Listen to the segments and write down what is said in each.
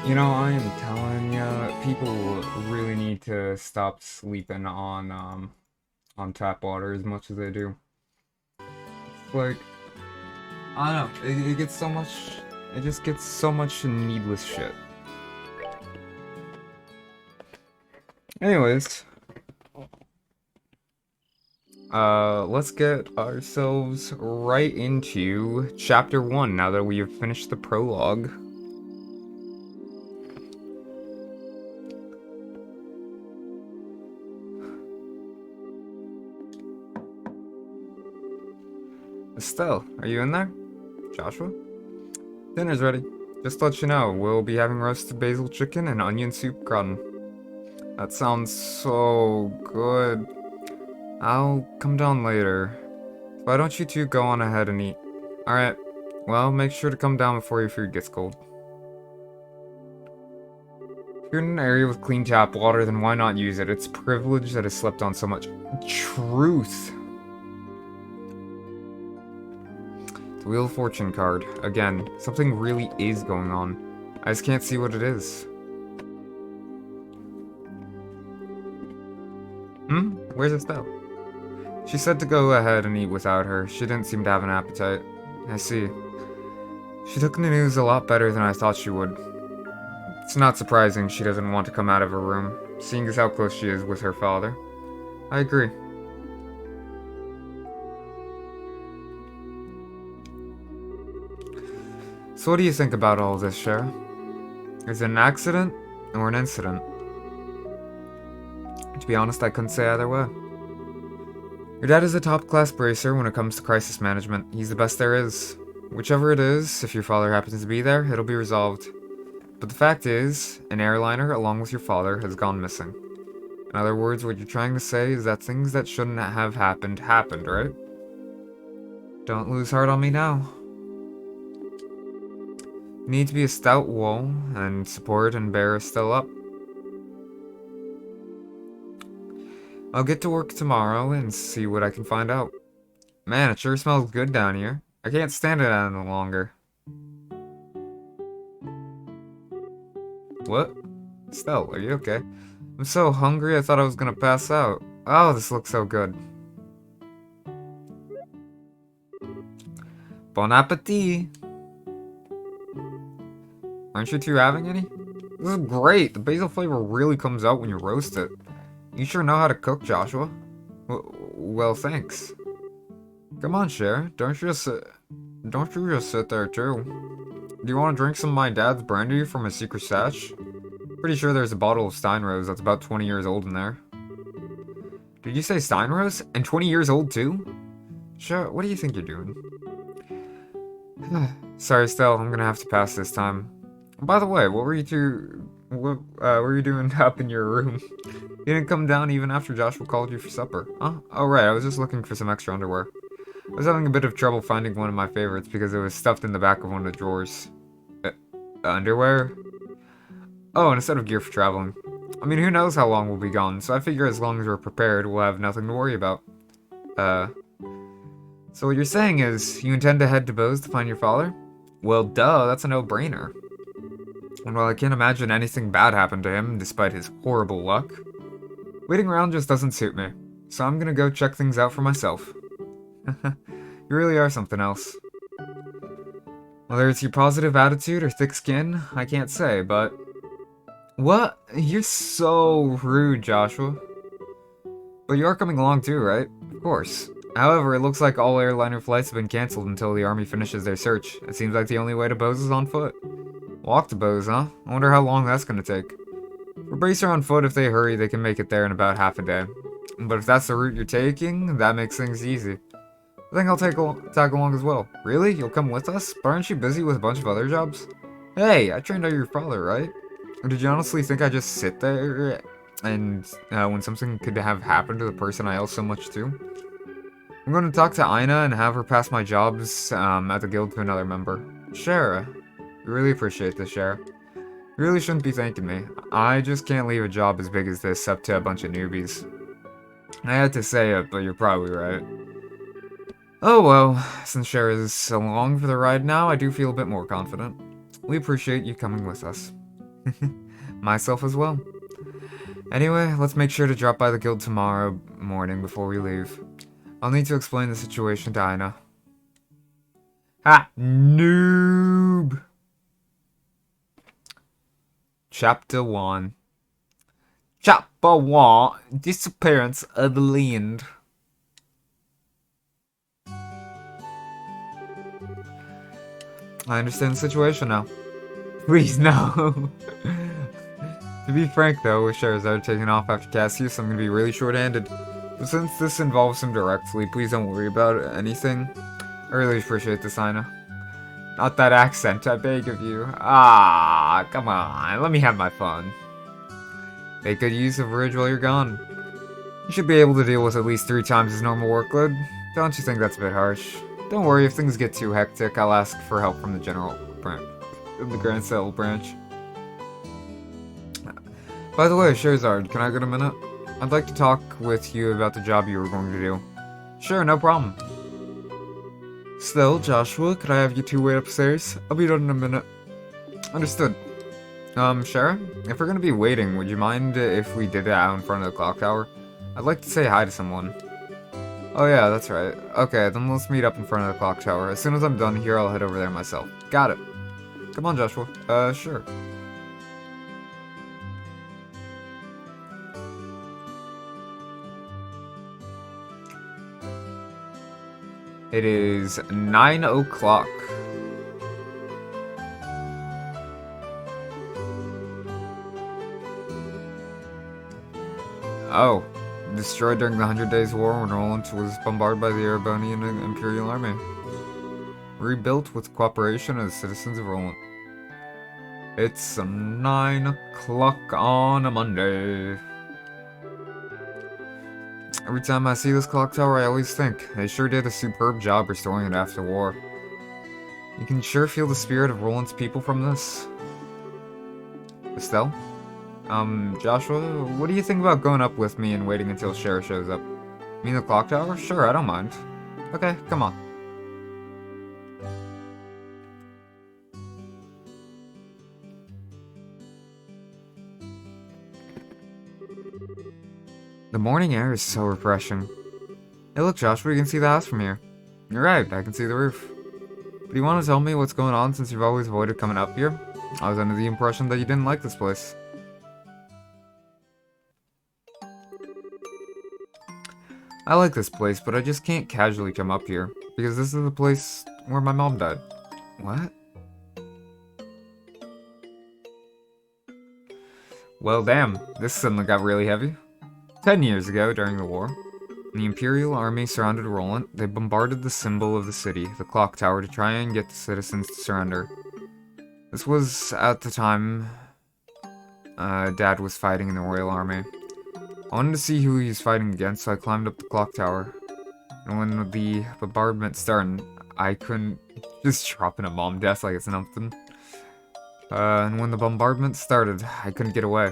You know, I am telling ya, people really need to stop sleeping on tap water as much as they do. It's like, I don't know, it gets so much, it just gets so much needless shit. Anyways, let's get ourselves right into chapter 1 now that we have finished the prologue. Estelle, are you in there? Joshua? Dinner's ready. Just to let you know, we'll be having roasted basil chicken and onion soup gratin. That sounds so good. I'll come down later. Why don't you two go on ahead and eat? Alright, well, make sure to come down before your food gets cold. If you're in an area with clean tap water, then why not use it? It's privilege that has slept on so much. Truth! The Wheel of Fortune card. Again, something really is going on. I just can't see what it is. Where's Estelle? She said to go ahead and eat without her. She didn't seem to have an appetite. I see. She took the news a lot better than I thought she would. It's not surprising she doesn't want to come out of her room, seeing as how close she is with her father. I agree. So what do you think about all this, Shara? Is it an accident or an incident? To be honest, I couldn't say either way. Your dad is a top-class bracer when it comes to crisis management. He's the best there is. Whichever it is, if your father happens to be there, it'll be resolved. But the fact is, an airliner, along with your father, has gone missing. In other words, what you're trying to say is that things that shouldn't have happened, happened, right? Don't lose heart on me now. You need to be a stout wall, and support and bear Estelle up. I'll get to work tomorrow and see what I can find out. Man, it sure smells good down here. I can't stand it any longer. What? Estelle, are you okay? I'm so hungry I thought I was gonna pass out. Oh, this looks so good. Bon appetit! Aren't you two having any? This is great! The basil flavor really comes out when you roast it. You sure know how to cook, Joshua. Well, thanks. Come on, Cher. Don't you just sit there too? Do you want to drink some of my dad's brandy from his secret stash? Pretty sure there's a bottle of Steinrose that's about 20 years old in there. Did you say Steinrose? And 20 years old too? Cher, what do you think you're doing? Sorry, Stell. I'm gonna have to pass this time. By the way, what were you doing up in your room? You didn't come down even after Joshua called you for supper. Huh? Oh, right, I was just looking for some extra underwear. I was having a bit of trouble finding one of my favorites because it was stuffed in the back of one of the drawers. Underwear? Oh, and a set of gear for traveling. I mean, who knows how long we'll be gone, so I figure as long as we're prepared, we'll have nothing to worry about. So what you're saying is, you intend to head to Bose to find your father? Well, duh, that's a no-brainer. And while I can't imagine anything bad happened to him, despite his horrible luck, waiting around just doesn't suit me, so I'm gonna go check things out for myself. You really are something else. Whether it's your positive attitude or thick skin, I can't say, but... What? You're so rude, Joshua. But you are coming along too, right? Of course. However, it looks like all airliner flights have been cancelled until the army finishes their search. It seems like the only way to Bose is on foot. Walk to Bose, huh? I wonder how long that's gonna take. For Bracer on foot, if they hurry, they can make it there in about half a day. But if that's the route you're taking, that makes things easy. I think I'll tag along as well. Really? You'll come with us? But aren't you busy with a bunch of other jobs? Hey, I trained under your father, right? Or did you honestly think I just sit there and when something could have happened to the person I owe so much to? I'm going to talk to Aina and have her pass my jobs at the guild to another member. Shara. I really appreciate this, Shara. You really shouldn't be thanking me. I just can't leave a job as big as this up to a bunch of newbies. I had to say it, but you're probably right. Oh well, since Shara's along for the ride now, I do feel a bit more confident. We appreciate you coming with us. Myself as well. Anyway, let's make sure to drop by the guild tomorrow morning before we leave. I'll need to explain the situation to Aina. Ha! Noob! Chapter 1. Chapter 1. Disappearance of the land. I understand the situation now. Please, no. To be frank, though, with Charizard taking off after Cassius, I'm gonna be really short-handed. But since this involves him directly, please don't worry about anything. I really appreciate this, Aina. Not that accent, I beg of you. Ah, come on, let me have my fun. Make good use of Ridge while you're gone. You should be able to deal with at least 3 times his normal workload. Don't you think that's a bit harsh? Don't worry, if things get too hectic, I'll ask for help from the general branch, the Grand Cell branch. By the way, Charizard, can I get a minute? I'd like to talk with you about the job you were going to do. Sure, no problem. Still, Joshua, could I have you 2 wait upstairs? I'll be done in a minute. Understood. Shara, if we're gonna be waiting, would you mind if we did it out in front of the clock tower? I'd like to say hi to someone. Oh yeah, that's right. Okay, then let's meet up in front of the clock tower. As soon as I'm done here, I'll head over there myself. Got it. Come on, Joshua. Sure. It is 9 o'clock. Oh. Destroyed during the 100 Days War when Roland was bombarded by the Erebonian Imperial Army. Rebuilt with cooperation of the citizens of Roland. It's 9 o'clock on a Monday. Every time I see this clock tower, I always think, they sure did a superb job restoring it after war. You can sure feel the spirit of Roland's people from this. Estelle? Joshua, what do you think about going up with me and waiting until Shara shows up? You mean the clock tower? Sure, I don't mind. Okay, come on. The morning air is so refreshing. Hey look, Joshua, you can see the house from here. You're right, I can see the roof. Do you want to tell me what's going on since you've always avoided coming up here? I was under the impression that you didn't like this place. I like this place, but I just can't casually come up here, because this is the place where my mom died. What? Well, damn, this suddenly got really heavy. 10 years ago, during the war, when the Imperial Army surrounded Roland, they bombarded the symbol of the city, the clock tower, to try and get the citizens to surrender. This was at the time Dad was fighting in the Royal Army. I wanted to see who he was fighting against, so I climbed up the clock tower. And when the bombardment started, I couldn't just drop in a bomb death like it's nothing. And when the bombardment started, I couldn't get away.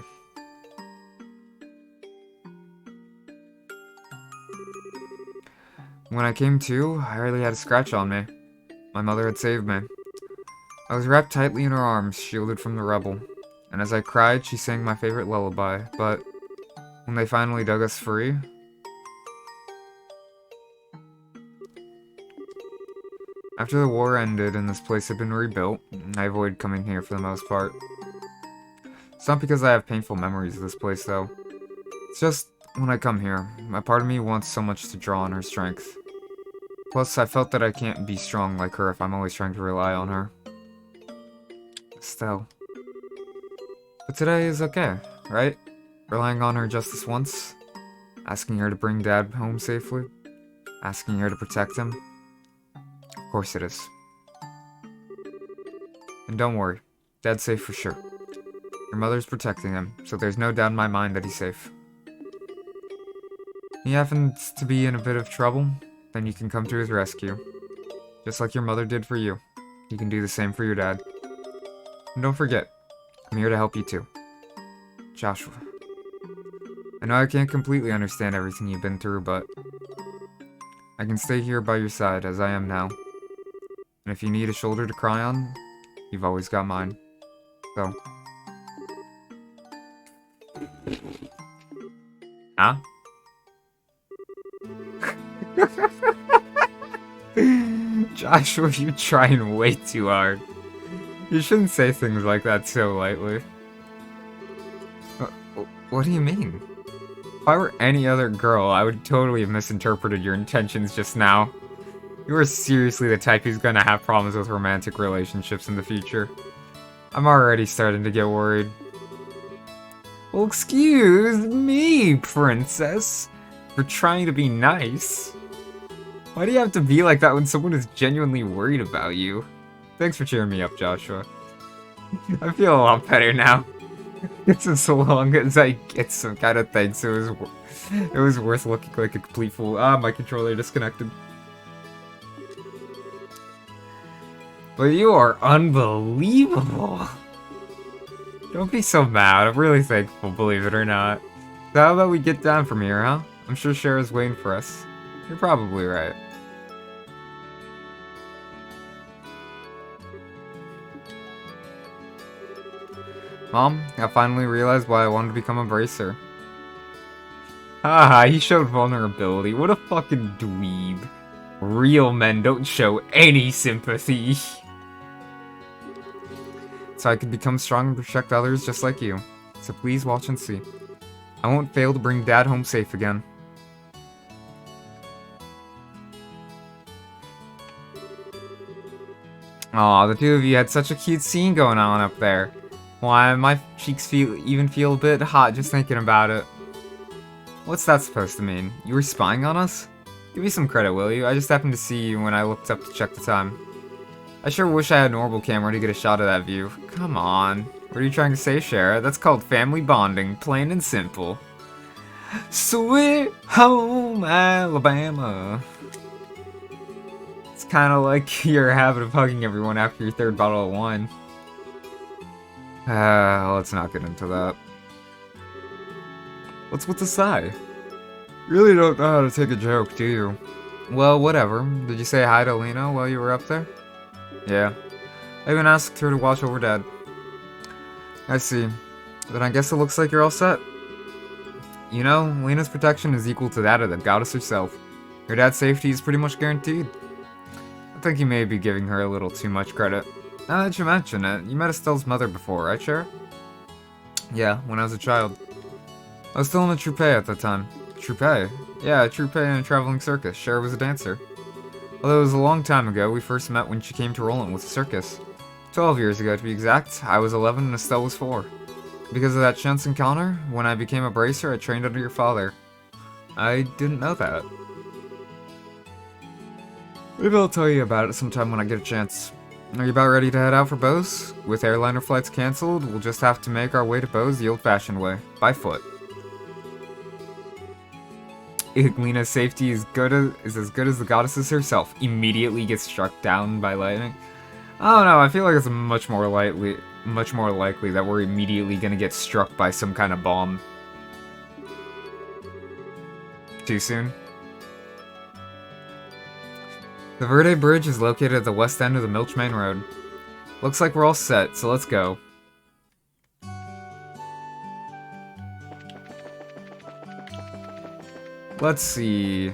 When I came to, I hardly had a scratch on me. My mother had saved me. I was wrapped tightly in her arms, shielded from the rebel. And as I cried, she sang my favorite lullaby, but when they finally dug us free, after the war ended and this place had been rebuilt, I avoided coming here for the most part. It's not because I have painful memories of this place, though. It's just, when I come here, a part of me wants so much to draw on her strength. Plus, I felt that I can't be strong like her if I'm always trying to rely on her. Estelle. But today is okay, right? Relying on her just this once. Asking her to bring Dad home safely. Asking her to protect him. Of course it is. And don't worry, Dad's safe for sure. Your mother's protecting him, so there's no doubt in my mind that he's safe. He happens to be in a bit of trouble, then you can come to his rescue. Just like your mother did for you. You can do the same for your dad. And don't forget, I'm here to help you too. Joshua. I know I can't completely understand everything you've been through, but I can stay here by your side as I am now. And if you need a shoulder to cry on, you've always got mine. So, Huh? Joshua, you're trying way too hard. You shouldn't say things like that so lightly. What do you mean? If I were any other girl, I would totally have misinterpreted your intentions just now. You are seriously the type who's gonna have problems with romantic relationships in the future. I'm already starting to get worried. Well, excuse me, princess, for trying to be nice. Why do you have to be like that when someone is genuinely worried about you? Thanks for cheering me up, Joshua. I feel a lot better now. It's as long as I get some kind of thanks, it was worth looking like a complete fool. Ah, my controller disconnected. But you are unbelievable. Don't be so mad. I'm really thankful, believe it or not. So how about we get down from here, huh? I'm sure Shara's waiting for us. You're probably right. Mom, I finally realized why I wanted to become a bracer. Haha, he showed vulnerability. What a fucking dweeb. Real men don't show any sympathy. So I could become strong and protect others just like you. So please watch and see. I won't fail to bring Dad home safe again. Aw, the two of you had such a cute scene going on up there. Why, my cheeks feel a bit hot just thinking about it. What's that supposed to mean? You were spying on us? Give me some credit, will you? I just happened to see you when I looked up to check the time. I sure wish I had an orbital camera to get a shot of that view. Come on. What are you trying to say, Shara? That's called family bonding, plain and simple. Sweet home Alabama. It's kind of like your habit of hugging everyone after your third bottle of wine. Let's not get into that. What's with the sigh? You really don't know how to take a joke, do you? Well, whatever. Did you say hi to Lena while you were up there? Yeah. I even asked her to watch over Dad. I see. Then I guess it looks like you're all set. You know, Lena's protection is equal to that of the goddess herself. Your dad's safety is pretty much guaranteed. I think you may be giving her a little too much credit. Now that you mention it, you met Estelle's mother before, right, Shara? Yeah, when I was a child. I was still in a troupe at the time. Troupe? Yeah, a troupe in a traveling circus. Shara was a dancer. Although it was a long time ago, we first met when she came to Roland with the circus. 12 years ago, to be exact. I was 11 and Estelle was 4. Because of that chance encounter, when I became a bracer, I trained under your father. I didn't know that. Maybe I'll tell you about it sometime when I get a chance. Are you about ready to head out for Bose? With airliner flights cancelled, we'll just have to make our way to Bose the old-fashioned way, by foot. Lena's safety is as good as the goddesses herself. Immediately gets struck down by lightning. I don't know, I feel like it's much more likely that we're immediately gonna get struck by some kind of bomb. Too soon? The Verde Bridge is located at the west end of the Milch Main Road. Looks like we're all set, so let's go. Let's see.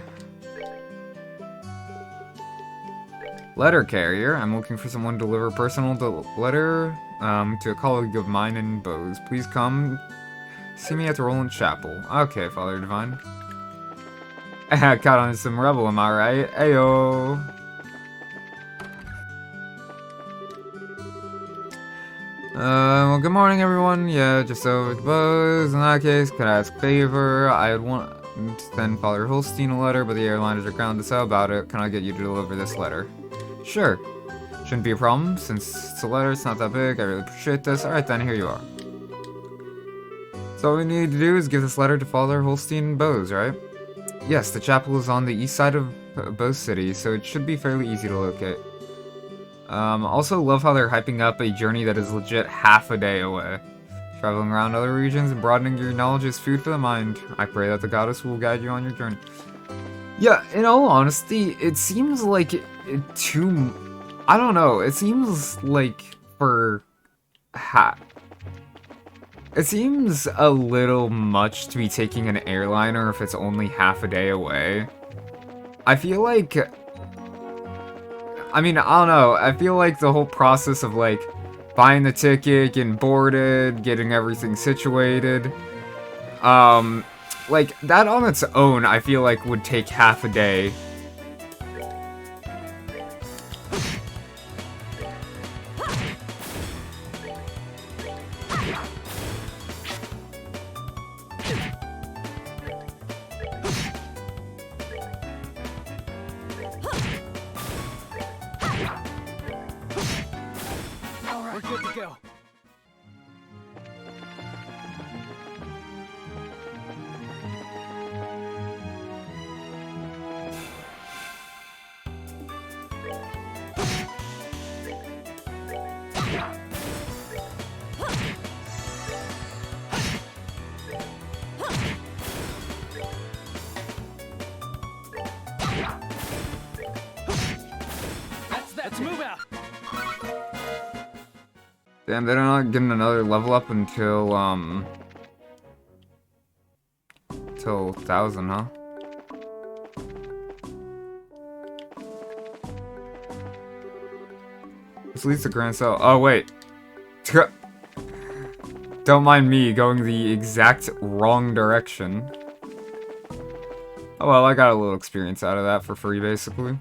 Letter carrier. I'm looking for someone to deliver a personal letter to a colleague of mine in Bose. Please come see me at the Roland Chapel. Okay, Father Divine. Caught on some rebel, am I right? Ayo. Well, good morning, everyone. Yeah, just over to Bose. In that case, could I ask a favor? I would want to send Father Holstein a letter, but the airliners are grounded, so about it. Can I get you to deliver this letter? Sure. Shouldn't be a problem, since it's a letter, it's not that big. I really appreciate this. Alright then, here you are. So all we need to do is give this letter to Father Holstein in Bose, right? Yes, the chapel is on the east side of Bose City, so it should be fairly easy to locate. Also love how they're hyping up a journey that is legit half a day away. Traveling around other regions and broadening your knowledge is food for the mind. I pray that the goddess will guide you on your journey. Yeah, in all honesty, it seems like I don't know, it seems like for It seems a little much to be taking an airliner if it's only half a day away. I feel like... I mean, I don't know. I feel like the whole process of, like, buying the ticket, getting boarded, getting everything situated, like, that on its own, I feel like would take half a day. Let's move out. Damn, they're not getting another level up until, till 1000, huh? This leads to Grand Cell. Oh, wait. Don't mind me going the exact wrong direction. Oh well, I got a little experience out of that for free, basically.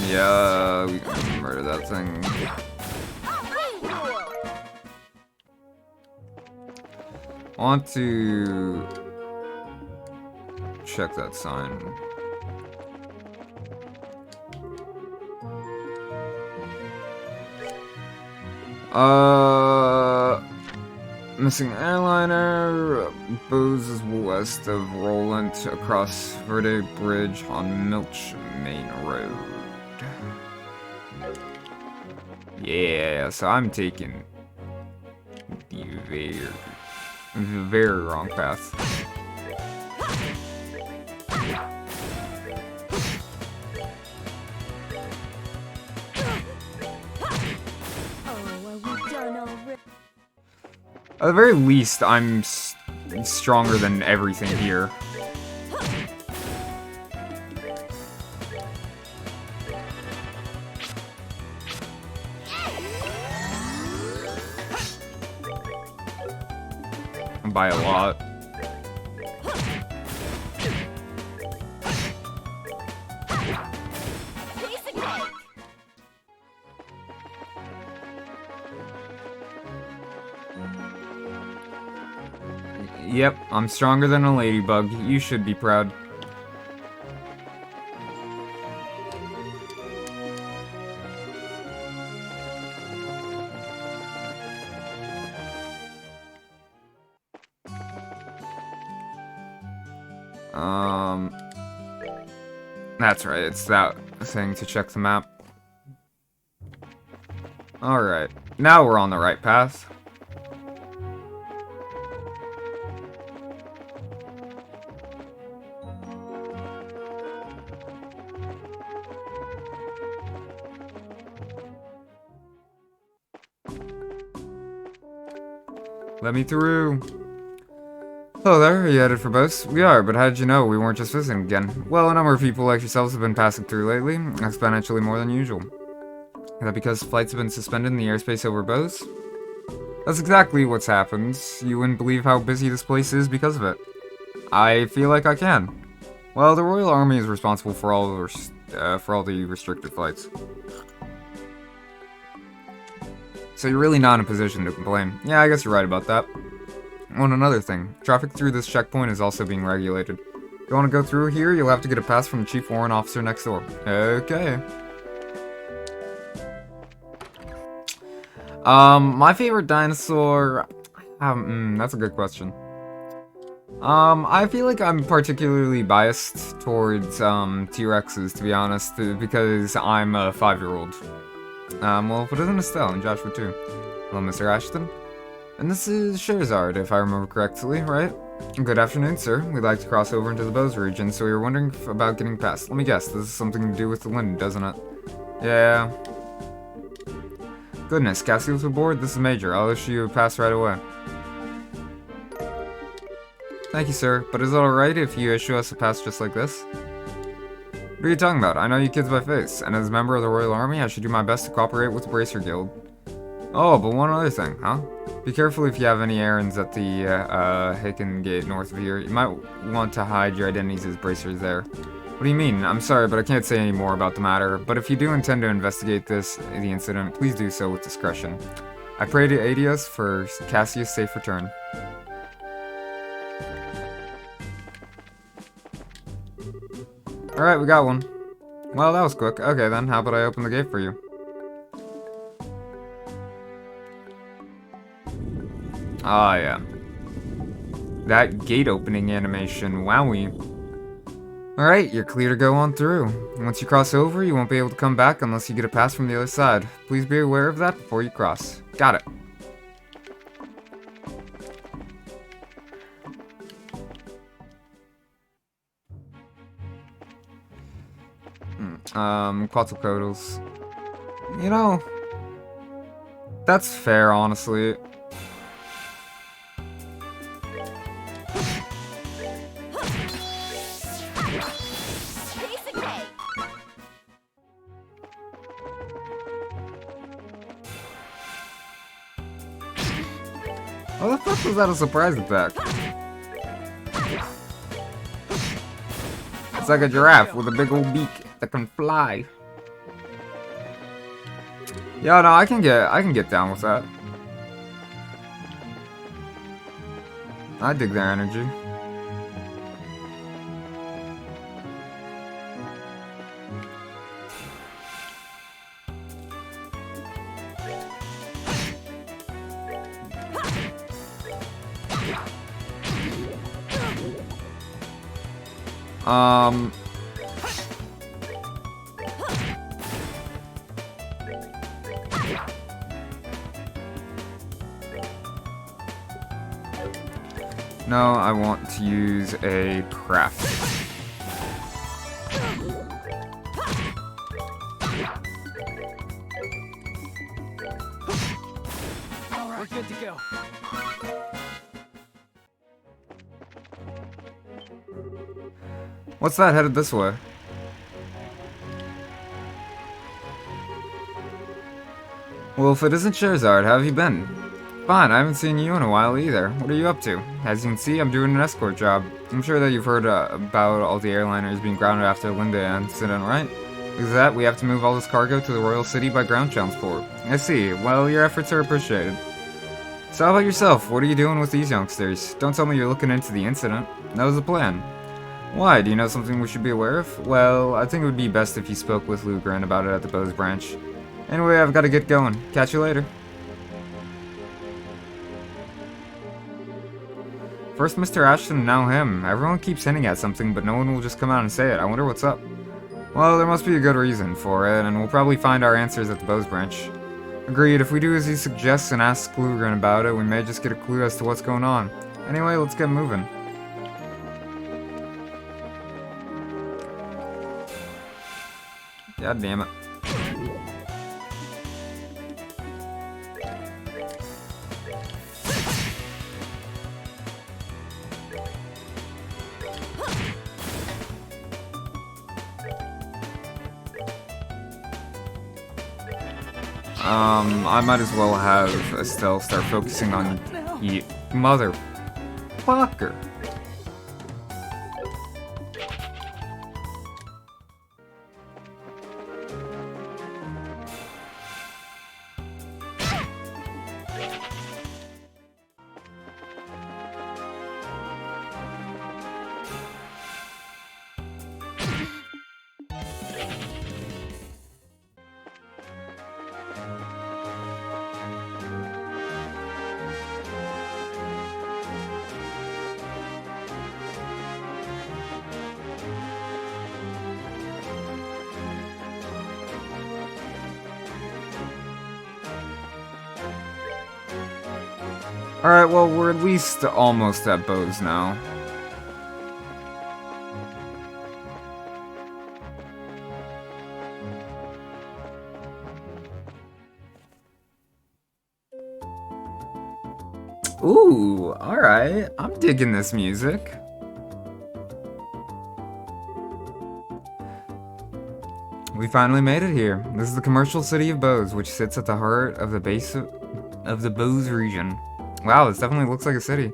Yeah, we can murder that thing. I want to check that sign. Missing airliner. Booze is west of Roland across Verde Bridge on Milch Main Road. Yeah, so I'm taking the very wrong path. At the very least, I'm stronger than everything here. By a lot. Yep, I'm stronger than a ladybug. You should be proud. That's right, it's that thing to check the map. Alright, now we're on the right path. Let me through. Hello there, are you headed for boats? We are, but how did you know we weren't just visiting again? Well, a number of people like yourselves have been passing through lately, exponentially more than usual. Is that because flights have been suspended in the airspace over boats? That's exactly what's happened. You wouldn't believe how busy this place is because of it. I feel like I can. Well, the Royal Army is responsible for all the restricted flights. So you're really not in a position to complain. Yeah, I guess you're right about that. Oh, and another thing. Traffic through this checkpoint is also being regulated. If you want to go through here, you'll have to get a pass from the Chief Warrant Officer next door. Okay. My favorite dinosaur... that's a good question. I feel like I'm particularly biased towards, T-Rexes, to be honest, because I'm a 5-year-old. Well, if it isn't Estelle and Joshua too. Hello, Mr. Ashton. And this is Sherazard, if I remember correctly, right? Good afternoon, sir. We'd like to cross over into the Bose region, so we were wondering about getting past. Let me guess, this is something to do with the Linden, doesn't it? Yeah. Goodness, Cassius aboard? This is Major. I'll issue you a pass right away. Thank you, sir. But is it alright if you issue us a pass just like this? What are you talking about? I know you kids by face, and as a member of the Royal Army, I should do my best to cooperate with the Bracer Guild. Oh, but one other thing, huh? Be careful if you have any errands at the, Hicken Gate north of here. You might want to hide your identities as bracers there. What do you mean? I'm sorry, but I can't say any more about the matter. But if you do intend to investigate the incident, please do so with discretion. I pray to Adios for Cassius' safe return. Alright, we got one. Well, that was quick. Okay then, how about I open the gate for you? Ah, yeah. That gate opening animation, wowie. Alright, you're clear to go on through. Once you cross over, you won't be able to come back unless you get a pass from the other side. Please be aware of that before you cross. Got it. Quetzalcoatl's. You know, that's fair, honestly. How the fuck was that a surprise attack? It's like a giraffe with a big old beak that can fly. Yeah, no, I can get down with that. I dig their energy. No, I want to use a craft. Alright, we're good to go. What's that headed this way? Well, if it isn't Sherazard, how have you been? Fine, I haven't seen you in a while either. What are you up to? As you can see, I'm doing an escort job. I'm sure that you've heard about all the airliners being grounded after the Linda incident, right? Because of that, we have to move all this cargo to the Royal City by ground transport. I see. Well, your efforts are appreciated. So how about yourself? What are you doing with these youngsters? Don't tell me you're looking into the incident. That was the plan. Why? Do you know something we should be aware of? Well, I think it would be best if you spoke with Lugren about it at the Bose branch. Anyway, I've got to get going. Catch you later. First Mr. Ashton, now him. Everyone keeps hinting at something, but no one will just come out and say it. I wonder what's up. Well, there must be a good reason for it, and we'll probably find our answers at the Bose branch. Agreed, if we do as he suggests and ask Lugren about it, we may just get a clue as to what's going on. Anyway, let's get moving. God damn it. I might as well have Estelle start focusing on you. Motherfucker. Alright, well, we're at least almost at Bose now. Ooh, alright. I'm digging this music. We finally made it here. This is the commercial city of Bose, which sits at the heart of the base of the Bose region. Wow, this definitely looks like a city.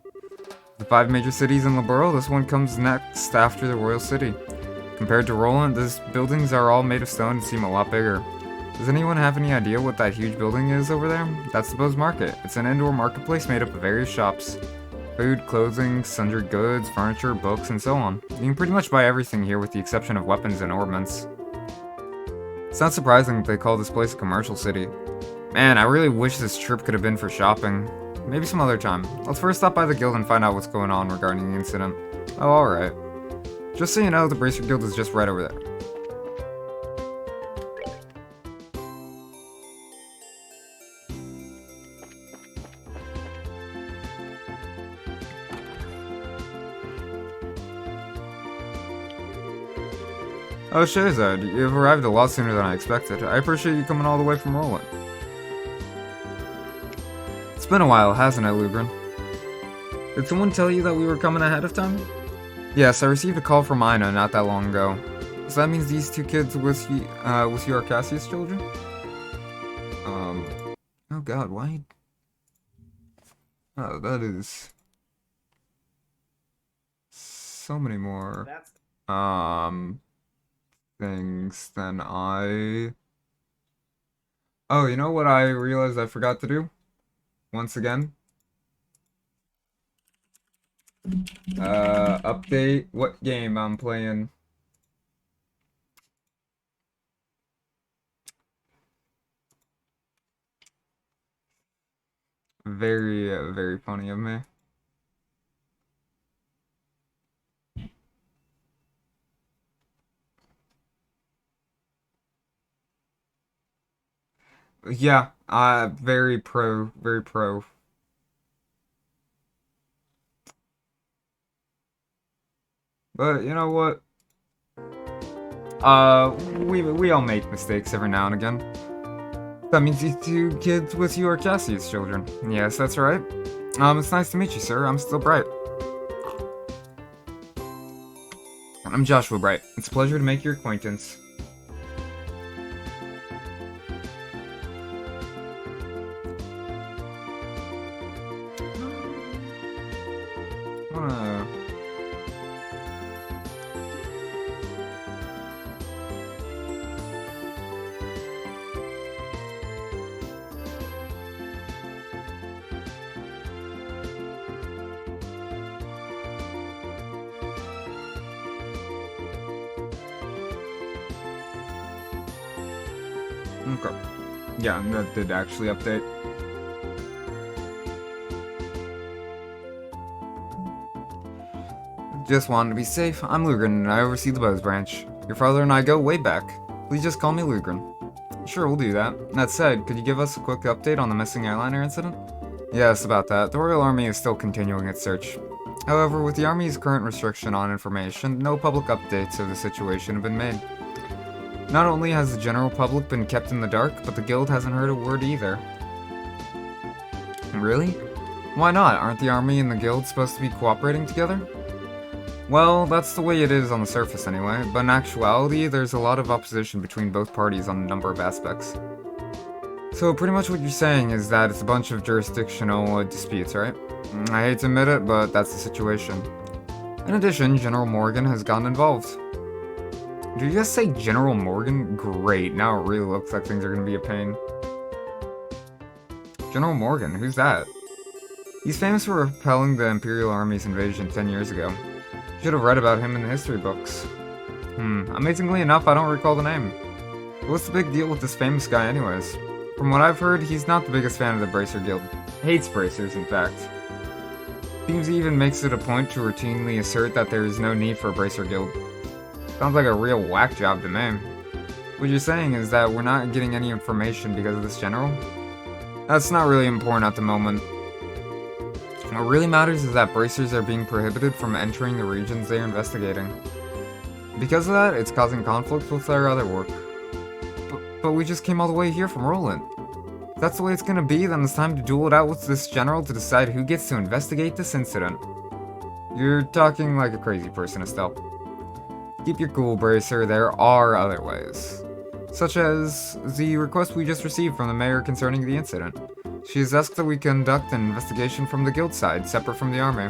The 5 major cities in the borough, this one comes next after the royal city. Compared to Roland, these buildings are all made of stone and seem a lot bigger. Does anyone have any idea what that huge building is over there? That's the Bose Market. It's an indoor marketplace made up of various shops. Food, clothing, sundry goods, furniture, books, and so on. You can pretty much buy everything here with the exception of weapons and ornaments. It's not surprising that they call this place a commercial city. Man, I really wish this trip could have been for shopping. Maybe some other time. Let's first stop by the guild and find out what's going on regarding the incident. Oh, alright. Just so you know, the Bracer Guild is just right over there. Oh, Shazad, you've arrived a lot sooner than I expected. I appreciate you coming all the way from Roland. It's been a while, hasn't it, Lugren? Did someone tell you that we were coming ahead of time? Yes, I received a call from Ina not that long ago. So that means these 2 kids with you are Cassius children? Oh god, why? Oh, that is... so many more, things than I... Oh, you know what I realized I forgot to do? Once again? Update what game I'm playing. Very, very funny of me. Yeah, very pro, very pro. But you know what? We all make mistakes every now and again. That means these 2 kids with you are Cassius children. Yes, that's right. It's nice to meet you, sir. I'm still Bright. I'm Joshua Bright. It's a pleasure to make your acquaintance. Okay. Yeah, that did actually update. Just wanted to be safe. I'm Lugren, and I oversee the Bose branch. Your father and I go way back. Please just call me Lugren. Sure, we'll do that. That said, could you give us a quick update on the missing airliner incident? Yes, about that. The Royal Army is still continuing its search. However, with the Army's current restriction on information, no public updates of the situation have been made. Not only has the general public been kept in the dark, but the guild hasn't heard a word either. Really? Why not? Aren't the army and the guild supposed to be cooperating together? Well, that's the way it is on the surface anyway, but in actuality, there's a lot of opposition between both parties on a number of aspects. So pretty much what you're saying is that it's a bunch of jurisdictional disputes, right? I hate to admit it, but that's the situation. In addition, General Morgan has gotten involved. Did you just say General Morgan? Great, now it really looks like things are gonna be a pain. General Morgan, who's that? He's famous for repelling the Imperial Army's invasion 10 years ago. Should have read about him in the history books. Amazingly enough, I don't recall the name. What's the big deal with this famous guy anyways? From what I've heard, he's not the biggest fan of the Bracer Guild. Hates Bracers, in fact. Seems he even makes it a point to routinely assert that there is no need for a Bracer Guild. Sounds like a real whack job to me. What you're saying is that we're not getting any information because of this general? That's not really important at the moment. What really matters is that bracers are being prohibited from entering the regions they are investigating. Because of that, it's causing conflict with our other work. But we just came all the way here from Roland. If that's the way it's gonna be, then it's time to duel it out with this general to decide who gets to investigate this incident. You're talking like a crazy person, Estelle. Keep your cool, Bracer, there are other ways. Such as the request we just received from the mayor concerning the incident. She has asked that we conduct an investigation from the guild side, separate from the army.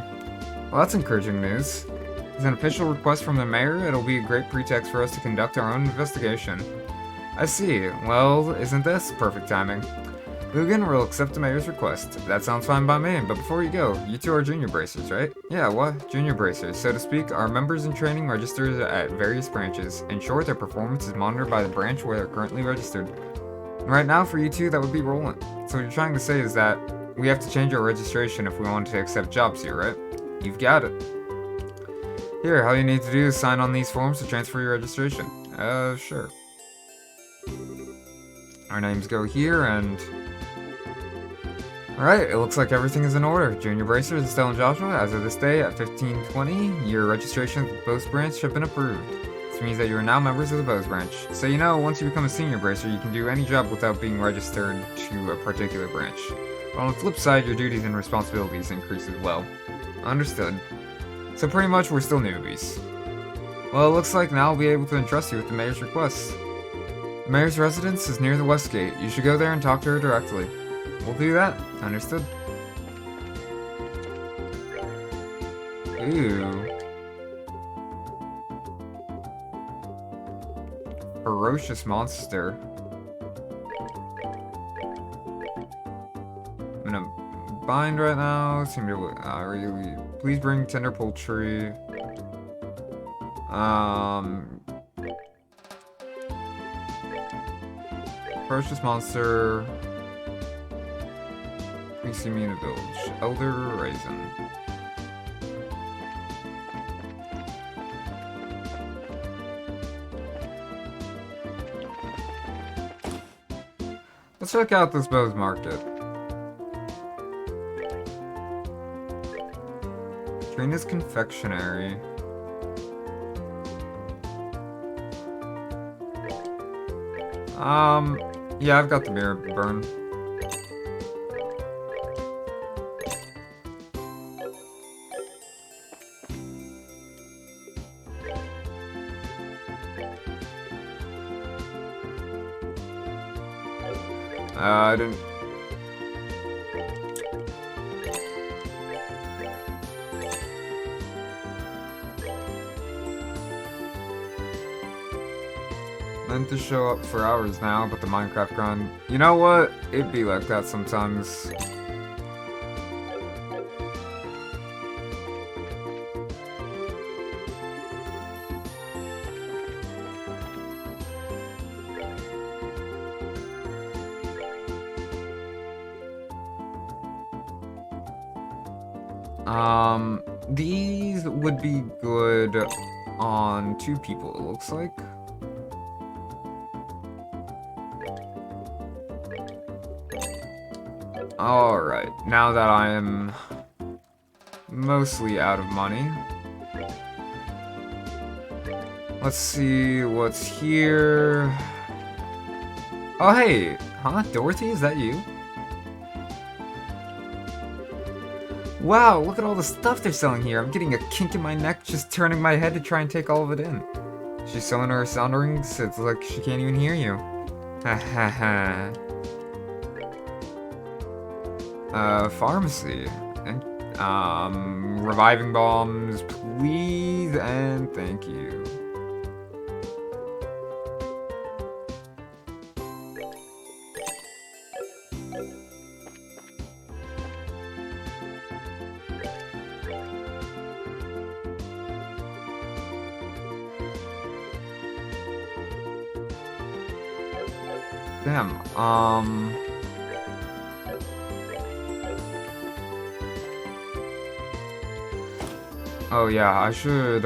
Well, that's encouraging news. As an official request from the mayor, it'll be a great pretext for us to conduct our own investigation. I see. Well, isn't this perfect timing? Lugan will accept the mayor's request. That sounds fine by me, but before you go, you two are junior bracers, right? Yeah, what? Junior bracers, so to speak, are members in training registered at various branches. In short, their performance is monitored by the branch where they're currently registered. Right now, for you two, that would be Roland. So what you're trying to say is that we have to change our registration if we want to accept jobs here, right? You've got it. Here, all you need to do is sign on these forms to transfer your registration. Sure. Our names go here, and... Alright, it looks like everything is in order. Junior Bracers, Estelle and Joshua, as of this day at 15:20, your registrations with the Bose branch have been approved. This means that you are now members of the Bose branch. So you know, once you become a senior bracer, you can do any job without being registered to a particular branch. But on the flip side, your duties and responsibilities increase as well. Understood. So pretty much, we're still newbies. Well, it looks like now I'll be able to entrust you with the mayor's request. The mayor's residence is near the west gate. You should go there and talk to her directly. We'll do that. Understood. Ooh. Ferocious monster. I'm in a bind right now. Seem to really. Please bring tender poultry. Ferocious monster. Please see me in the village. Elder Raisin. Let's check out this Bose Market. Trina's Confectionery. Yeah, I've got the beer burn. I didn't... Meant to show up for hours now, but the Minecraft grind... You know what? It'd be like that sometimes. These would be good on 2 people, it looks like. Alright, now that I am mostly out of money, let's see what's here. Oh hey, huh? Dorothy, is that you? Wow, look at all the stuff they're selling here. I'm getting a kink in my neck just turning my head to try and take all of it in. She's showing her sound rings, it's like she can't even hear you. Ha ha ha. Pharmacy. And, reviving bombs, please, and thank you. Damn, oh yeah, I should,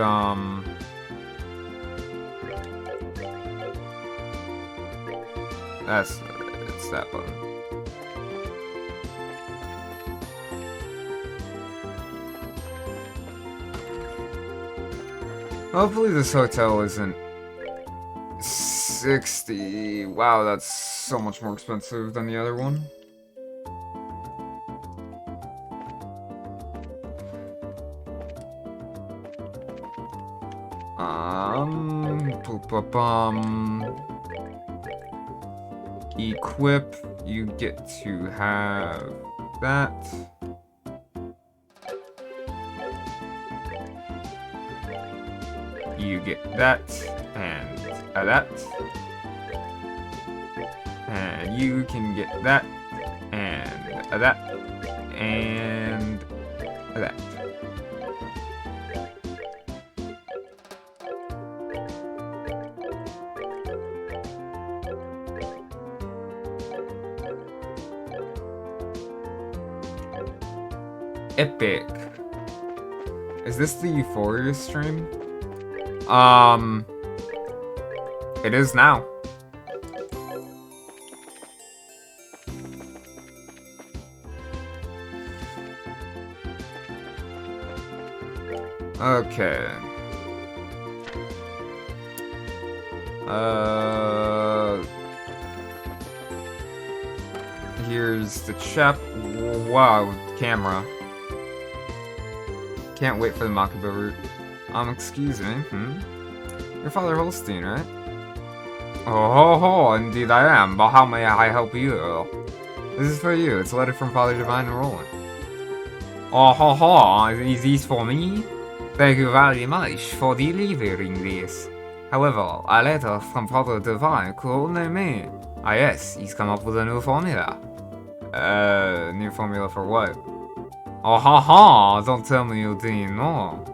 it's that button. Hopefully this hotel isn't 60. Wow, that's so much more expensive than the other one. Equip, you get to have that. You get that, and that. And you can get that, and that, and that. Epic. Is this the Euphoria stream? It is now. Okay. Here's the chap. Wow, camera. Can't wait for the Makuba route. Excuse me, Your Father Holstein, right? Oh, ho, ho, indeed I am, but how may I help you? This is for you, it's a letter from Father Divine and Roland. Oh, ho, ho, is this for me? Thank you very much for delivering this. However, a letter from Father Divine could only mean... Ah yes, he's come up with a new formula. New formula for what? Oh, ha, ha, don't tell me you didn't know.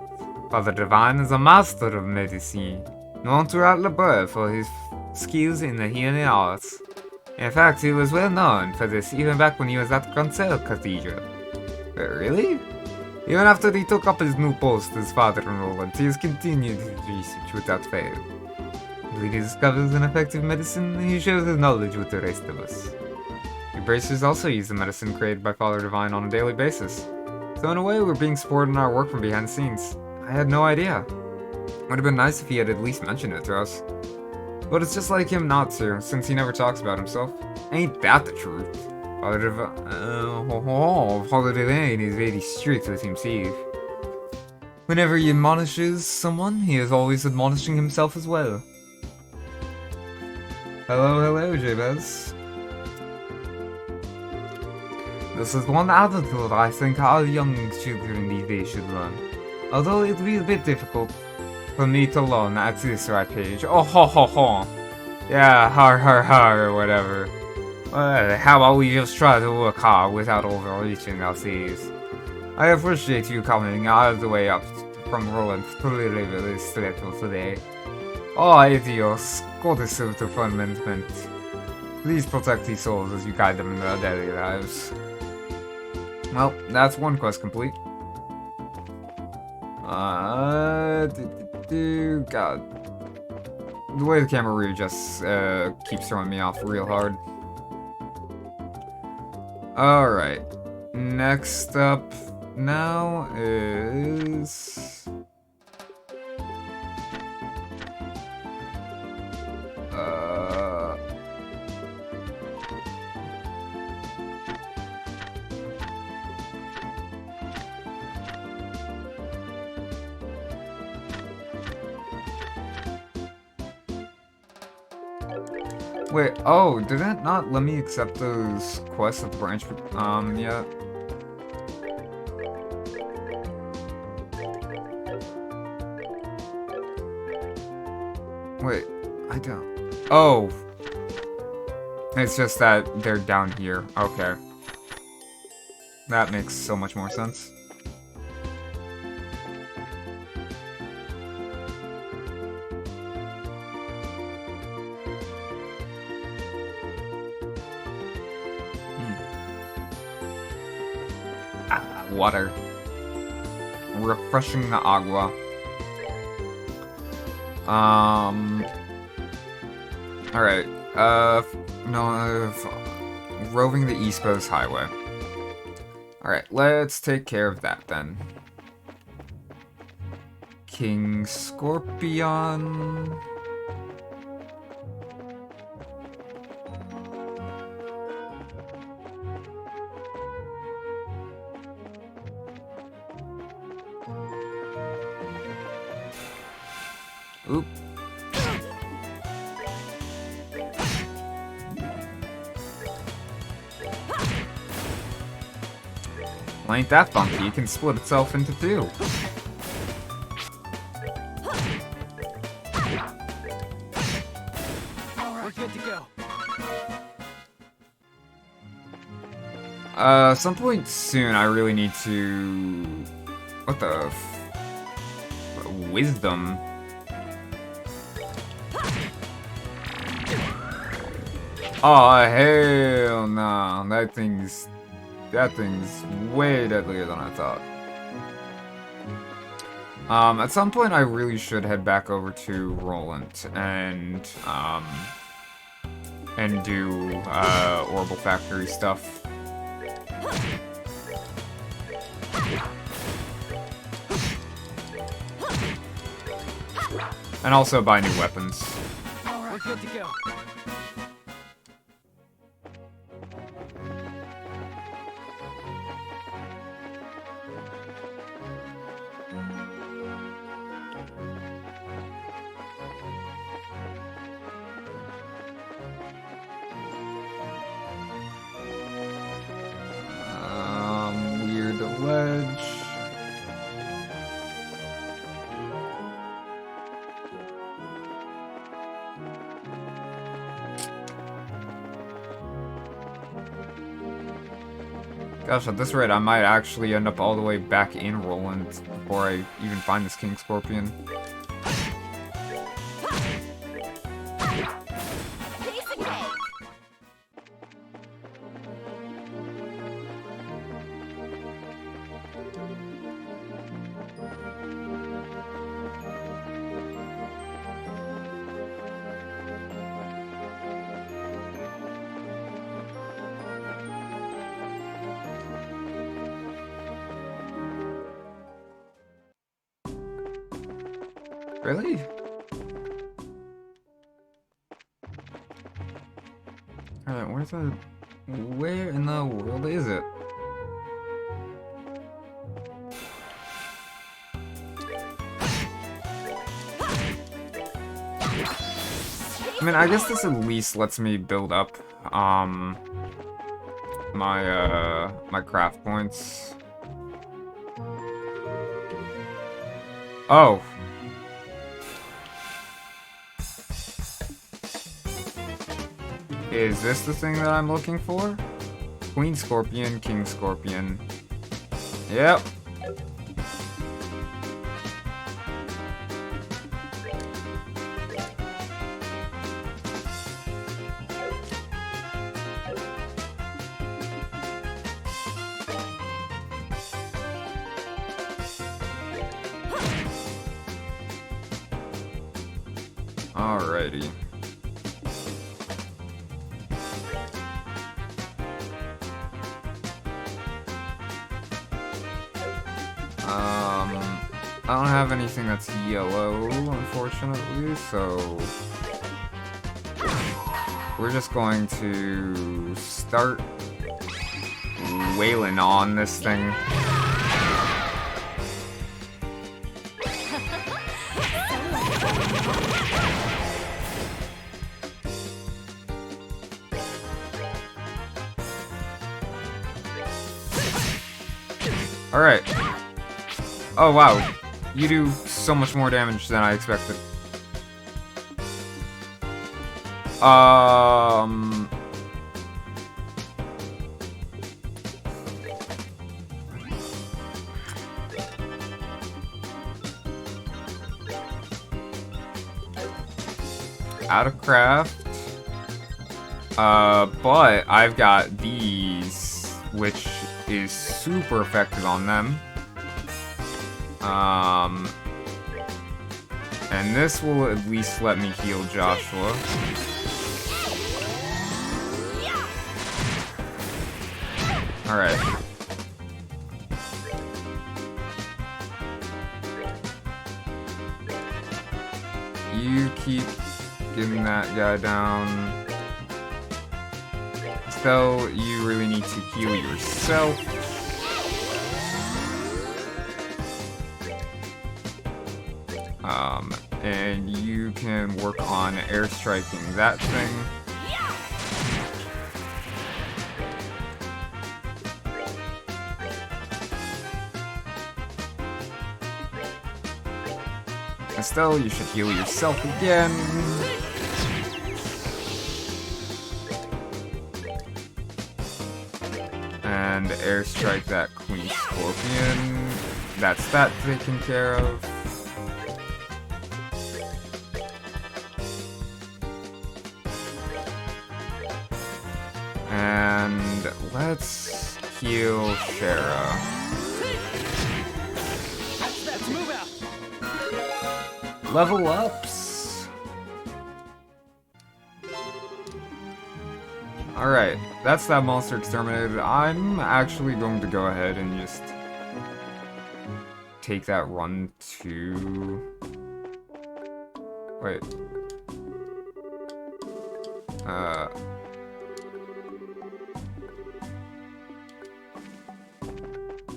Father Divine is a master of medicine, known throughout Le Boeuf for his skills in the healing arts. In fact, he was well known for this even back when he was at Cancel Cathedral. Really? Even after he took up his new post as Father in Roland, he has continued his research without fail. When he discovers an effective medicine, he shares his knowledge with the rest of us. The bracers also use the medicine created by Father Divine on a daily basis. So in a way, we're being supported in our work from behind the scenes. I had no idea. Would have been nice if he had at least mentioned it to us. But it's just like him not to, since he never talks about himself. Ain't that the truth? Father Divine is very strict with himself. Whenever he admonishes someone, he is always admonishing himself as well. Hello, hello, Jabez. This is one attitude I think all young children these days should learn. Although it will be a bit difficult for me to learn at this right page. Oh ho ho ho. Yeah, har har har or whatever. Well, how about we just try to work hard without overreaching ourselves? I appreciate you coming all the way up from Roland to deliver this letter today. Oh, Dios, goddess of the firmament. Please protect these souls as you guide them in their daily lives. Well, that's one quest complete. God. The way the camera readjusts keeps throwing me off real hard. Alright. Next up now is... Wait, oh, did it not let me accept those quests at the branch, yet? Wait, I don't... Oh! It's just that they're down here. Okay. That makes so much more sense. Water. Refreshing the agua. Alright. Roving the East Coast Highway. Alright, let's take care of that then. King Scorpion. Oop. Well, ain't that funky? It can split itself into two. We're good to go. Some point soon I really need to... What the wisdom? Oh, hell no. That thing's way deadlier than I thought. At some point I really should head back over to Roland and do, Orbital Factory stuff. And also buy new weapons. We're good to go. Weird ledge. Gosh, at this rate, I might actually end up all the way back in Roland before I even find this King Scorpion. Really? Alright, where in the world is it? I mean, I guess this at least lets me build up, my craft points. Oh. Is this the thing that I'm looking for? Queen Scorpion, King Scorpion. Yep. Alrighty. I don't have anything that's yellow, unfortunately, so we're just going to start wailing on this thing. Alright. Oh wow. You do so much more damage than I expected. Out of craft. But I've got these, which is super effective on them. And this will at least let me heal Joshua. Alright. you keep getting that guy down. So you really need to heal yourself. And you can work on airstriking that thing. Estelle, you should heal yourself again. And airstrike that Queen Scorpion. That's that taken care of. And let's heal Shara. Let's move out. Level ups. Alright, that's that monster exterminated. I'm actually going to go ahead and just take that run to... Wait.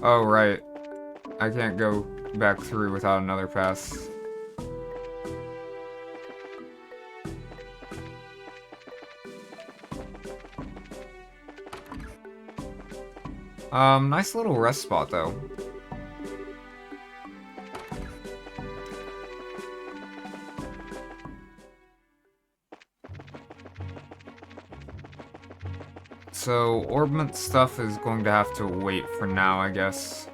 Oh, right. I can't go back through without another pass. Nice little rest spot, though. So, Orbment stuff is going to have to wait for now, I guess.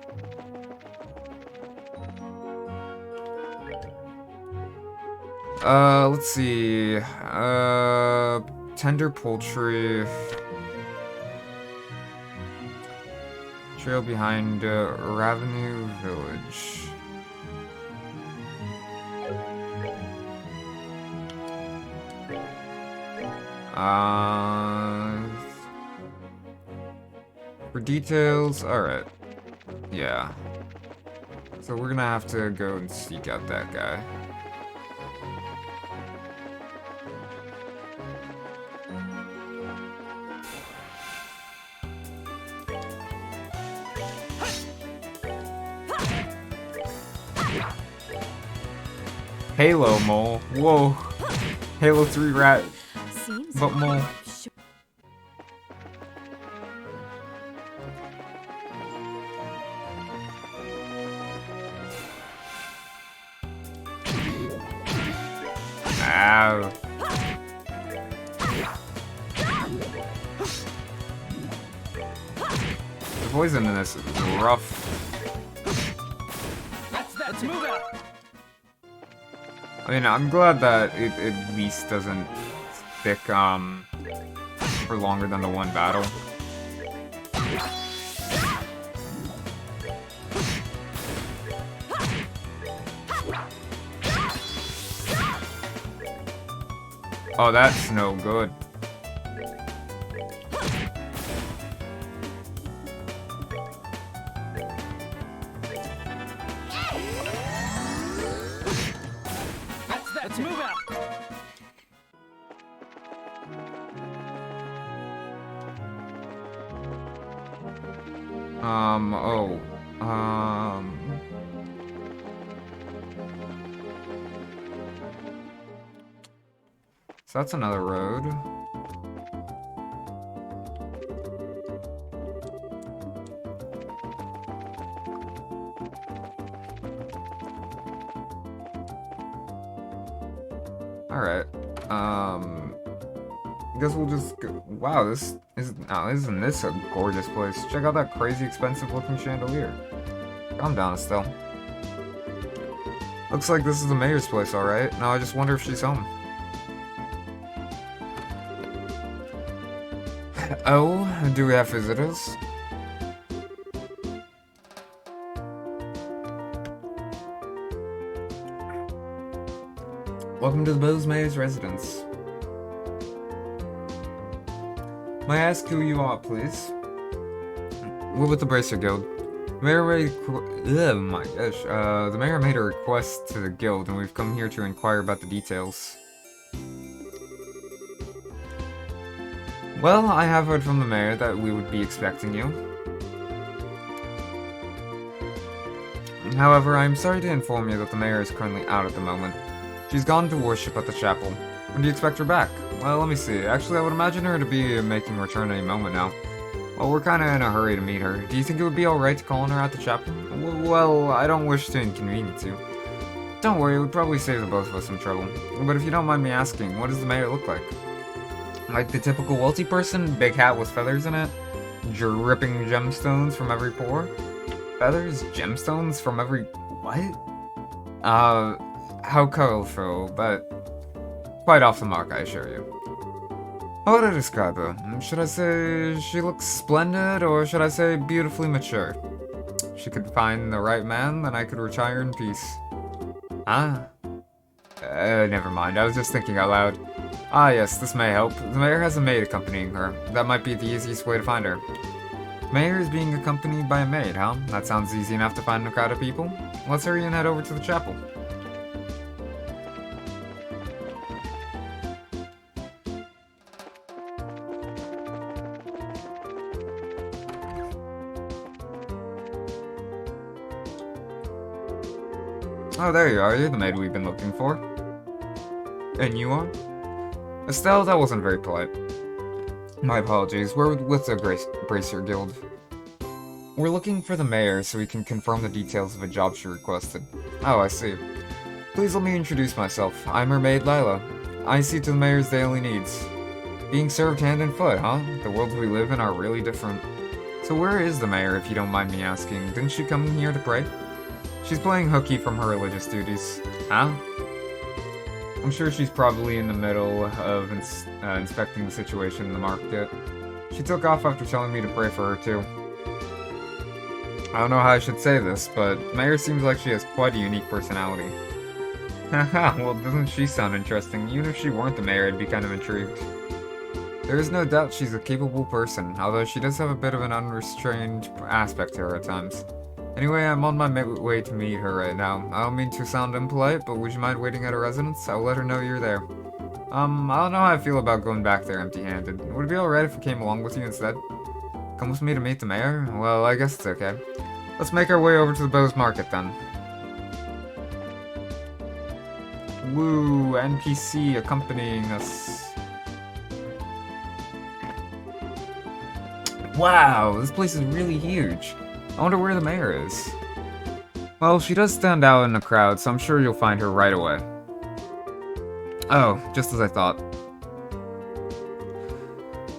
Let's see. Tender Poultry. Trail behind Ravenue Village. For details, alright. Yeah. So we're gonna have to go and seek out that guy. Halo Mole. Whoa. Halo 3 rat. But mole. Ow. The poison in this is rough. Let's move out. I mean, I'm glad that it at least doesn't stick, for longer than the one battle. Oh, that's no good. Let's move out. So that's another road. Alright. I guess we'll just go. Wow, isn't this a gorgeous place? Check out that crazy expensive looking chandelier. Calm down, Estelle. Looks like this is the mayor's place, alright. Now I just wonder if she's home. Oh, do we have visitors? Welcome to the Bose Mayor's residence. May I ask who you are, please? We're with the Bracer Guild. The mayor made a request to the guild, and we've come here to inquire about the details. Well, I have heard from the mayor that we would be expecting you. However, I am sorry to inform you that the mayor is currently out at the moment. She's gone to worship at the chapel. When do you expect her back? Well, let me see. Actually, I would imagine her to be making a return any moment now. Well, we're kinda in a hurry to meet her. Do you think it would be alright to call on her at the chapel? Well, I don't wish to inconvenience you. Don't worry, it would probably save the both of us some trouble. But if you don't mind me asking, what does the mayor look like? Like the typical wealthy person? Big hat with feathers in it? Dripping gemstones from every pore? Feathers? Gemstones from every... what? How colorful, but... quite off the mark, I assure you. How would I describe her? Should I say she looks splendid, or should I say beautifully mature? If she could find the right man, then I could retire in peace. Ah. Never mind, I was just thinking out loud. Ah yes, this may help. The mayor has a maid accompanying her. That might be the easiest way to find her. Mayor is being accompanied by a maid, huh? That sounds easy enough to find in a crowd of people. Let's hurry and head over to the chapel. Oh, there you are. You're the maid we've been looking for. And you are? Estelle, that wasn't very polite. My apologies. We're with the Bracer Guild. We're looking for the mayor so we can confirm the details of a job she requested. Oh, I see. Please let me introduce myself. I'm her maid, Lila. I see to the mayor's daily needs. Being served hand and foot, huh? The worlds we live in are really different. So where is the mayor, if you don't mind me asking? Didn't she come here to pray? She's playing hooky from her religious duties. Huh? I'm sure she's probably in the middle of inspecting the situation in the market. She took off after telling me to pray for her too. I don't know how I should say this, but Mayor seems like she has quite a unique personality. Haha, well doesn't she sound interesting? Even if she weren't the mayor, I'd be kind of intrigued. There is no doubt she's a capable person, although she does have a bit of an unrestrained aspect to her at times. Anyway, I'm on my way to meet her right now. I don't mean to sound impolite, but would you mind waiting at her residence? I'll let her know you're there. I don't know how I feel about going back there empty-handed. Would it be alright if I came along with you instead? Come with me to meet the mayor? Well, I guess it's okay. Let's make our way over to the Bose Market then. Woo, NPC accompanying us. Wow, this place is really huge. I wonder where the mayor is. Well, she does stand out in the crowd, so I'm sure you'll find her right away. Oh, just as I thought.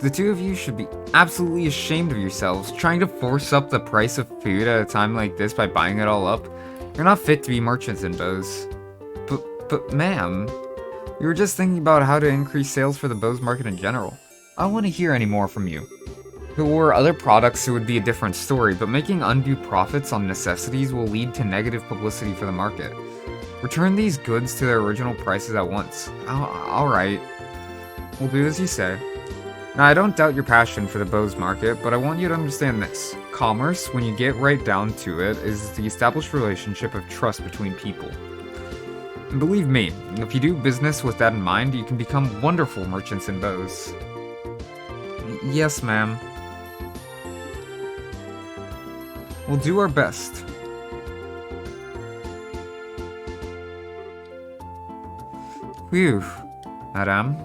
The two of you should be absolutely ashamed of yourselves, trying to force up the price of food at a time like this by buying it all up. You're not fit to be merchants in Bose. But ma'am, you were just thinking about how to increase sales for the Bose market in general. I don't want to hear any more from you. If it were other products, it would be a different story, but making undue profits on necessities will lead to negative publicity for the market. Return these goods to their original prices at once. Alright. We'll do as you say. Now, I don't doubt your passion for the Bose market, but I want you to understand this. Commerce, when you get right down to it, is the established relationship of trust between people. And believe me, if you do business with that in mind, you can become wonderful merchants in Bose. Yes, ma'am. We'll do our best. Phew, madame.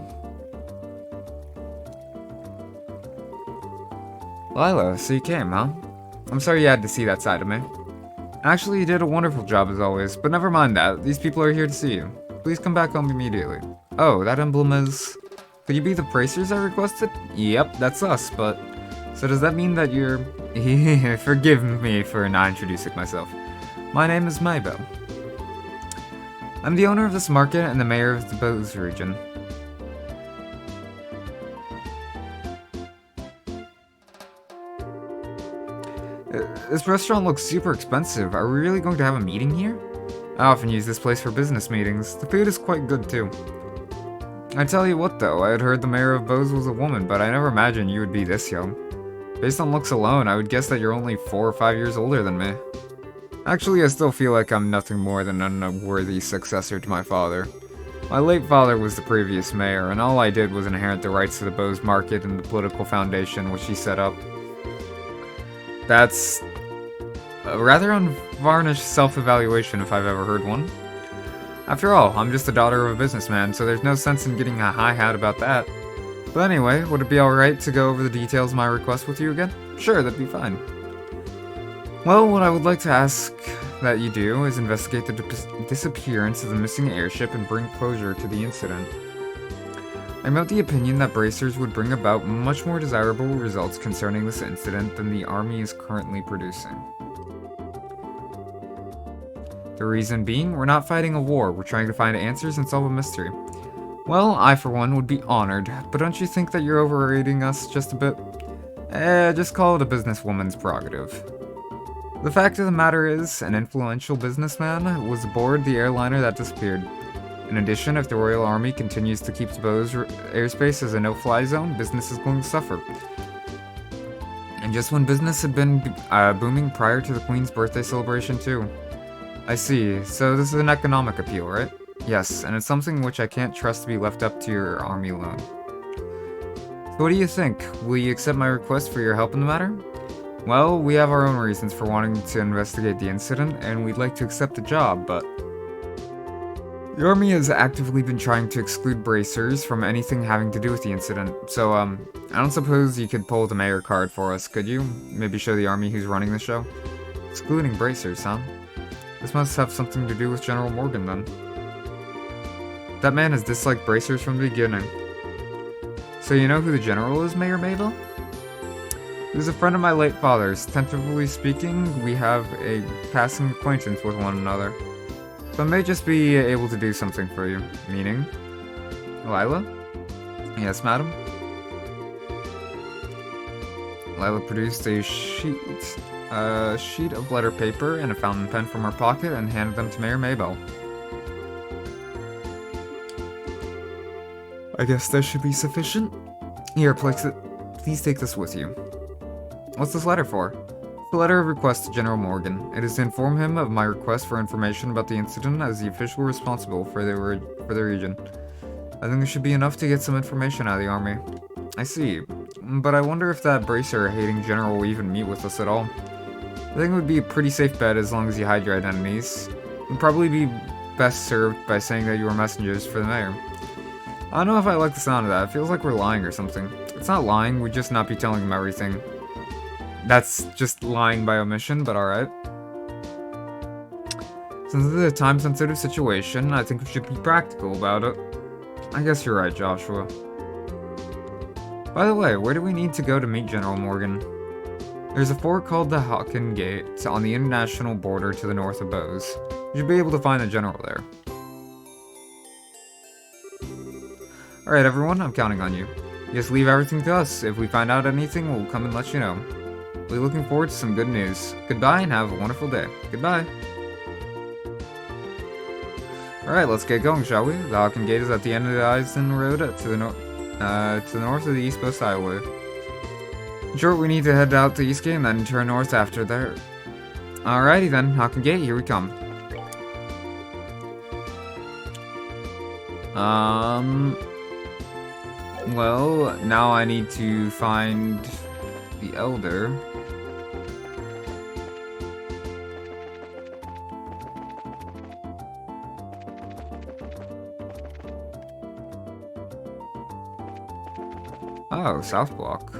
Lila, so you came, huh? I'm sorry you had to see that side of me. Actually, you did a wonderful job as always, but never mind that. These people are here to see you. Please come back home immediately. Oh, that emblem is... Could you be the bracers I requested? Yep, that's us, but... So does that mean that you're... Forgive me for not introducing myself. My name is Maybell. I'm the owner of this market and the mayor of the Bose region. This restaurant looks super expensive. Are we really going to have a meeting here? I often use this place for business meetings. The food is quite good too. I tell you what though, I had heard the mayor of Bose was a woman, but I never imagined you would be this young. Based on looks alone, I would guess that you're only 4 or 5 years older than me. Actually, I still feel like I'm nothing more than an unworthy successor to my father. My late father was the previous mayor, and all I did was inherit the rights to the Bose Market and the political foundation which he set up. That's a rather unvarnished self-evaluation if I've ever heard one. After all, I'm just the daughter of a businessman, so there's no sense in getting a high hat about that. But anyway, would it be alright to go over the details of my request with you again? Sure, that'd be fine. Well, what I would like to ask that you do is investigate the disappearance of the missing airship and bring closure to the incident. I'm of the opinion that bracers would bring about much more desirable results concerning this incident than the army is currently producing. The reason being, we're not fighting a war, we're trying to find answers and solve a mystery. Well, I for one would be honored, but don't you think that you're overrating us just a bit? Just call it a businesswoman's prerogative. The fact of the matter is, an influential businessman was aboard the airliner that disappeared. In addition, if the Royal Army continues to keep Bose airspace as a no-fly zone, business is going to suffer. And just when business had been booming prior to the Queen's birthday celebration too. I see, so this is an economic appeal, right? Yes, and it's something which I can't trust to be left up to your army alone. So what do you think? Will you accept my request for your help in the matter? Well, we have our own reasons for wanting to investigate the incident, and we'd like to accept the job, but... The army has actively been trying to exclude bracers from anything having to do with the incident, so, I don't suppose you could pull the mayor card for us, could you? Maybe show the army who's running the show? Excluding bracers, huh? This must have something to do with General Morgan, then. That man has disliked bracers from the beginning. So you know who the general is, Mayor Mabel? He was a friend of my late father's. Tentatively speaking, we have a passing acquaintance with one another. So I may just be able to do something for you. Meaning? Lila? Yes, madam? Lila produced a sheet of letter paper and a fountain pen from her pocket and handed them to Mayor Mabel. I guess that should be sufficient. Here, please take this with you. What's this letter for? It's a letter of request to General Morgan. It is to inform him of my request for information about the incident as the official responsible for the region. I think it should be enough to get some information out of the army. I see, but I wonder if that bracer-hating general will even meet with us at all. I think it would be a pretty safe bet as long as you hide your identities. You'd probably be best served by saying that you were messengers for the mayor. I don't know if I like the sound of that. It feels like we're lying or something. It's not lying, we'd just not be telling him everything. That's just lying by omission, but alright. Since this is a time-sensitive situation, I think we should be practical about it. I guess you're right, Joshua. By the way, where do we need to go to meet General Morgan? There's a fort called the Hawken Gate on the international border to the north of Bose. You should be able to find the general there. Alright everyone, I'm counting on you. Just leave everything to us. If we find out anything, we'll come and let you know. We're looking forward to some good news. Goodbye and have a wonderful day. Goodbye. Alright, let's get going, shall we? The Hawken Gate is at the end of the Eisen Road to the north of the East Coast Highway. In short, we need to head out to Eastgate and then turn north after there. Alrighty then, Hawken Gate, here we come. Well, now I need to find the Elder. Oh, South Block.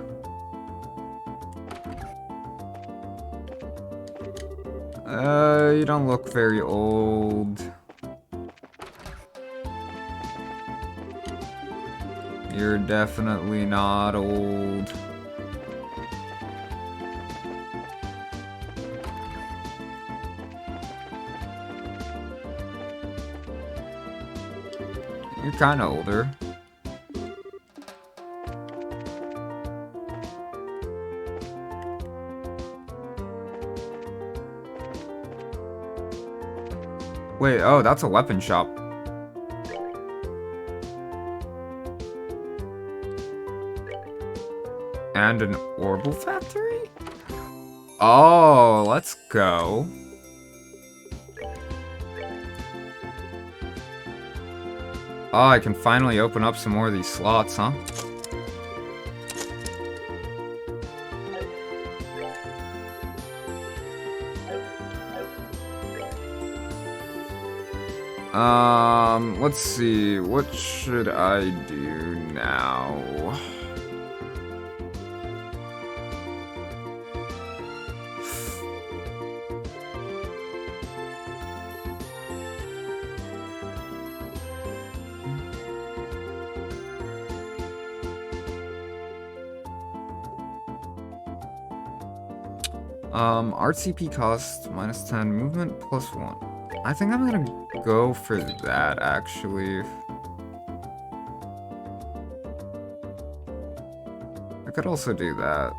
You don't look very old. You're definitely not old. You're kinda older. Wait, oh, that's a weapon shop. And an Orbital Factory? Oh, let's go. Oh, I can finally open up some more of these slots, huh? Let's see, what should I do now? RCP cost -10, movement +1. I think I'm gonna go for that, actually. I could also do that.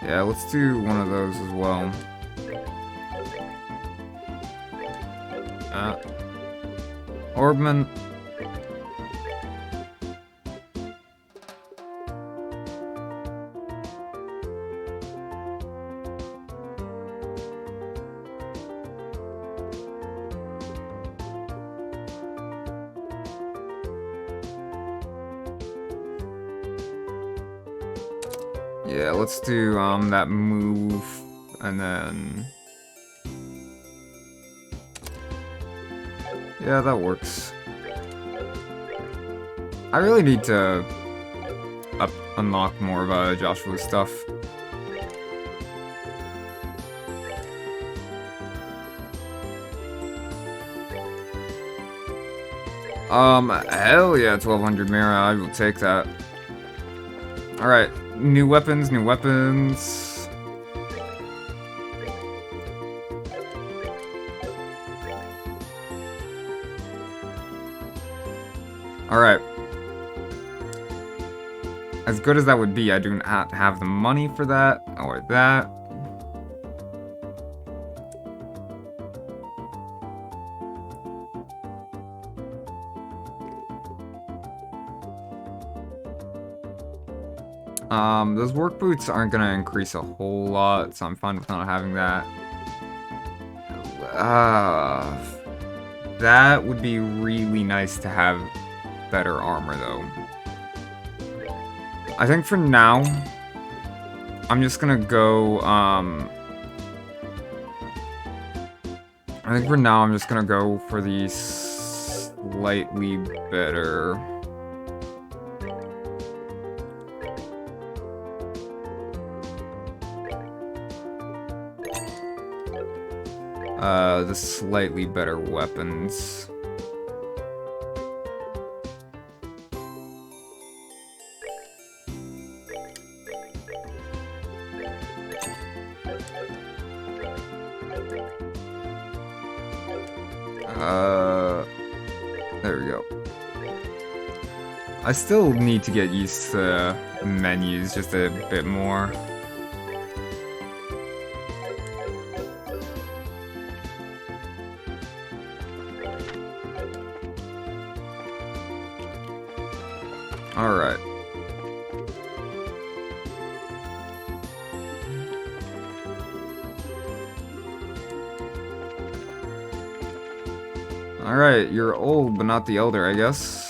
Yeah, let's do one of those as well. Orbman. Yeah, let's do that move and then yeah, that works. I really need to unlock more of Joshua's stuff. Hell yeah, 1200 Mira, I will take that. Alright, new weapons, new weapons. Alright. As good as that would be, I do not have the money for that, or that. Those work boots aren't gonna increase a whole lot, so I'm fine with not having that. That would be really nice to have better armor, though. I think for now, I'm just gonna go, I think for now I'm just gonna go for the slightly better... the slightly better weapons. There we go. I still need to get used to menus just a bit more. Alright. Alright, you're old, but not the elder, I guess.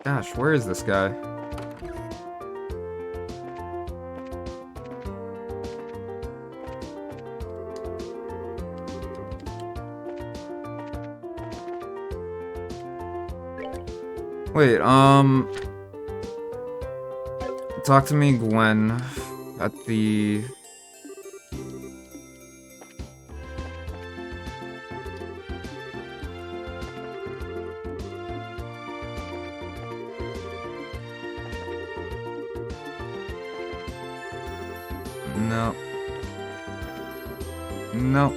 Gosh, where is this guy? Wait, talk to me, Gwen. at the... No. No.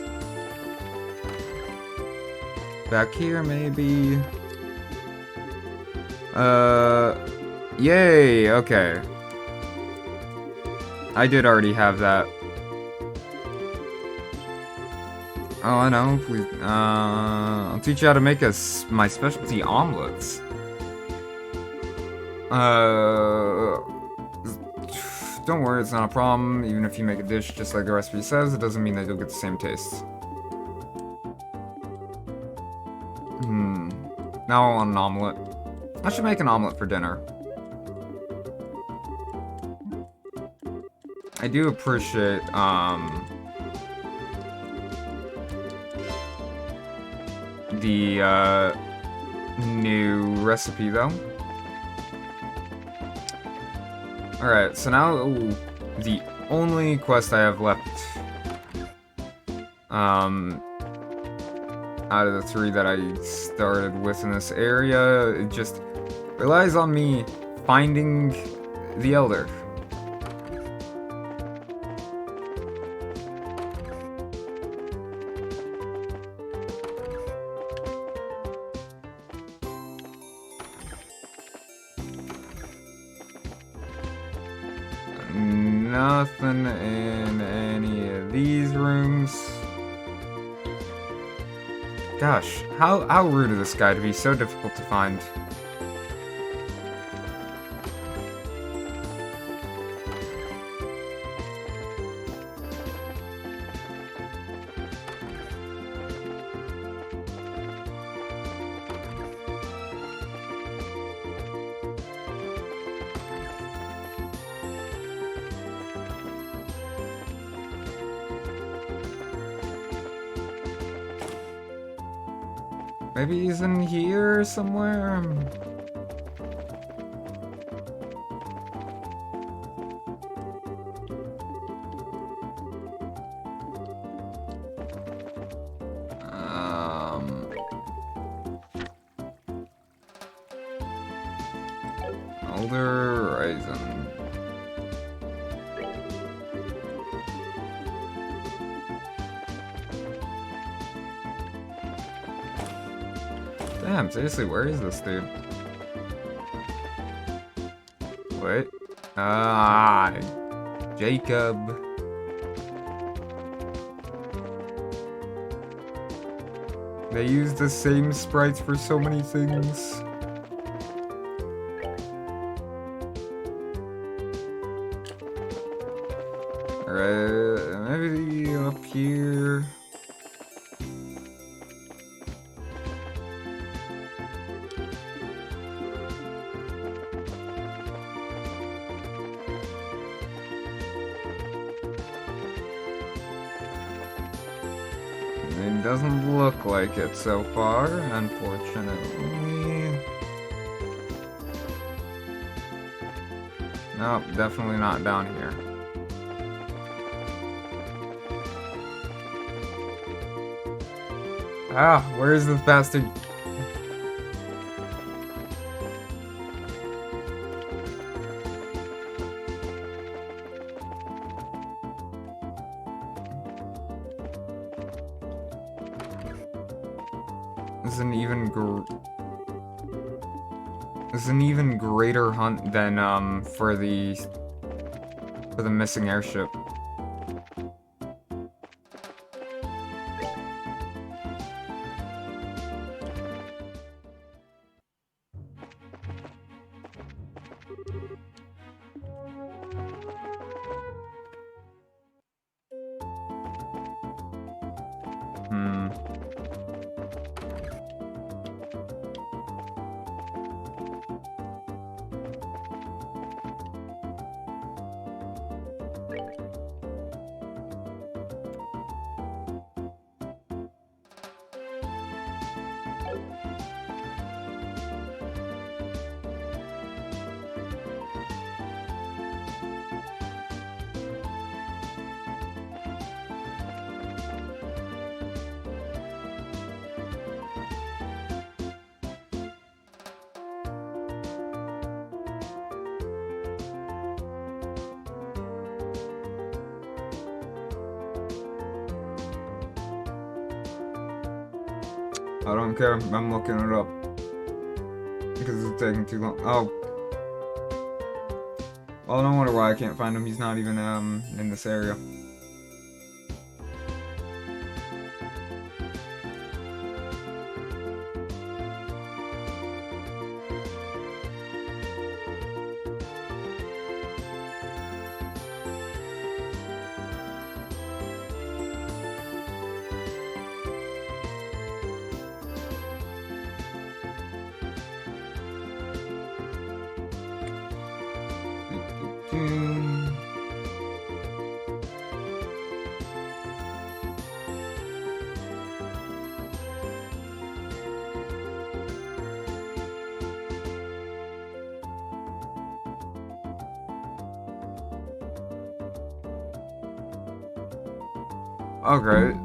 Back here, maybe. Yay, okay. I did already have that. Oh, I know. Please, I'll teach you how to make my specialty omelets. Don't worry, it's not a problem. Even if you make a dish just like the recipe says, it doesn't mean that you'll get the same taste. Now I want an omelet. I should make an omelet for dinner. I do appreciate, the, new recipe, though. Alright, so now, the only quest I have left, out of the 3 that I started with in this area, it just relies on me finding the Elder. Nothing in any of these rooms. Gosh, how rude of this guy to be so difficult to find. Maybe he's in here somewhere? Elder Horizon. Damn, seriously, where is this dude? Wait. Jacob. They use the same sprites for so many things. Alright, maybe up here. It doesn't look like it so far, unfortunately. Nope, definitely not down here. Ah, where is this bastard? This is an even greater hunt than for the missing airship. I don't care. I'm looking it up. Because it's taking too long. Oh. Well, no wonder why I can't find him. He's not even in this area. Oh, great.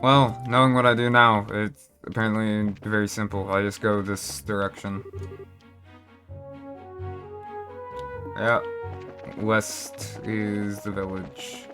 Well, knowing what I do now, it's apparently very simple. I just go this direction. Yeah. West is the village.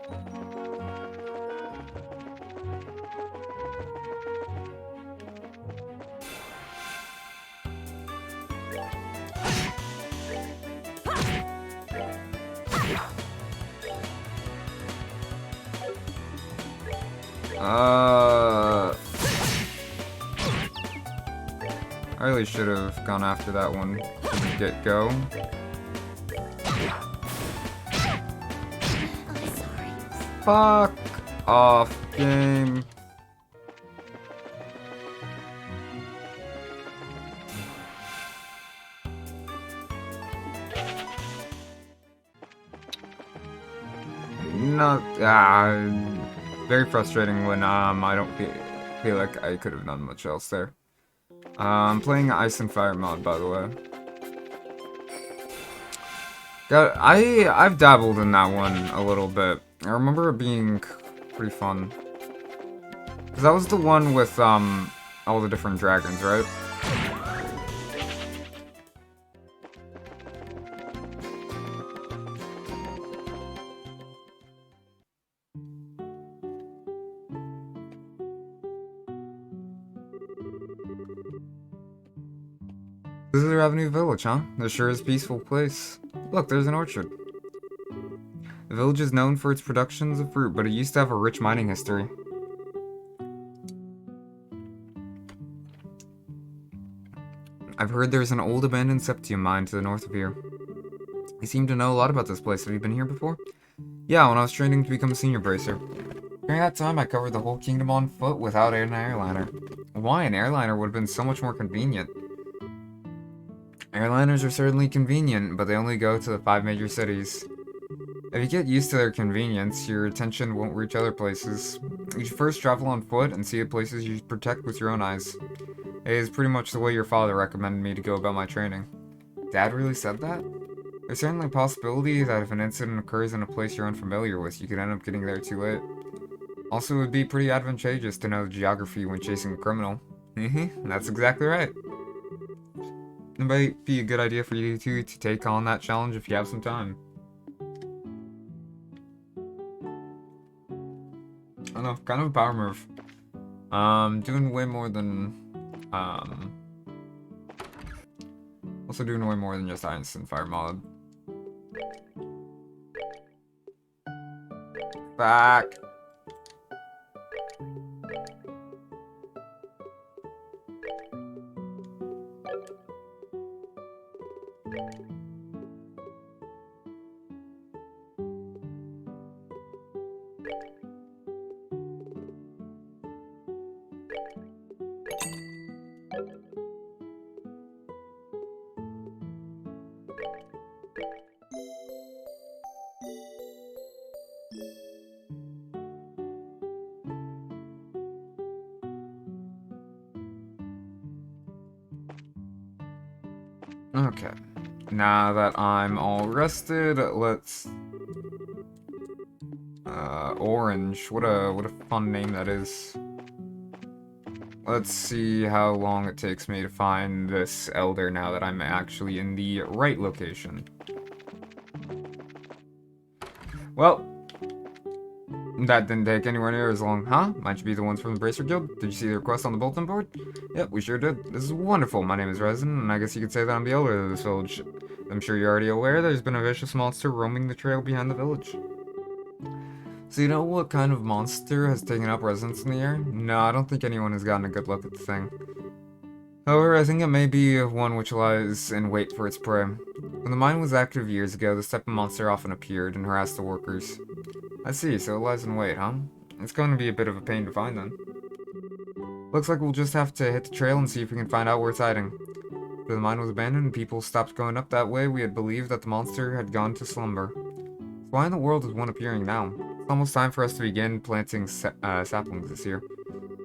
I really should have gone after that one from the get-go. Fuck off, game. Not very frustrating when I don't feel like I could have done much else there. I'm playing Ice and Fire mod, by the way. I've dabbled in that one a little bit. I remember it being pretty fun. Cause that was the one with all the different dragons, right? This is Avenue Village, huh? This sure is a peaceful place. Look, there's an orchard. The village is known for its productions of fruit, but it used to have a rich mining history. I've heard there's an old abandoned septium mine to the north of here. You seem to know a lot about this place. Have you been here before? Yeah, when I was training to become a senior bracer. During that time, I covered the whole kingdom on foot without an airliner. Why? An airliner would have been so much more convenient. Airliners are certainly convenient, but they only go to the 5 major cities. If you get used to their convenience, your attention won't reach other places. You should first travel on foot and see the places you should protect with your own eyes. It is pretty much the way your father recommended me to go about my training. Dad really said that? There's certainly a possibility that if an incident occurs in a place you're unfamiliar with, you could end up getting there too late. Also, it would be pretty advantageous to know the geography when chasing a criminal. That's exactly right. It might be a good idea for you two to take on that challenge if you have some time. I don't know, kind of a power move. Doing way more than, also doing way more than just Ice and Fire mod. Back! Okay, now that I'm all rested, let's... Orange, what a fun name that is. Let's see how long it takes me to find this elder now that I'm actually in the right location. Well, That didn't take anywhere near as long, huh? Might you be the ones from the Bracer Guild? Did you see the request on the bulletin board? Yep, we sure did. This is wonderful. My name is Resin, and I guess you could say that I'm the elder of this village. I'm sure you're already aware there's been a vicious monster roaming the trail behind the village. So you know what kind of monster has taken up residence in the air? No, I don't think anyone has gotten a good look at the thing. However, I think it may be one which lies in wait for its prey. When the mine was active years ago, this type of monster often appeared and harassed the workers. I see, so it lies in wait, huh? It's going to be a bit of a pain to find then. Looks like we'll just have to hit the trail and see if we can find out where it's hiding. After the mine was abandoned and people stopped going up that way, we had believed that the monster had gone to slumber. So why in the world is one appearing now? It's almost time for us to begin planting saplings this year.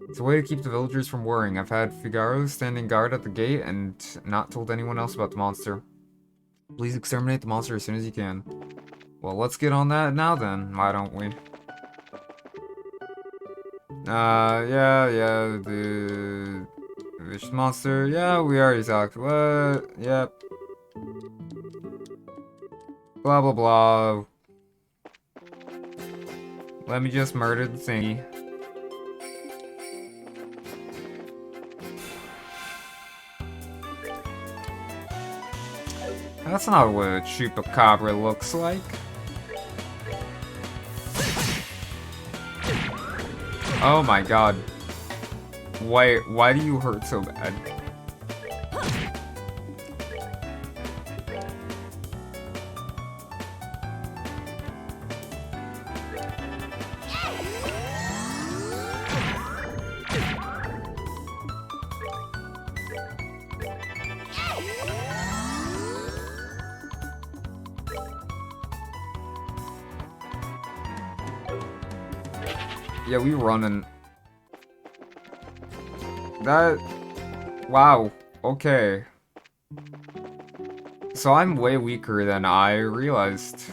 It's a way to keep the villagers from worrying. I've had Figaro standing guard at the gate and not told anyone else about the monster. Please exterminate the monster as soon as you can. Well, let's get on that now then, why don't we? Yeah, the vicious monster, yeah, we already talked. What? Yep. Blah, blah, blah. Let me just murder the thingy. That's not what a chupacabra looks like. Oh my god. Why do you hurt so bad? Yeah, we running. That... Wow. Okay. So I'm way weaker than I realized.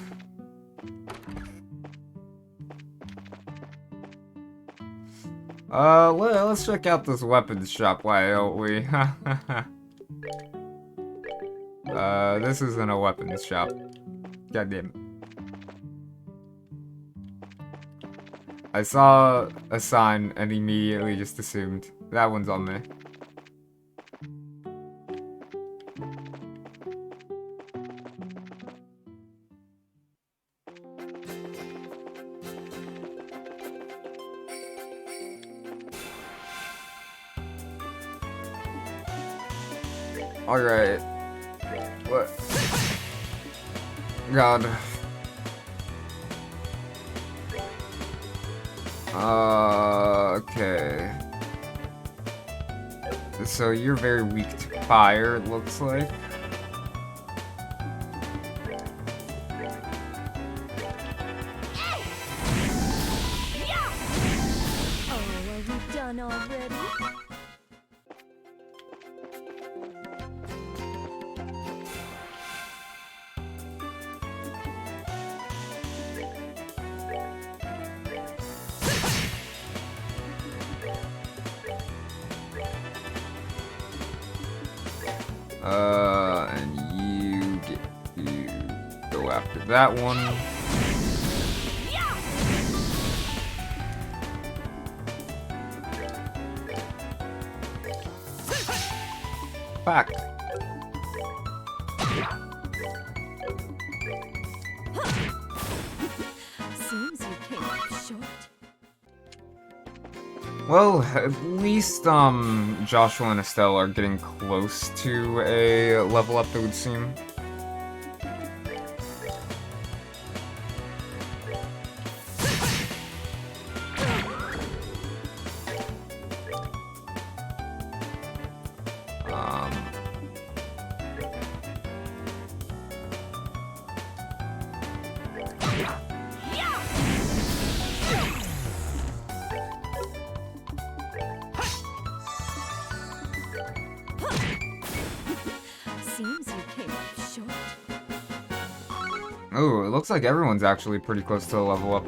Let's check out this weapons shop, why don't we? This isn't a weapons shop. God damn it. I saw a sign and immediately just assumed. That one's on me. Alright. What? God. Okay. So you're very weak to fire, it looks like. Oh, are we done already? And you go after that one. Back. Seems you came up short. Well, at least, Joshua and Estelle are getting close to a level up, it would seem. Seems you came up short. Oh, it looks like everyone's actually pretty close to a level up.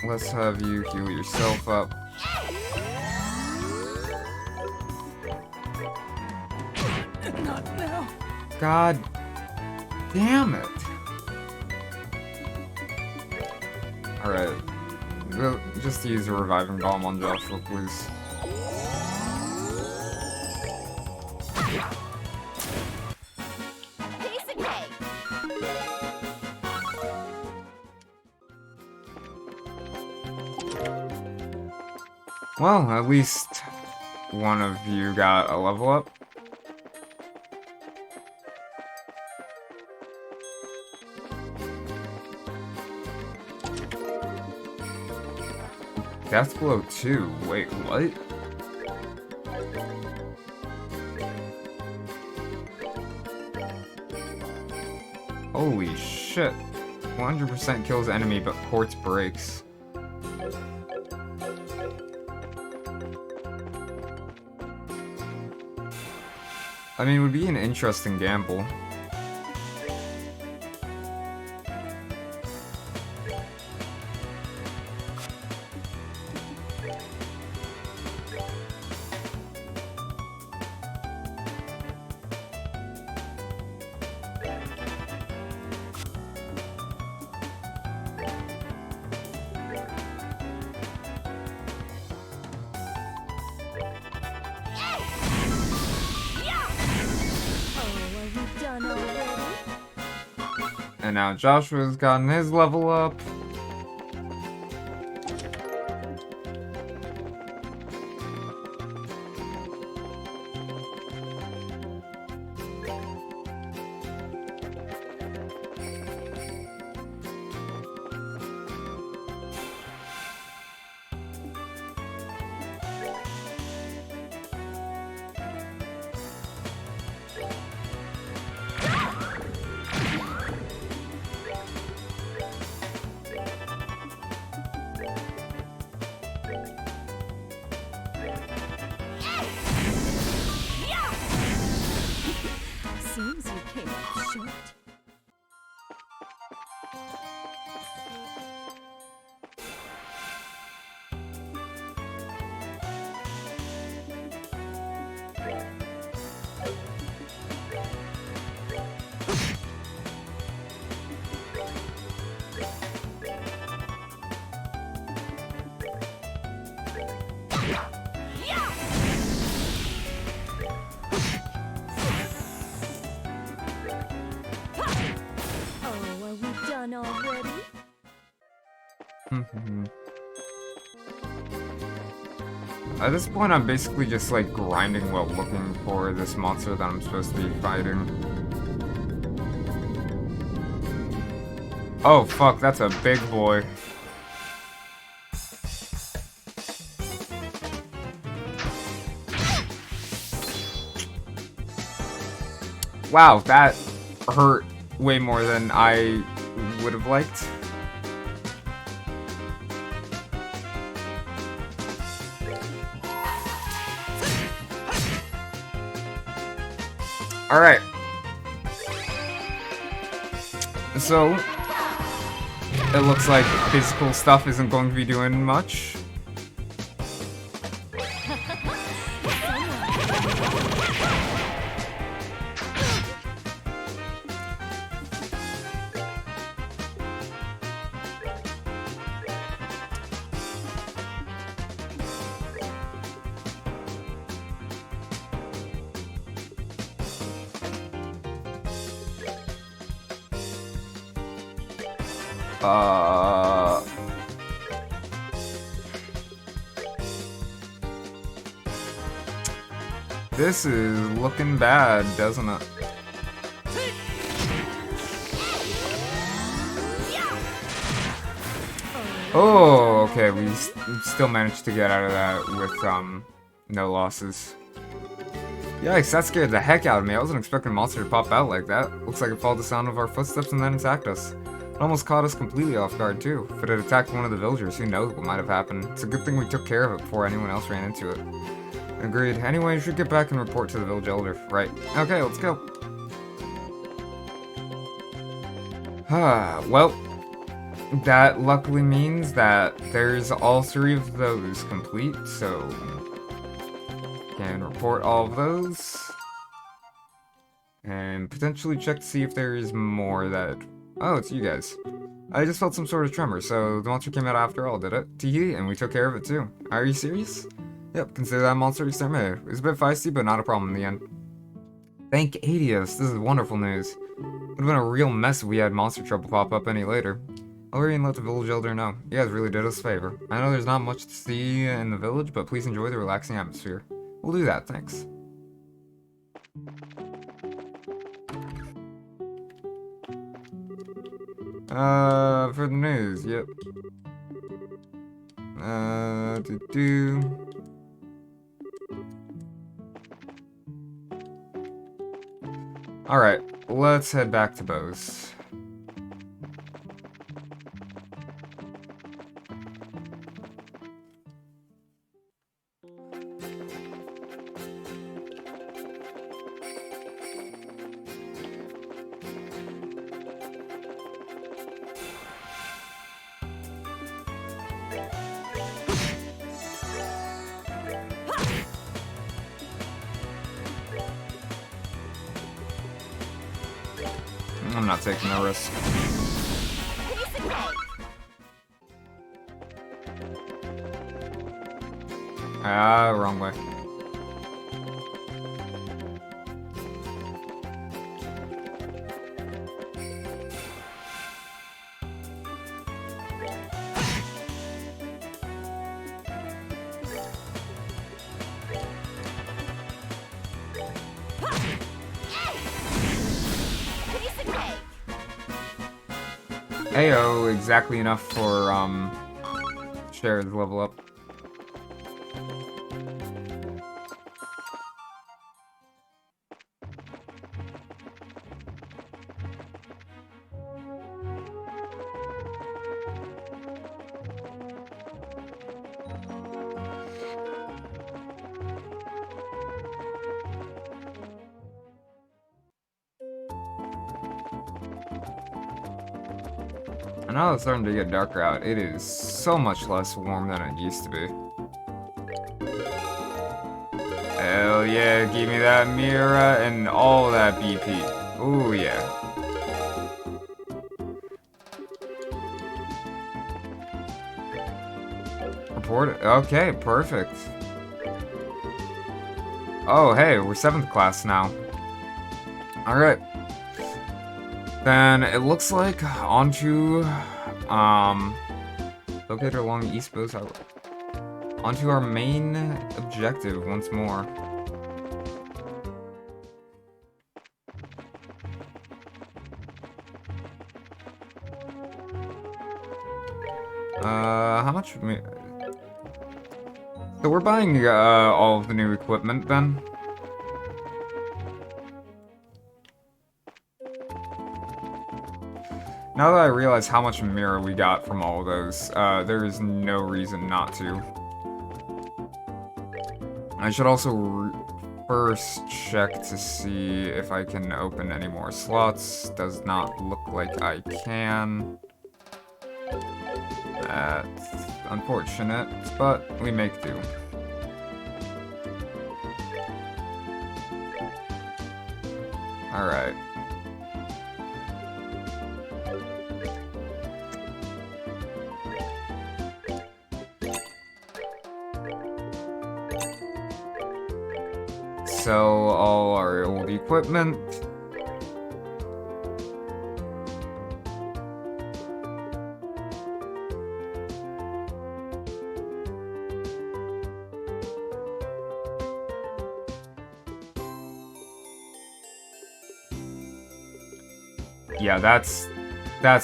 let's have you heal yourself up. Not now. God damn it. Alright. Well, just use a reviving bomb on Joshua, please. Piece of cake. Well, at least one of you got a level up. Death Blow 2. Wait, what? Holy shit. 100% kills enemy, but Quartz breaks. I mean, it would be an interesting gamble. Done already? And now Joshua's gotten his level up. Seems you came up short. Oh, are we done already? At this point, I'm basically just like grinding while looking for this monster that I'm supposed to be fighting. Oh fuck, that's a big boy. Wow, that hurt way more than I would have liked. Alright. So, it looks like physical stuff isn't going to be doing much. This is looking bad, doesn't it? Oh, okay, we still managed to get out of that with, no losses. Yikes, that scared the heck out of me. I wasn't expecting a monster to pop out like that. Looks like it followed the sound of our footsteps and then attacked us. It almost caught us completely off guard, too. If it had attacked one of the villagers, who knows what might have happened. It's a good thing we took care of it before anyone else ran into it. Agreed. Anyway, you should get back and report to the village elder. Right. Okay, let's go. Well, that luckily means that there's all 3 of those complete, so can report all of those. And potentially check to see if there is more that... Oh, it's you guys. I just felt some sort of tremor, so the monster came out after all, did it? Teehee, and we took care of it too. Are you serious? Yep, consider that monster exterminated. It was a bit feisty, but not a problem in the end. Thank Adios, this is wonderful news. Would have been a real mess if we had monster trouble pop up any later. I'll hurry and let the village elder know. You guys really did us a favor. I know there's not much to see in the village, but please enjoy the relaxing atmosphere. We'll do that, thanks. For the news, yep. Alright, let's head back to Bose. I'm not taking the risk. Ah, wrong way. Ayo, exactly enough for, Cher's level up. And now it's starting to get darker out. It is so much less warm than it used to be. Hell yeah, give me that Mira and all that BP. Ooh yeah. Report it. Okay, perfect. Oh hey, we're 7th class now. Alright. Then it looks like onto, located along East Bose Highway. Onto our main objective once more. How much? So we're buying, all of the new equipment then. Now that I realize how much Mira we got from all of those, there is no reason not to. I should also first check to see if I can open any more slots. Does not look like I can. That's unfortunate, but we make do. Alright. Sell all our old equipment. Yeah, that's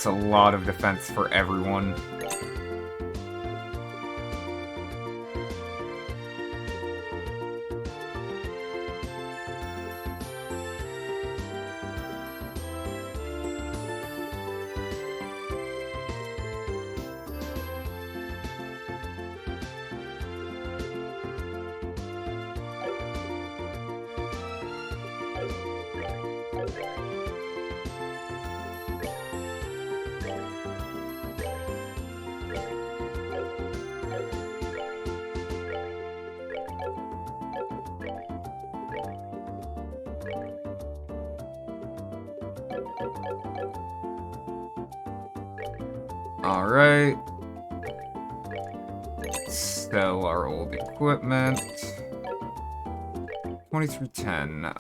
a lot of defense for everyone. Alright. Sell our old equipment. 2310.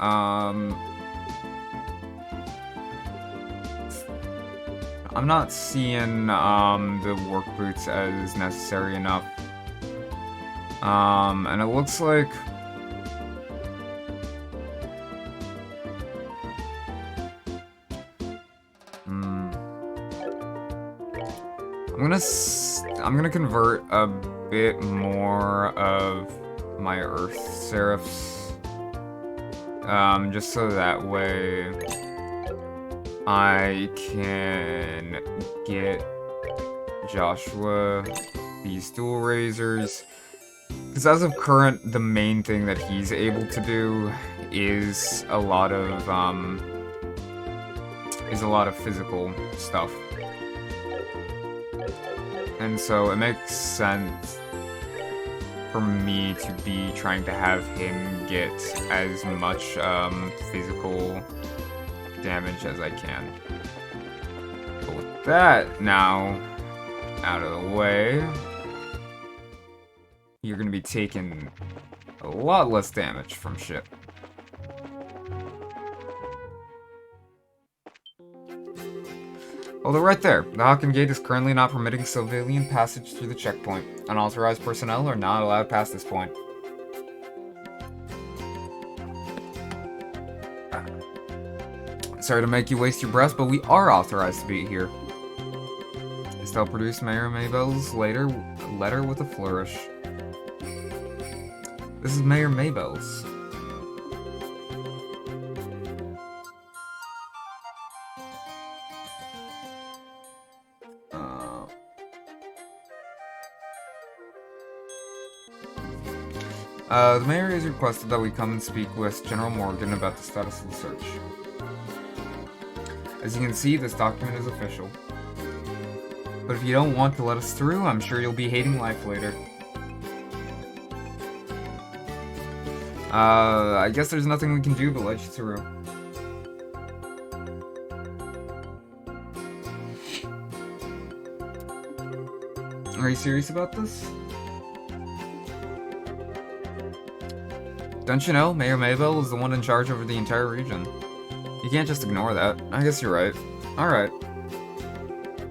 I'm not seeing the work boots as necessary enough. And it looks like I'm gonna convert a bit more of my Earth Seraphs, just so that way I can get Joshua these dual razors. Because as of current, the main thing that he's able to do is a lot of physical stuff. And so it makes sense for me to be trying to have him get as much physical damage as I can. But with that now out of the way, you're gonna be taking a lot less damage from shit. Although right there, the Hawken Gate is currently not permitting civilian passage through the checkpoint. Unauthorized personnel are not allowed past this point. Sorry to make you waste your breath, but we are authorized to be here. Estelle produced Mayor Maybell's letter with a flourish. This is Mayor Maybell's. The mayor has requested that we come and speak with General Morgan about the status of the search. As you can see, this document is official. But if you don't want to let us through, I'm sure you'll be hating life later. I guess there's nothing we can do but let you through. Are you serious about this? Don't you know, Mayor Maybell is the one in charge over the entire region. You can't just ignore that. I guess you're right. Alright.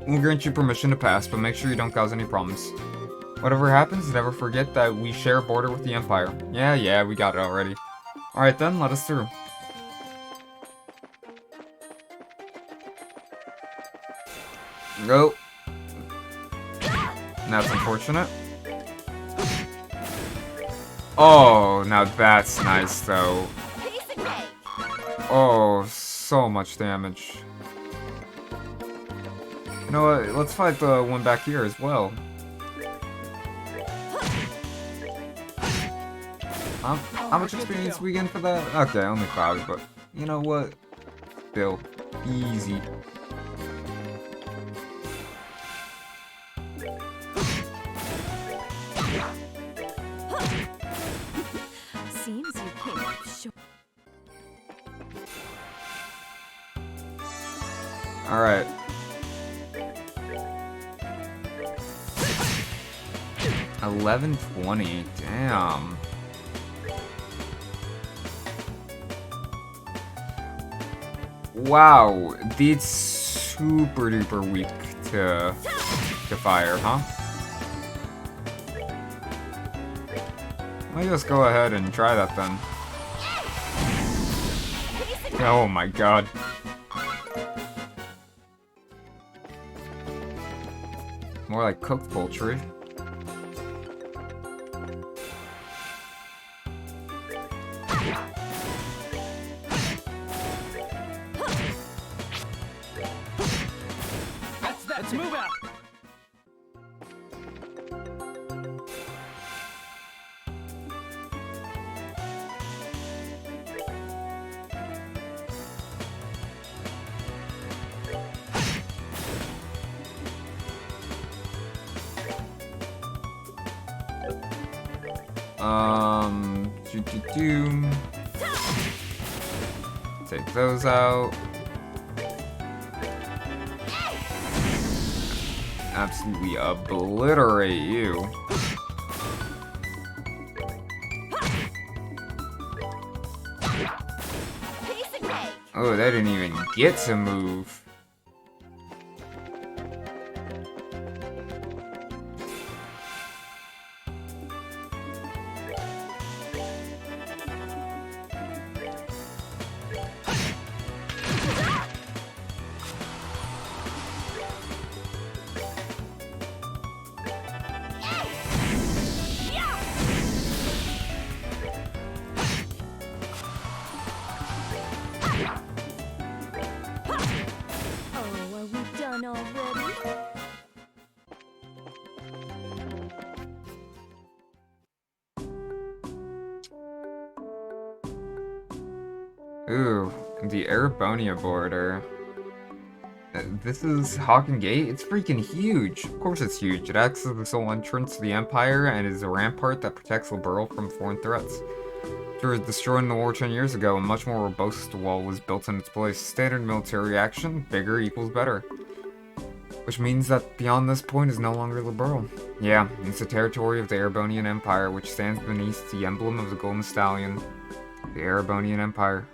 We'll grant you permission to pass, but make sure you don't cause any problems. Whatever happens, never forget that we share a border with the Empire. Yeah, we got it already. Alright then, let us through. Go. That's unfortunate. Oh, now that's nice, though. Oh, so much damage. You know what? Let's fight the one back here as well. How much experience we getting for that? Okay, only 5, but you know what? Still, easy. Seems you came up short. Alright. $11.20. Damn. Wow, it's super duper weak to fire, huh? Let me just go ahead and try that then. Oh my god. More like cooked poultry. Let's move out. Take those out. absolutely obliterate you. Piece of cake. Oh, they didn't even get to move. Oh, are we done already? Ooh, the Erebonia border. This is Hawken Gate? It's freaking huge! Of course it's huge. It acts as the sole entrance to the Empire and is a rampart that protects Liberl from foreign threats. It was destroyed in the war 10 years ago, a much more robust wall was built in its place. Standard military action, bigger equals better. Which means that beyond this point is no longer Liberl. Yeah, it's the territory of the Erebonian Empire, which stands beneath the emblem of the Golden Stallion. The Erebonian Empire.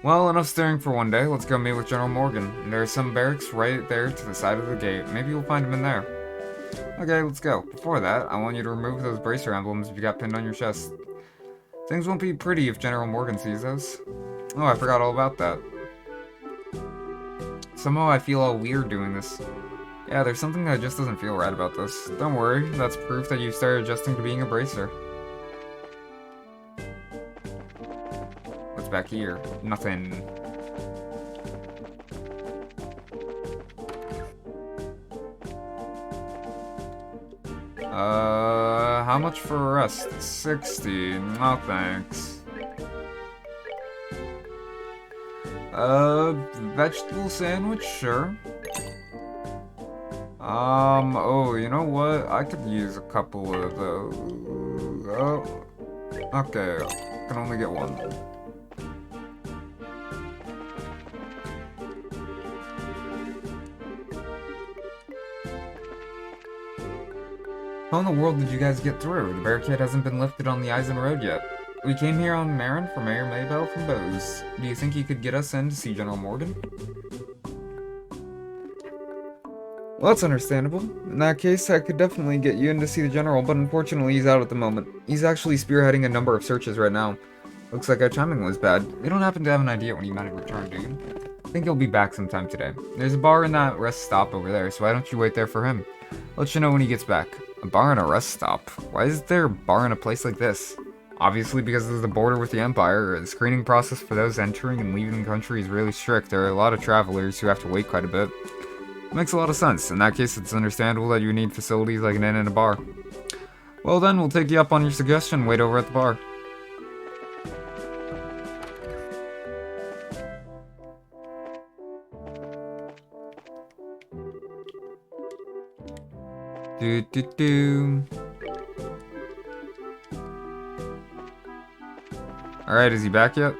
Well, enough staring for one day. Let's go meet with General Morgan. There are some barracks right there to the side of the gate. Maybe you'll find him in there. Okay, let's go. Before that, I want you to remove those bracer emblems you got pinned on your chest. Things won't be pretty if General Morgan sees those. Oh, I forgot all about that. Somehow I feel all weird doing this. Yeah, there's something that just doesn't feel right about this. Don't worry, that's proof that you've started adjusting to being a bracer. What's back here? Nothing. How much for a rest? 60. No thanks. Vegetable sandwich? Sure. Oh, you know what? I could use a couple of those. Oh, okay. I can only get one. How in the world did you guys get through? The barricade hasn't been lifted on the Eisen Road yet. We came here on an errand for Mayor Maybell from Bose. Do you think you could get us in to see General Morgan? Well, that's understandable. In that case, I could definitely get you in to see the General, but unfortunately he's out at the moment. He's actually spearheading a number of searches right now. Looks like our timing was bad. You don't happen to have an idea when he might have returned, do you? I think he'll be back sometime today. There's a bar in that rest stop over there, so why don't you wait there for him? I'll let you know when he gets back. A bar and a rest stop? Why is there a bar in a place like this? Obviously because of the border with the Empire. The screening process for those entering and leaving the country is really strict. There are a lot of travelers who have to wait quite a bit. It makes a lot of sense. In that case, it's understandable that you need facilities like an inn and a bar. Well then, we'll take you up on your suggestion and wait over at the bar. Do. Alright, is he back yet?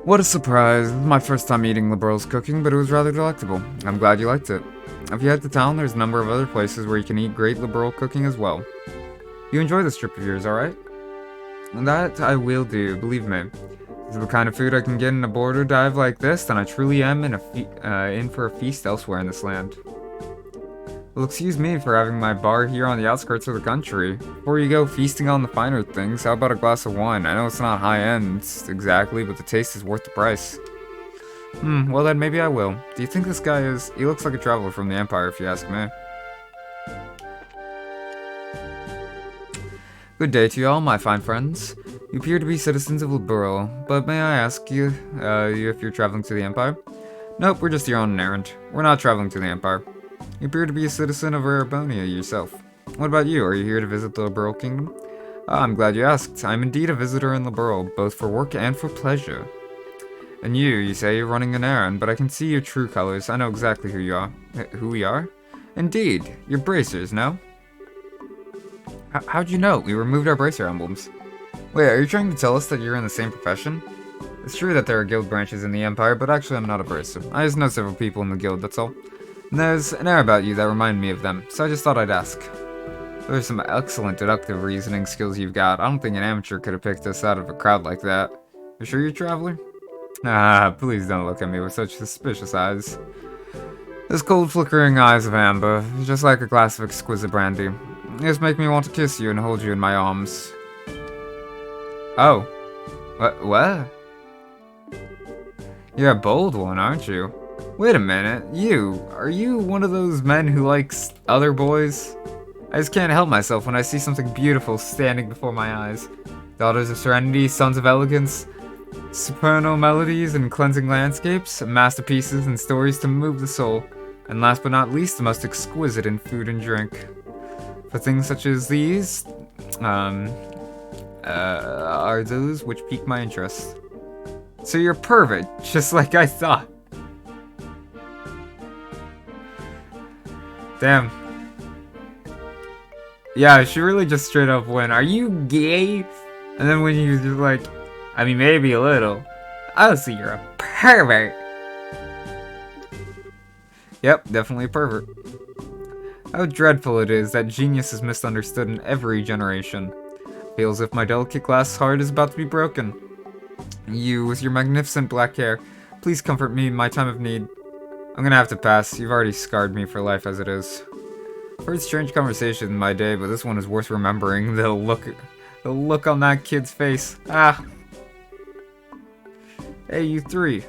What a surprise. My first time eating Liberl's cooking, but it was rather delectable. I'm glad you liked it. If you head to town, there's a number of other places where you can eat great Liberl cooking as well. You enjoy this trip of yours, alright? That I will do, believe me. If it's the kind of food I can get in a border dive like this, then I truly am in for a feast elsewhere in this land. Well, excuse me for having my bar here on the outskirts of the country. Before you go feasting on the finer things, how about a glass of wine? I know it's not high-end exactly, but the taste is worth the price. Well then maybe I will. Do you think this guy is... He looks like a traveler from the Empire, if you ask me. Good day to you all, my fine friends. You appear to be citizens of Liberl, but may I ask you if you're traveling to the Empire? Nope, we're just here on an errand. We're not traveling to the Empire. You appear to be a citizen of Erebonia yourself. What about you? Are you here to visit the Liberl Kingdom? I'm glad you asked. I'm indeed a visitor in Liberl, both for work and for pleasure. And you say you're running an errand, but I can see your true colors. I know exactly who you are. Who we are? Indeed. Your bracers, no? How'd you know? We removed our bracer emblems. Wait, are you trying to tell us that you're in the same profession? It's true that there are guild branches in the Empire, but actually I'm not a bracer. I just know several people in the guild, that's all. And there's an air about you that remind me of them, so I just thought I'd ask. There's some excellent deductive reasoning skills you've got. I don't think an amateur could have picked us out of a crowd like that. You sure you're a traveler? Ah, please don't look at me with such suspicious eyes. Those cold flickering eyes of amber, just like a glass of exquisite brandy. Just make me want to kiss you and hold you in my arms. Oh. What? You're a bold one, aren't you? Wait a minute, are you one of those men who likes other boys? I just can't help myself when I see something beautiful standing before my eyes. Daughters of serenity, sons of elegance, supernal melodies and cleansing landscapes, masterpieces and stories to move the soul, and last but not least, the most exquisite in food and drink. For things such as these, are those which pique my interest. So you're a pervert, just like I thought. Damn. Yeah, she really just straight up went, "Are you gay?" And then when you're just like, "I mean, maybe a little." "Oh, so you're a pervert." Yep, definitely a pervert. How dreadful it is that genius is misunderstood in every generation. Feels as if my delicate glass heart is about to be broken. You, with your magnificent black hair, please comfort me in my time of need. I'm gonna have to pass. You've already scarred me for life as it is. I've heard strange conversations in my day, but this one is worth remembering. The look on that kid's face. Ah. Hey, you three.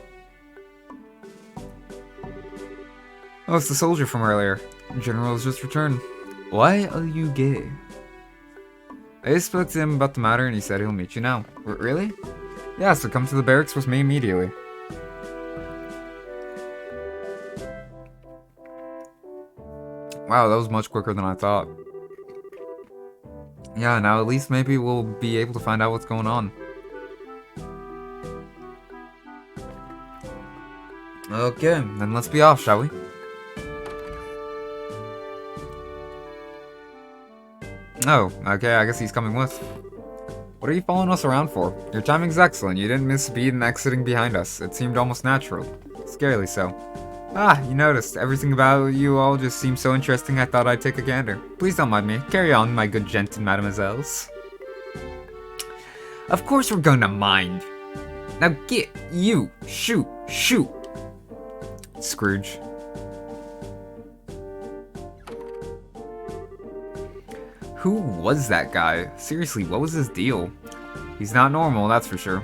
Oh, it's the soldier from earlier. General has just returned. Why are you gay? I just spoke to him about the matter and he said he'll meet you now. Really? Yeah, so come to the barracks with me immediately. Wow, that was much quicker than I thought. Yeah, now at least maybe we'll be able to find out what's going on. Okay, then let's be off, shall we? Oh, okay, I guess he's coming with. What are you following us around for? Your timing's excellent. You didn't miss speed in exiting behind us. It seemed almost natural. Scarily so. Ah, you noticed. Everything about you all just seemed so interesting I thought I'd take a gander. Please don't mind me. Carry on, my good gents and mademoiselles. Of course we're going to mind. Now get you. Shoot. Scrooge. Who was that guy? Seriously, what was his deal? He's not normal, that's for sure.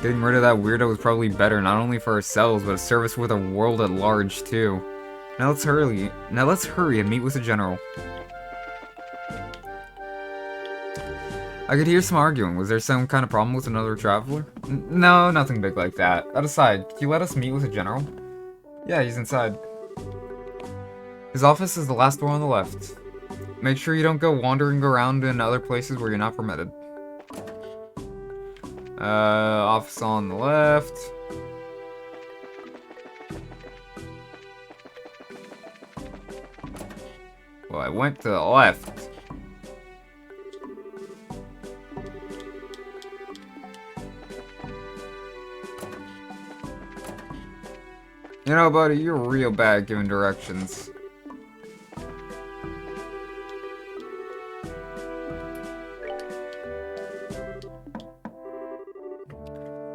Getting rid of that weirdo was probably better, not only for ourselves, but a service for the world at large, too. Now let's hurry and meet with the general. I could hear some arguing. Was there some kind of problem with another traveler? No, nothing big like that. That aside, can you let us meet with the general? Yeah, he's inside. His office is the last door on the left. Make sure you don't go wandering around in other places where you're not permitted. Office on the left. Well, I went to the left. You know, buddy, you're real bad at giving directions.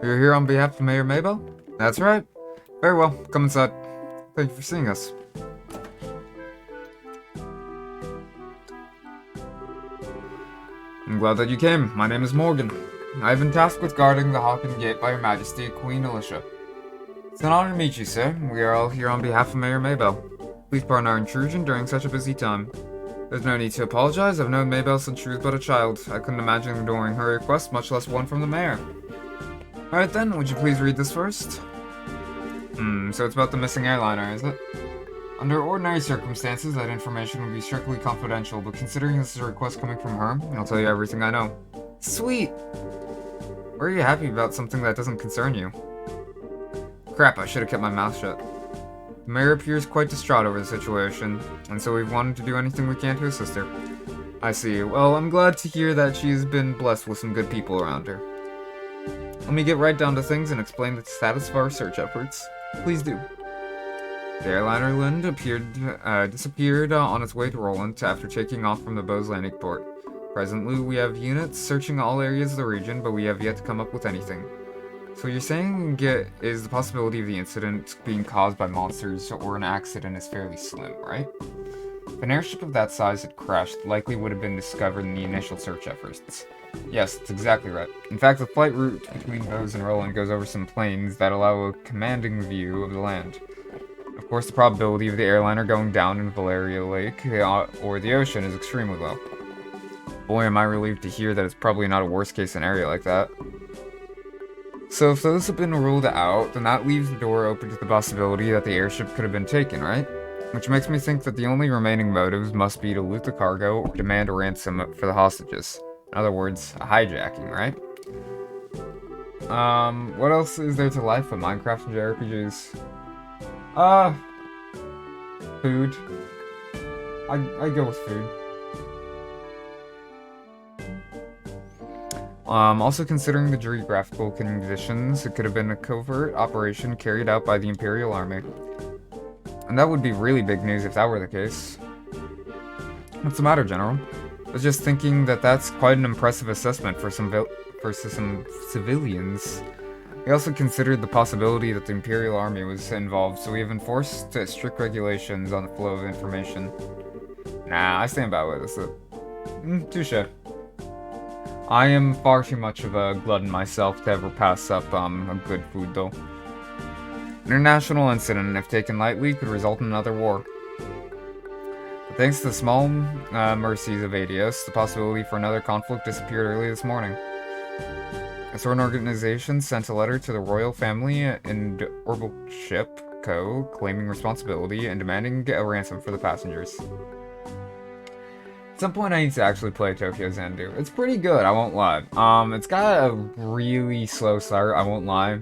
You're here on behalf of Mayor Maybell? That's right. Very well. Come inside. Thank you for seeing us. I'm glad that you came. My name is Morgan. I have been tasked with guarding the Hawken Gate by Your Majesty, Queen Alicia. It's an honor to meet you, sir. We are all here on behalf of Mayor Maybell. Please pardon our intrusion during such a busy time. There's no need to apologize. I've known Maybell since she was but a child. I couldn't imagine ignoring her request, much less one from the mayor. Alright then, would you please read this first? So it's about the missing airliner, is it? Under ordinary circumstances, that information would be strictly confidential, but considering this is a request coming from her, I'll tell you everything I know. Sweet! Why are you happy about something that doesn't concern you? Crap, I should have kept my mouth shut. The mayor appears quite distraught over the situation, and so we've wanted to do anything we can to assist her. I see. Well, I'm glad to hear that she's been blessed with some good people around her. Let me get right down to things and explain the status of our search efforts. Please do. The airliner Lind disappeared on its way to Roland after taking off from the Bose landing port. Presently, we have units searching all areas of the region, but we have yet to come up with anything. So what you're saying is the possibility of the incident being caused by monsters or an accident is fairly slim, right? If an airship of that size had crashed, it likely would have been discovered in the initial search efforts. Yes, that's exactly right. In fact, the flight route between Bose and Roland goes over some plains that allow a commanding view of the land. Of course, the probability of the airliner going down in Valeria Lake or the ocean is extremely low. Boy, am I relieved to hear that it's probably not a worst-case scenario like that. So if those have been ruled out, then that leaves the door open to the possibility that the airship could have been taken, right? Which makes me think that the only remaining motives must be to loot the cargo or demand a ransom for the hostages. In other words, a hijacking, right? What else is there to life but Minecraft and JRPGs? Food. I go with food. Also considering the geographical conditions, it could have been a covert operation carried out by the Imperial Army. And that would be really big news if that were the case. What's the matter, General? I was just thinking that that's quite an impressive assessment for some civilians. We also considered the possibility that the Imperial Army was involved, so we have enforced strict regulations on the flow of information. Nah, I stand by with this. Touche. I am far too much of a glutton myself to ever pass up a good food, though. International incident, if taken lightly, could result in another war. But thanks to the small mercies of Adios, the possibility for another conflict disappeared early this morning. A certain organization sent a letter to the royal family in Orbital Ship Co., claiming responsibility and demanding a ransom for the passengers. At some point I need to actually play Tokyo Xanadu. It's pretty good, I won't lie. It's got a really slow start, I won't lie.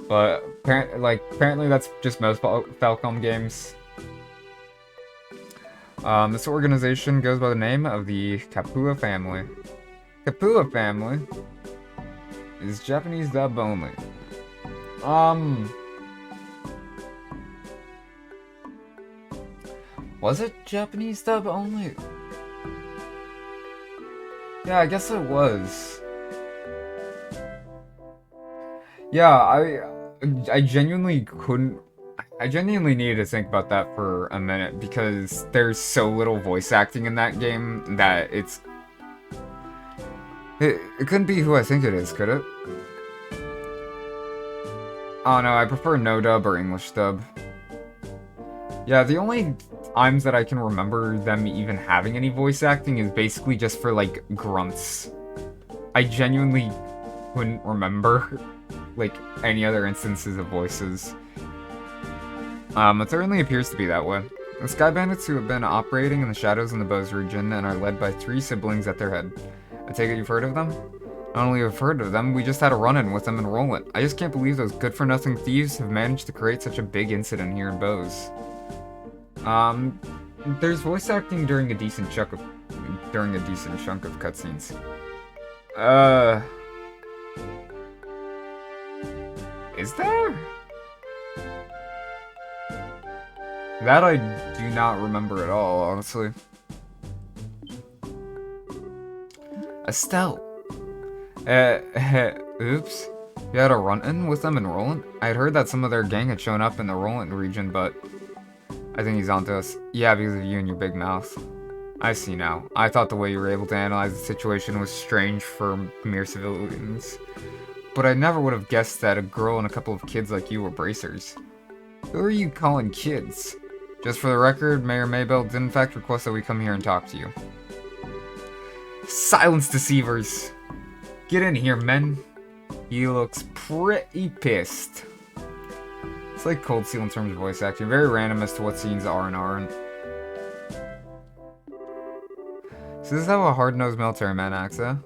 But apparently that's just most Falcom games. This organization goes by the name of the Kapua family. Kapua family is Japanese dub only. Was it Japanese dub only? Yeah, I guess it was. Yeah, I genuinely couldn't. I genuinely needed to think about that for a minute because there's so little voice acting in that game that it couldn't be who I think it is, could it? Oh no, I prefer no dub or English dub. Yeah, the only times that I can remember them even having any voice acting is basically just for, like, grunts. I genuinely couldn't remember, like, any other instances of voices. It certainly appears to be that way. The Sky Bandits, who have been operating in the shadows in the Bose region and are led by 3 siblings at their head. I take it you've heard of them? Not only have we heard of them, we just had a run-in with them in Roland. I just can't believe those good-for-nothing thieves have managed to create such a big incident here in Bose. There's voice acting during a decent chunk of cutscenes. Is there? That I do not remember at all, honestly. Estelle. Oops. You had a run-in with them in Roland? I had heard that some of their gang had shown up in the Roland region, but I think he's onto us. Yeah, because of you and your big mouth. I see now. I thought the way you were able to analyze the situation was strange for mere civilians. But I never would have guessed that a girl and a couple of kids like you were bracers. Who are you calling kids? Just for the record, Mayor Maybell did in fact request that we come here and talk to you. Silence, deceivers! Get in here, men. He looks pretty pissed. It's like Cold Steel in terms of voice acting. Very random as to what scenes are and aren't. So this is how a hard-nosed military man acts, eh?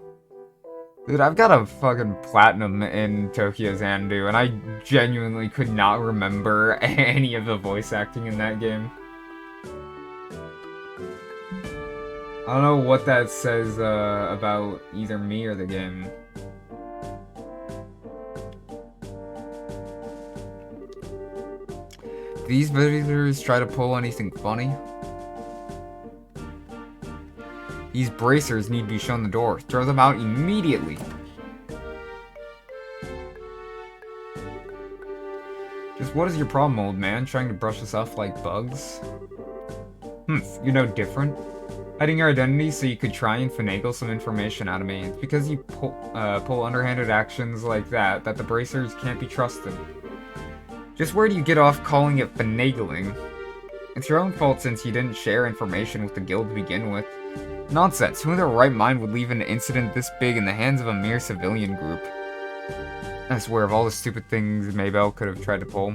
Dude, I've got a fucking platinum in Tokyo Xanadu, and I genuinely could not remember any of the voice acting in that game. I don't know what that says about either me or the game. These visitors try to pull anything funny. These bracers need to be shown the door. Throw them out immediately. Just what is your problem, old man? Trying to brush us off like bugs? You're no different. Hiding your identity so you could try and finagle some information out of me. It's because you pull underhanded actions like that the bracers can't be trusted. Just where do you get off calling it finagling? It's your own fault since you didn't share information with the guild to begin with. Nonsense. Who in their right mind would leave an incident this big in the hands of a mere civilian group? I swear, of all the stupid things Maybell could have tried to pull,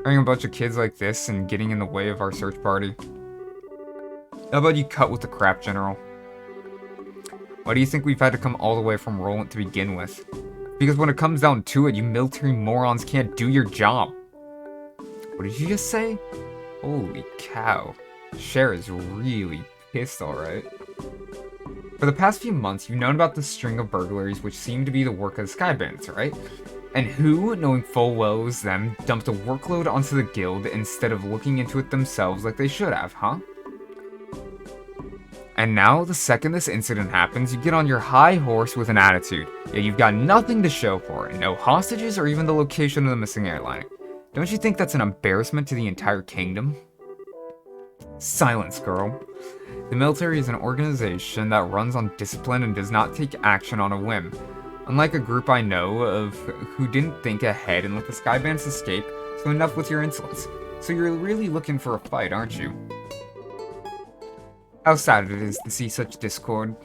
hiring a bunch of kids like this and getting in the way of our search party. How about you cut with the crap, General? Why do you think we've had to come all the way from Roland to begin with? Because when it comes down to it, you military morons can't do your job. What did you just say? Holy cow. Cher is really pissed, alright. For the past few months, you've known about the string of burglaries which seem to be the work of the Sky Bandits, right? And who, knowing full well it was them, dumped a workload onto the guild instead of looking into it themselves like they should have, huh? And now, the second this incident happens, you get on your high horse with an attitude. Yet you've got nothing to show for it, no hostages or even the location of the missing airliner. Don't you think that's an embarrassment to the entire kingdom? Silence, girl. The military is an organization that runs on discipline and does not take action on a whim. Unlike a group I know of who didn't think ahead and let the Sky Bandits escape, so enough with your insolence. So you're really looking for a fight, aren't you? How sad it is to see such discord.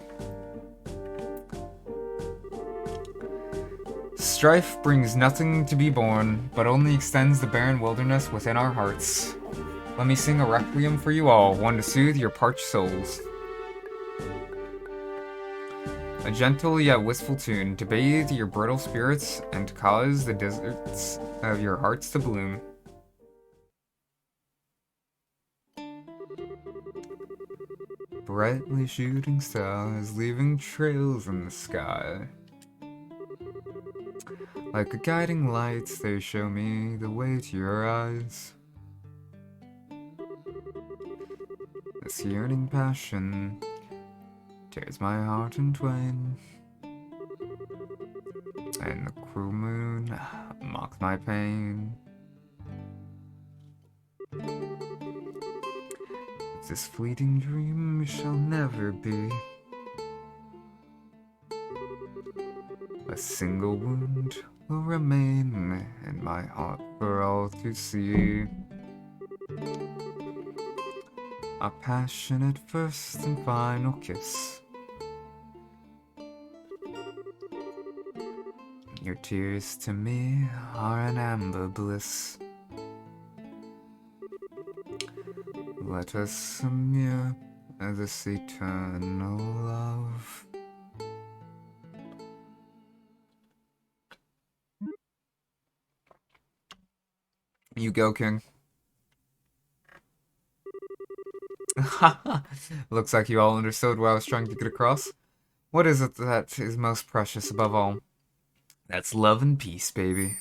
Strife brings nothing to be born, but only extends the barren wilderness within our hearts. Let me sing a requiem for you all, one to soothe your parched souls. A gentle yet wistful tune to bathe your brittle spirits and to cause the deserts of your hearts to bloom. Brightly shooting stars, leaving trails in the sky. Like a guiding light, they show me the way to your eyes. This yearning passion tears my heart in twain, and the cruel moon mocks my pain. This fleeting dream shall never be. A single wound will remain in my heart for all to see. A passionate first and final kiss. Your tears to me are an amber bliss. Let us immure this eternal love. You go, King. Looks like you all understood what I was trying to get across. What is it that is most precious above all? That's love and peace, baby.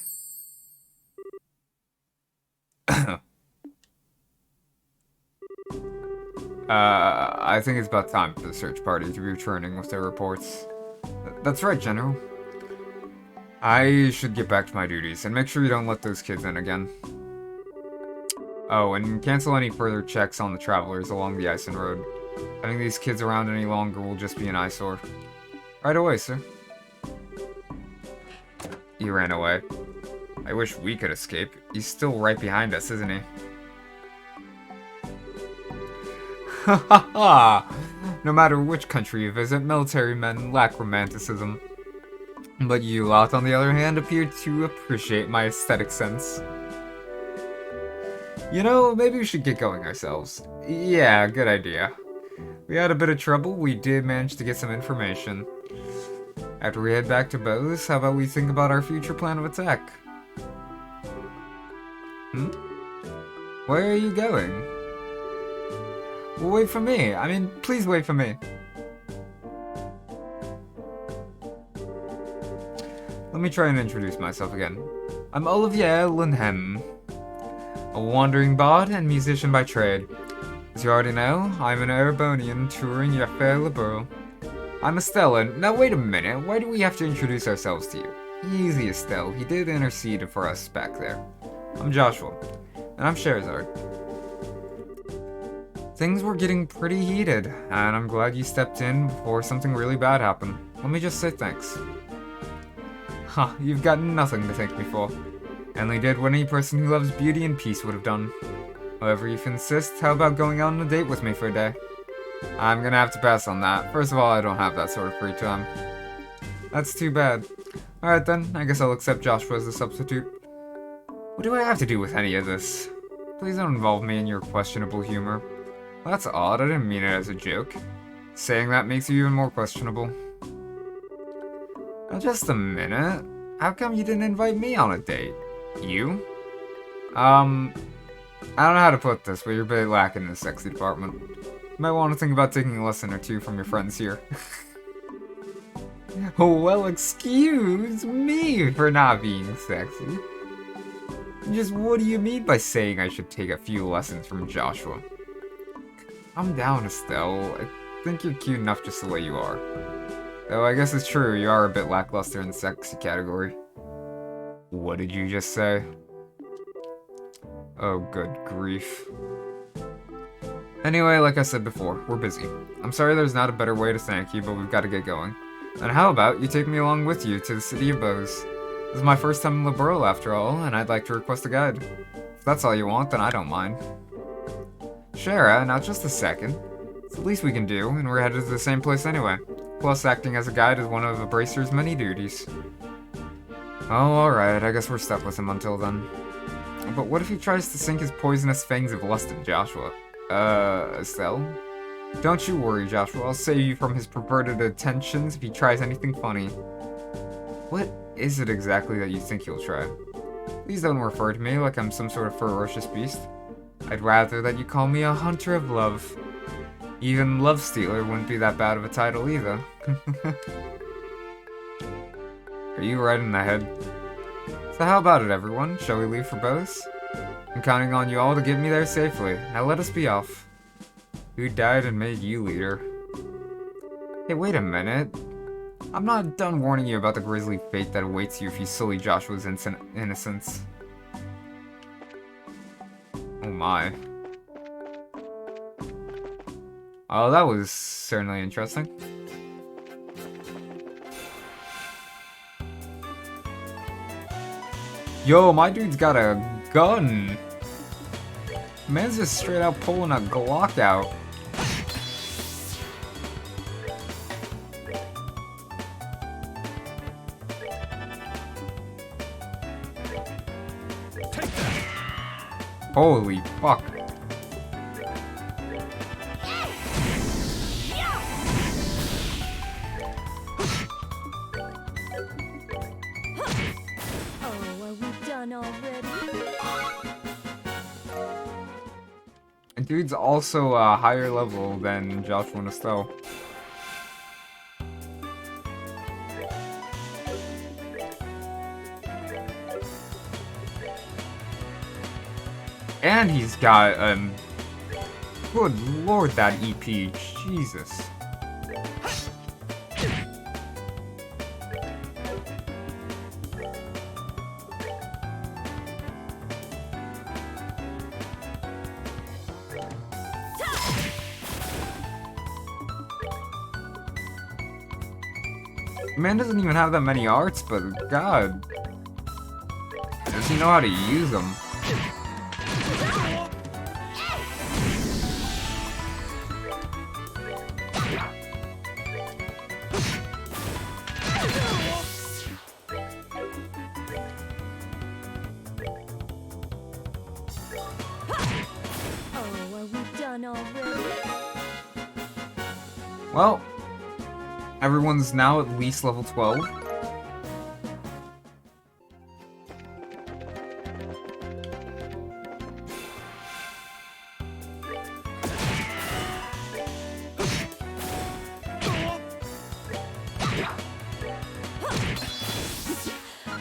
I think it's about time for the search party to be returning with their reports. That's right, General. I should get back to my duties, and make sure you don't let those kids in again. Oh, and cancel any further checks on the travelers along the Ison Road. Having these kids around any longer will just be an eyesore. Right away, sir. He ran away. I wish we could escape. He's still right behind us, isn't he? Ha ha ha! No matter which country you visit, military men lack romanticism. But you lot, on the other hand, appear to appreciate my aesthetic sense. You know, maybe we should get going ourselves. Yeah, good idea. We had a bit of trouble, we did manage to get some information. After we head back to Bose, how about we think about our future plan of attack? Where are you going? Well, wait for me. I mean, please wait for me. Let me try and introduce myself again. I'm Olivier Linhem, a wandering bard and musician by trade. As you already know, I'm an Erebonian touring Yafer Lebeau. I'm Estelle. Now wait a minute, why do we have to introduce ourselves to you? Easy, Estelle, he did intercede for us back there. I'm Joshua, and I'm Sherazard. Things were getting pretty heated, and I'm glad you stepped in before something really bad happened. Let me just say thanks. Huh, you've got nothing to thank me for. I only did what any person who loves beauty and peace would have done. However, if you insist, how about going out on a date with me for a day? I'm gonna have to pass on that. First of all, I don't have that sort of free time. That's too bad. Alright then, I guess I'll accept Joshua as a substitute. What do I have to do with any of this? Please don't involve me in your questionable humor. Well, that's odd, I didn't mean it as a joke. Saying that makes you even more questionable. Now just a minute. How come you didn't invite me on a date? You? I don't know how to put this, but you're a bit lacking in the sexy department. You might want to think about taking a lesson or two from your friends here. Oh, well, excuse me for not being sexy. Just what do you mean by saying I should take a few lessons from Joshua? Calm down, Estelle. I think you're cute enough just the way you are. Though I guess it's true, you are a bit lackluster in the sexy category. What did you just say? Oh, good grief. Anyway, like I said before, we're busy. I'm sorry there's not a better way to thank you, but we've got to get going. And how about you take me along with you to the city of Bose? This is my first time in Liberl after all, and I'd like to request a guide. If that's all you want, then I don't mind. Shara, now just a second. It's the least we can do, and we're headed to the same place anyway. Plus, acting as a guide is one of a bracer's many duties. Oh, alright, I guess we're stuck with him until then. But what if he tries to sink his poisonous fangs of lust in Joshua? Estelle? Don't you worry, Joshua, I'll save you from his perverted attentions if he tries anything funny. What is it exactly that you think he'll try? Please don't refer to me like I'm some sort of ferocious beast. I'd rather that you call me a hunter of love. Even Love Stealer wouldn't be that bad of a title either. Are you right in the head? So how about it, everyone? Shall we leave for Bose? I'm counting on you all to get me there safely. Now let us be off. Who died and made you leader? Hey, wait a minute. I'm not done warning you about the grisly fate that awaits you if you sully Joshua's innocence. Oh my. Oh, that was certainly interesting. Yo, my dude's got a gun! Man's just straight out pulling a Glock out. Holy fuck. And dude's also a higher level than Joshua and Estelle. And he's got, good lord, that EP, Jesus. Man doesn't even have that many arts, but god. Does he know how to use them? Well, Everyone's now at least level 12.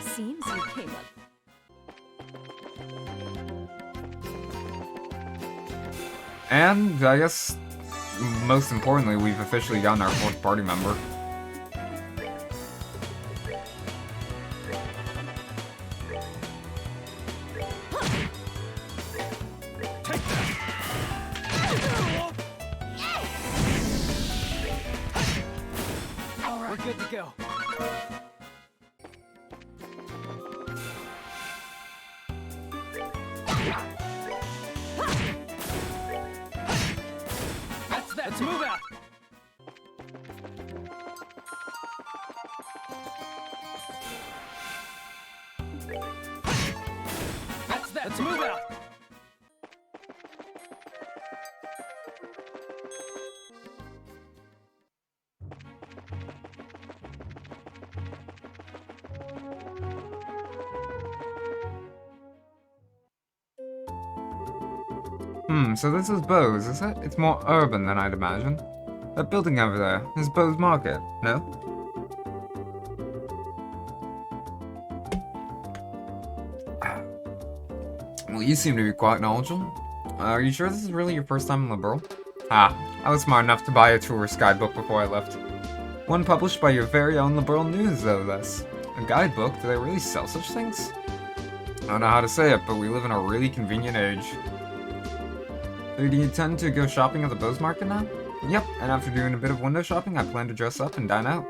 Seems you came up. And I guess most importantly, we've officially gotten our 4th party member. Alright, we're good to go. Let's move out. Let's move out. So this is Bose, is it? It's more urban than I'd imagine. That building over there is Bose Market, no? Well, you seem to be quite knowledgeable. Are you sure this is really your first time in Liberl? Ah, I was smart enough to buy a tourist guidebook before I left. One published by your very own Liberl News, though, this. A guidebook? Do they really sell such things? I don't know how to say it, but we live in a really convenient age. So do you intend to go shopping at the Bose Market now? Yep, and after doing a bit of window shopping, I plan to dress up and dine out.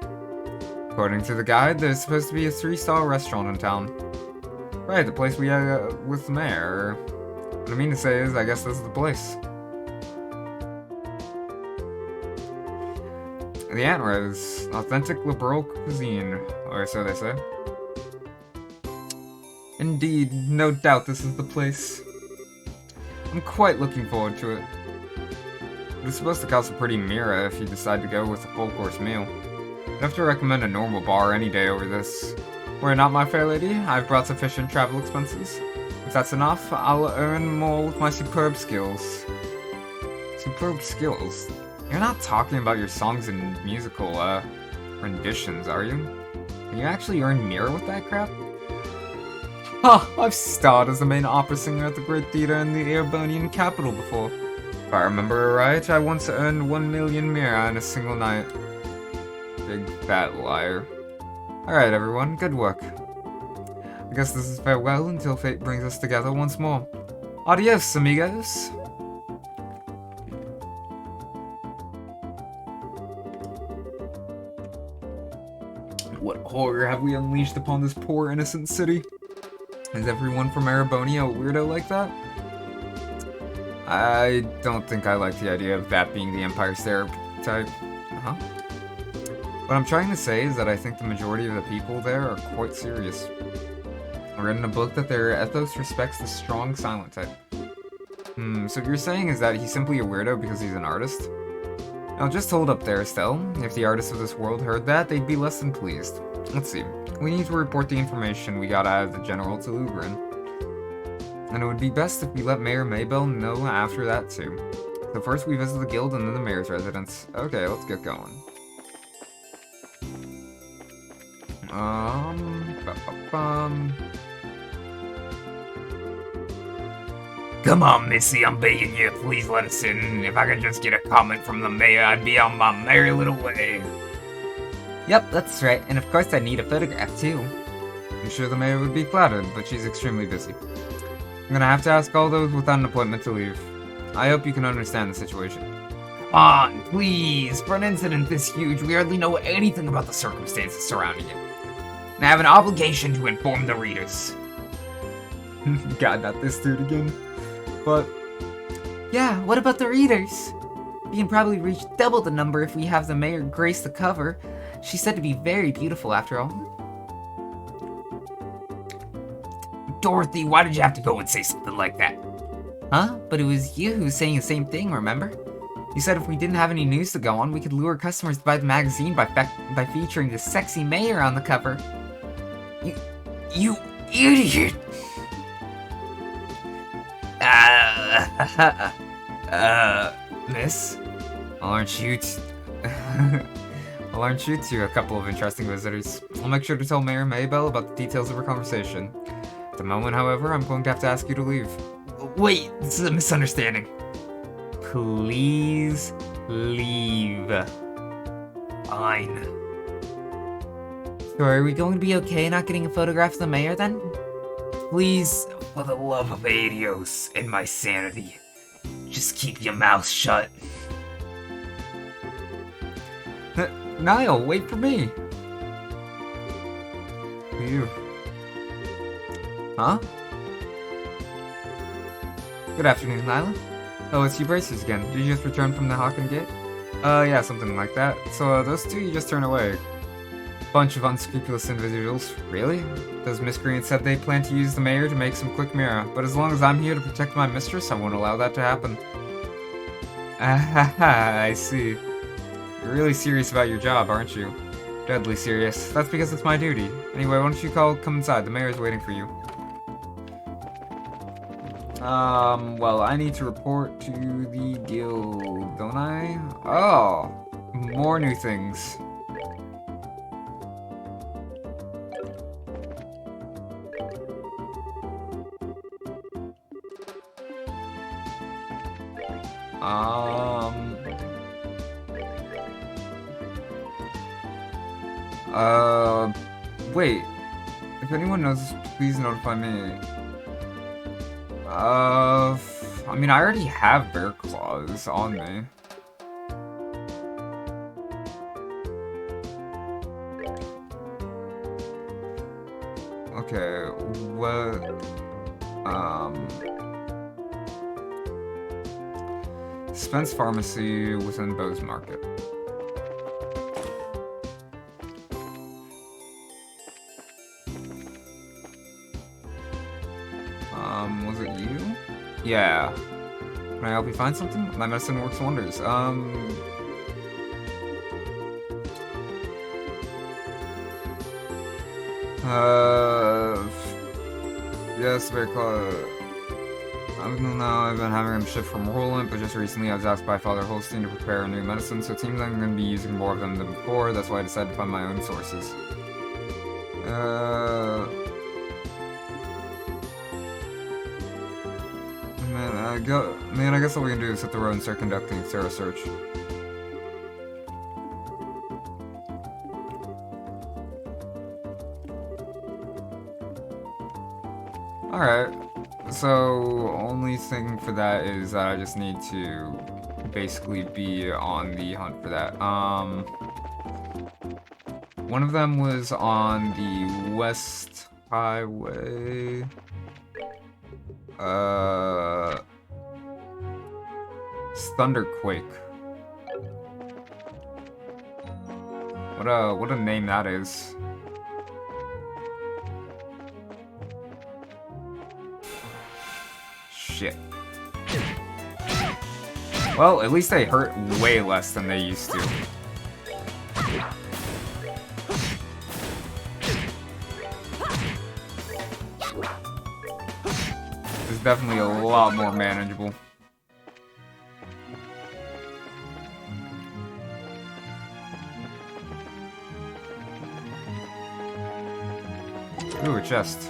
According to the guide, there's supposed to be a 3-star restaurant in town. Right, the place we had with the mayor. What I mean to say is, I guess this is the place. The Aunt Rose, authentic liberal cuisine, or so they say. Indeed, no doubt this is the place. I'm quite looking forward to it. It's supposed to cost a pretty mira if you decide to go with a full-course meal. I'd have to recommend a normal bar any day over this. Were it not, my fair lady, I've brought sufficient travel expenses. If that's enough, I'll earn more with my superb skills. Superb skills? You're not talking about your songs and musical, renditions, are you? Can you actually earn mira with that crap? Ha! I've starred as the main opera singer at the Great Theatre in the Erebonian capital before. If I remember right, I once earned 1 million mira in a single night. Big fat liar. Alright everyone, good work. I guess this is farewell until fate brings us together once more. Adios, amigos! What horror have we unleashed upon this poor innocent city? Is everyone from Erebonia a weirdo like that? I don't think I like the idea of that being the Empire stereotype. Huh? What I'm trying to say is that I think the majority of the people there are quite serious. I read in a book that their ethos respects the strong silent type. So what you're saying is that he's simply a weirdo because he's an artist? Now just hold up there, Estelle. If the artists of this world heard that, they'd be less than pleased. Let's see. We need to report the information we got out of the General to Lugrin. And it would be best if we let Mayor Maybell know after that too. So first we visit the guild and then the mayor's residence. Okay, let's get going. Come on, Missy, I'm begging you, please let us in. If I could just get a comment from the mayor, I'd be on my merry little way. Yep, that's right, and of course I need a photograph too. I'm sure the mayor would be flattered, but she's extremely busy. I'm gonna have to ask all those without an appointment to leave. I hope you can understand the situation. Come on, please. For an incident this huge, we hardly know anything about the circumstances surrounding it. And I have an obligation to inform the readers. God, not this dude again. But yeah, what about the readers? We can probably reach double the number if we have the mayor grace the cover. She's said to be very beautiful after all. Dorothy, why did you have to go and say something like that? Huh? But it was you who was saying the same thing, remember? You said if we didn't have any news to go on, we could lure customers to buy the magazine by featuring the sexy mayor on the cover. You idiot! Miss? Aren't you two a couple of interesting visitors? I'll make sure to tell Mayor Maybell about the details of our conversation. At the moment, however, I'm going to have to ask you to leave. Wait, this is a misunderstanding. Please leave. Fine. So are we going to be okay not getting a photograph of the mayor then? Please, for the love of Adios and my sanity, just keep your mouth shut. Niall, wait for me. You. Huh? Good afternoon, Nyla. Oh, it's you Bracers again. Did you just return from the Hawken Gate? Yeah, something like that. So, those two you just turned away. Bunch of unscrupulous individuals. Really? Those miscreants said they plan to use the mayor to make some quick mirror, but as long as I'm here to protect my mistress, I won't allow that to happen. I see. You're really serious about your job, aren't you? Deadly serious. That's because it's my duty. Anyway, why don't you come inside? The mayor's waiting for you. Well, I need to report to the guild, don't I? Oh, more new things. Wait. If anyone knows, please notify me. I mean, I already have bear claws on me. Okay, what, Spence Pharmacy within Bowes Market. Was it you? Yeah. Can I help you find something? My medicine works wonders. Yes, very close. I've been having him shift from Roland, but just recently I was asked by Father Holstein to prepare a new medicine, so it seems I'm going to be using more of them than before. That's why I decided to find my own sources. Man, I guess all we can do is hit the road and start conducting a thorough search. Alright, so only thing for that is that I just need to basically be on the hunt for that. One of them was on the West Highway. Thunderquake. What a name that is. Shit. Well, at least they hurt way less than they used to. It's definitely a lot more manageable. Ooh, a chest.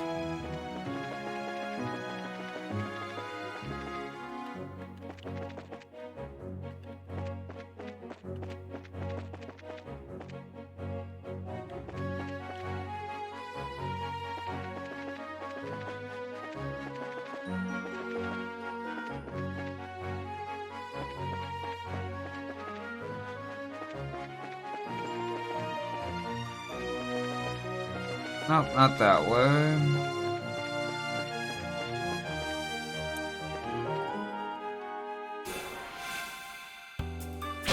No, not that way.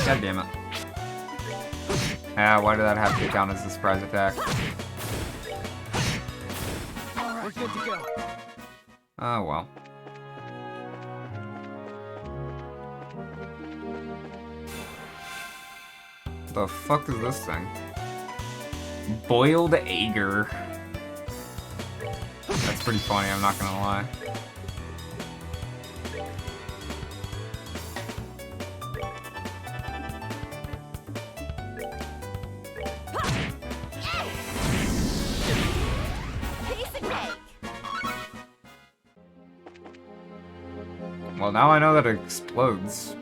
God damn it. Ah, why did that have to count as a surprise attack? Alright, we're good to go. Oh well. The fuck is this thing? Boiled Agar. That's pretty funny, I'm not gonna lie. Piece of cake. Well, now I know that it explodes.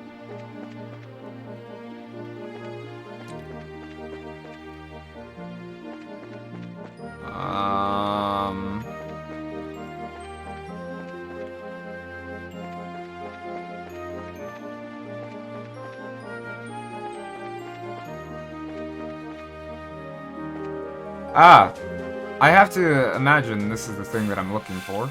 Ah! I have to imagine this is the thing that I'm looking for.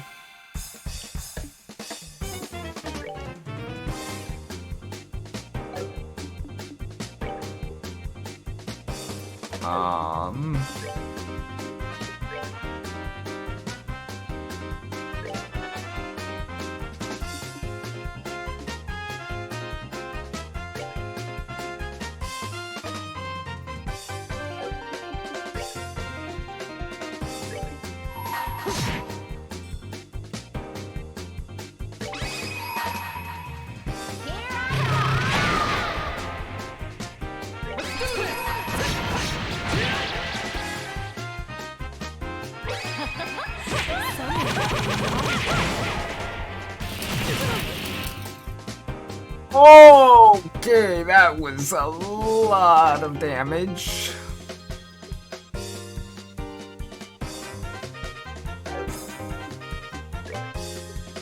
Okay, that was a lot of damage.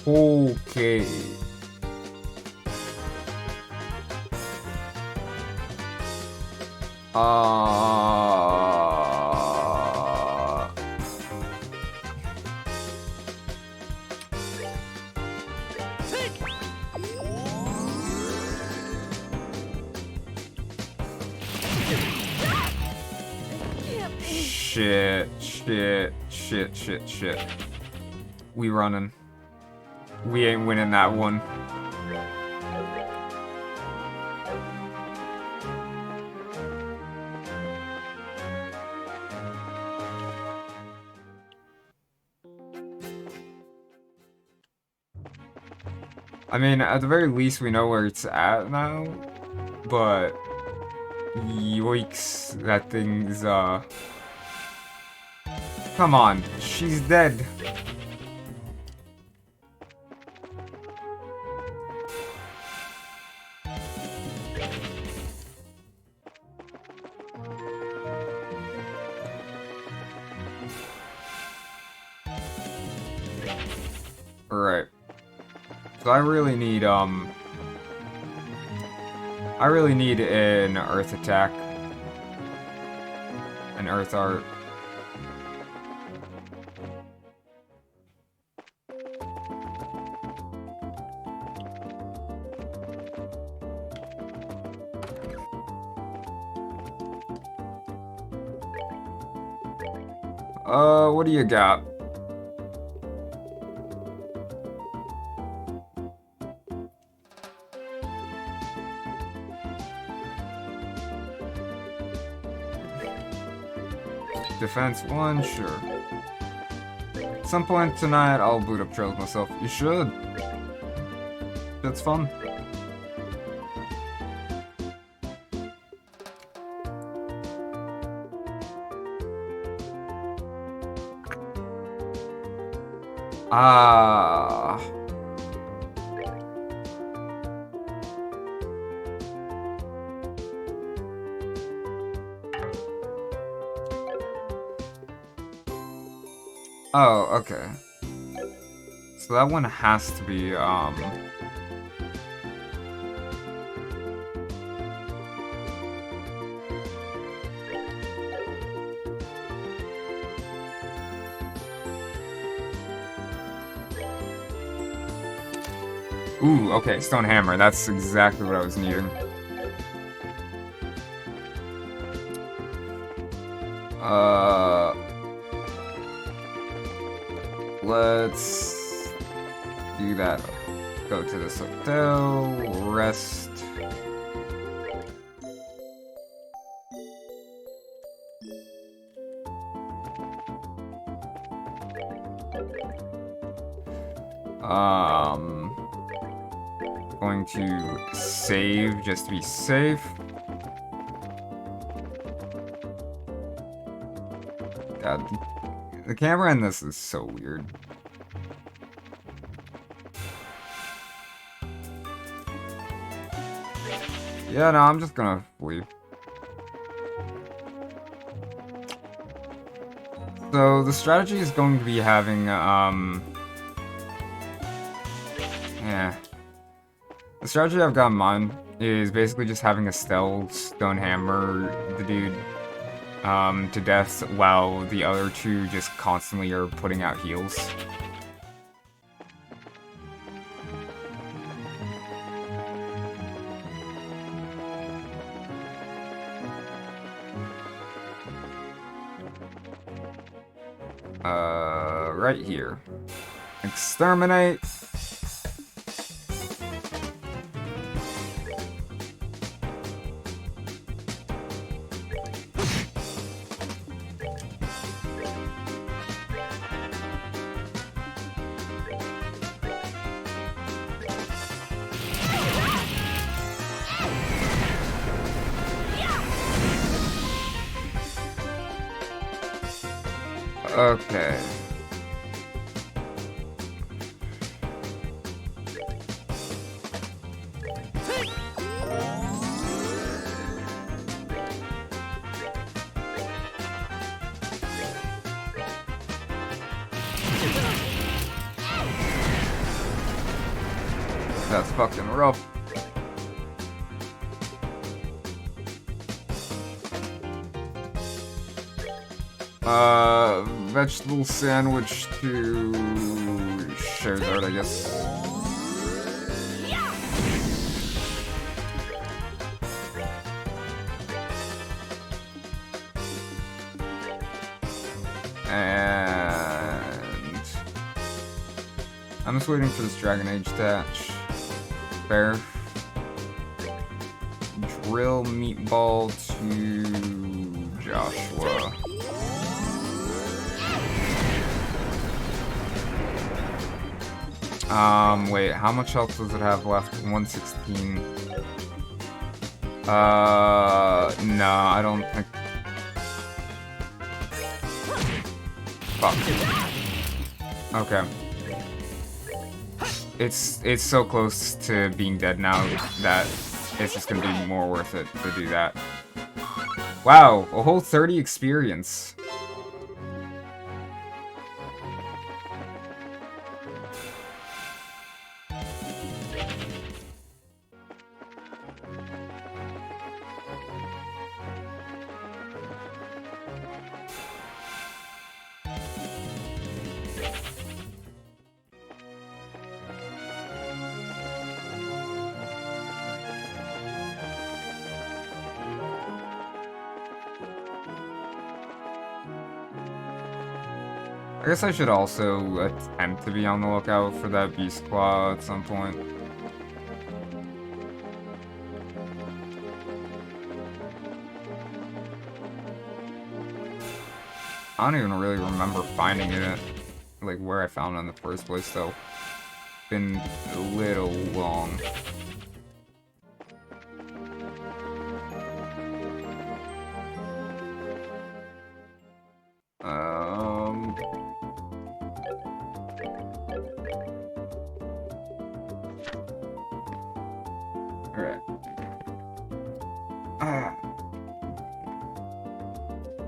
Okay. Shit. We running. We ain't winning that one. I mean, at the very least, we know where it's at now, but yikes, that thing's, come on, she's dead. Right. So I really need an earth attack. An earth art. What do you got? Defense 1, sure. At some point tonight, I'll boot up Trails myself. You should. That's fun. Ah. Oh, okay. So that one has to be, Ooh, okay, Stone Hammer. That's exactly what I was needing. Let's do that. Go to this hotel, rest. Going to save just to be safe. God, the camera in this is so weird. Yeah, no, I'm just gonna leave. So, the strategy is going to be having, yeah. The strategy I've got in mind is basically just having Estelle stone hammer the dude, to death while the other two just constantly are putting out heals. Right here. Exterminate. Okay. That's fucking rough. Vegetable sandwich to Charizard, I guess. And I'm just waiting for this Dragon Age to hatch. Fair. Drill Meatball to Joshua. Wait, how much health does it have left? 116. No, I don't think... Fuck. Okay. It's so close to being dead now that it's just gonna be more worth it to do that. Wow, a whole 30 experience. I guess I should also attempt to be on the lookout for that Beast Claw at some point. I don't even really remember finding it, like where I found it in the first place though. Been a little long.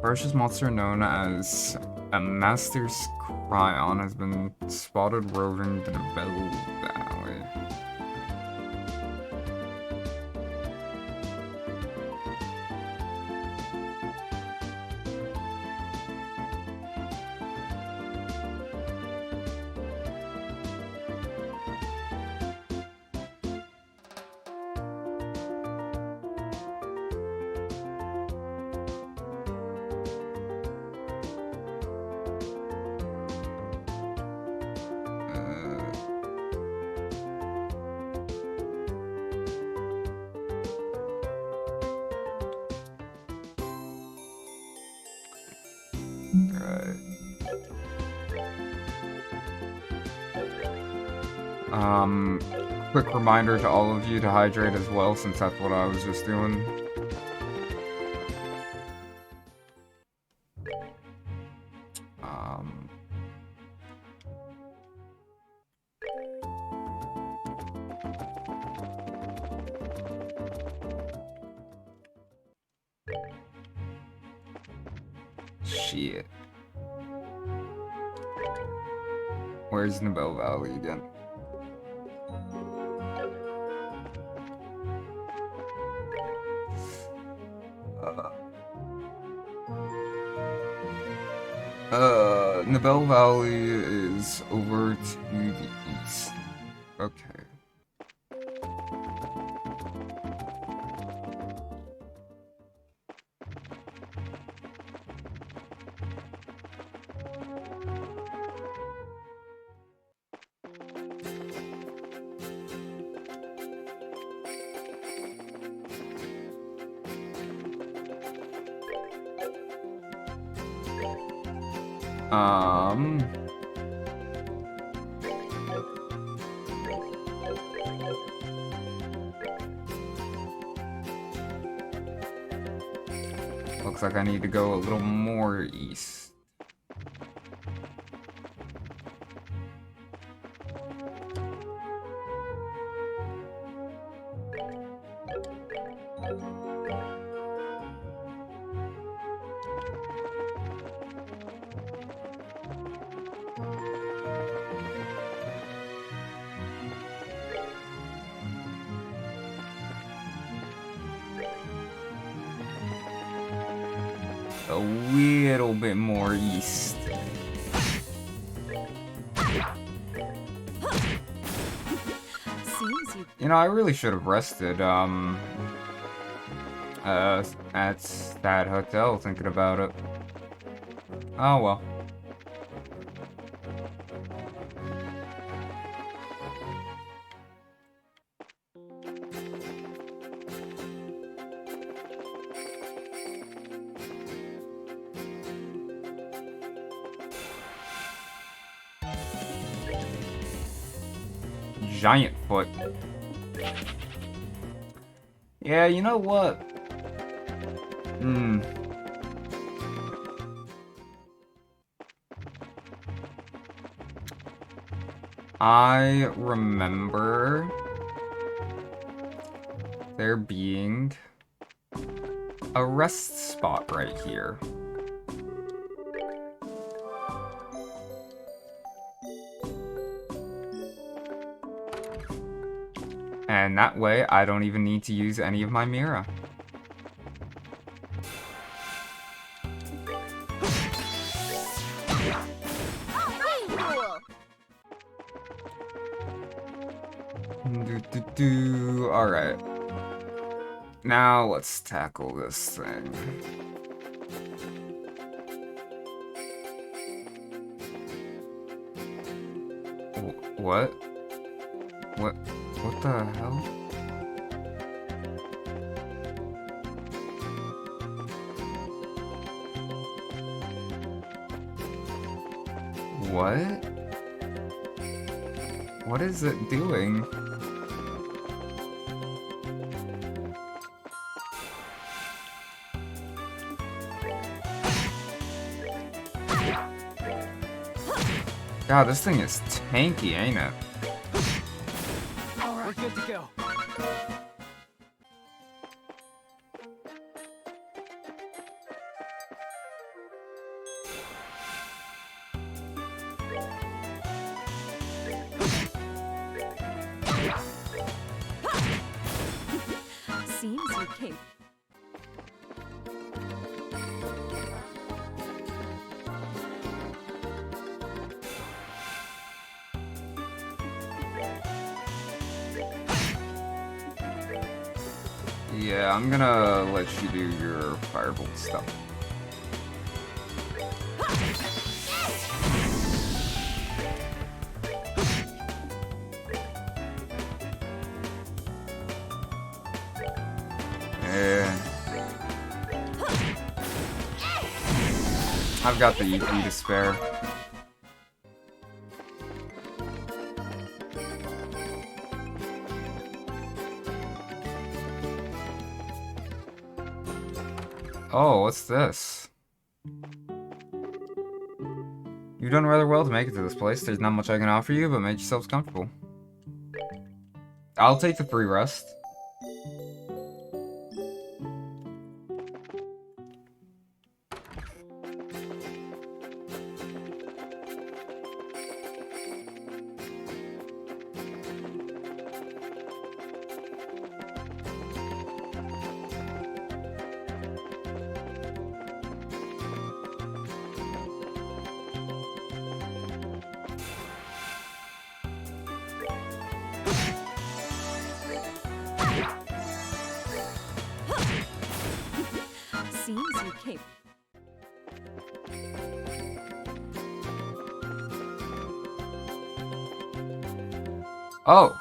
Ferocious monster known as a Master's Cryon has been spotted roving the Bell Valley. Quick reminder to all of you to hydrate as well, since that's what I was just doing. Shit. Where's Nibel Valley again? Nibel Valley is over to the east. Okay. Looks like I need to go a little more east. A little bit more east. Seems you You know, I really should have rested, at that hotel, thinking about it. Oh well. Giant foot. Yeah, you know what? I remember there being a rest spot right here. And that way, I don't even need to use any of my Mira. Alright. Now let's tackle this thing. What? What the hell? What? What is it doing? God, this thing is tanky, ain't it? We're good to go. seems you came. Yeah, I'm gonna let you do your firebolt stuff. I've got the EP to spare. Oh, what's this? You've done rather well to make it to this place. There's not much I can offer you, but make yourselves comfortable. I'll take the free rest. Seems you came. Oh.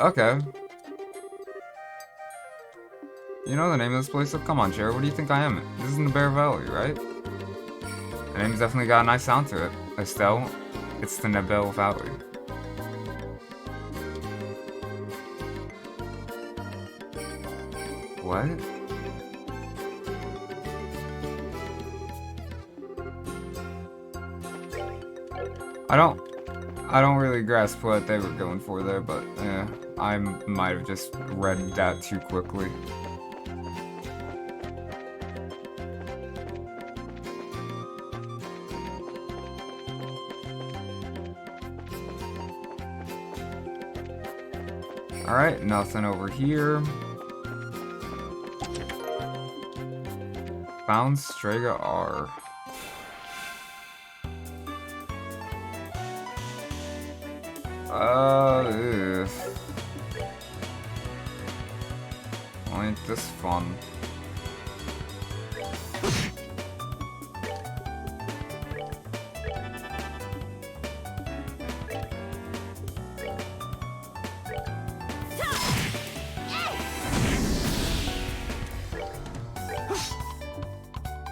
Okay. You know the name of this place? Oh, come on, Cher. What do you think I am? This is in the Bear Valley, right? The name's definitely got a nice sound to it. Estelle, it's the Nebel Valley. What? I don't really grasp what they were going for there, but yeah, I might have just read that too quickly. Alright, nothing over here. Found Strega R. Ugh. Well, ain't this fun?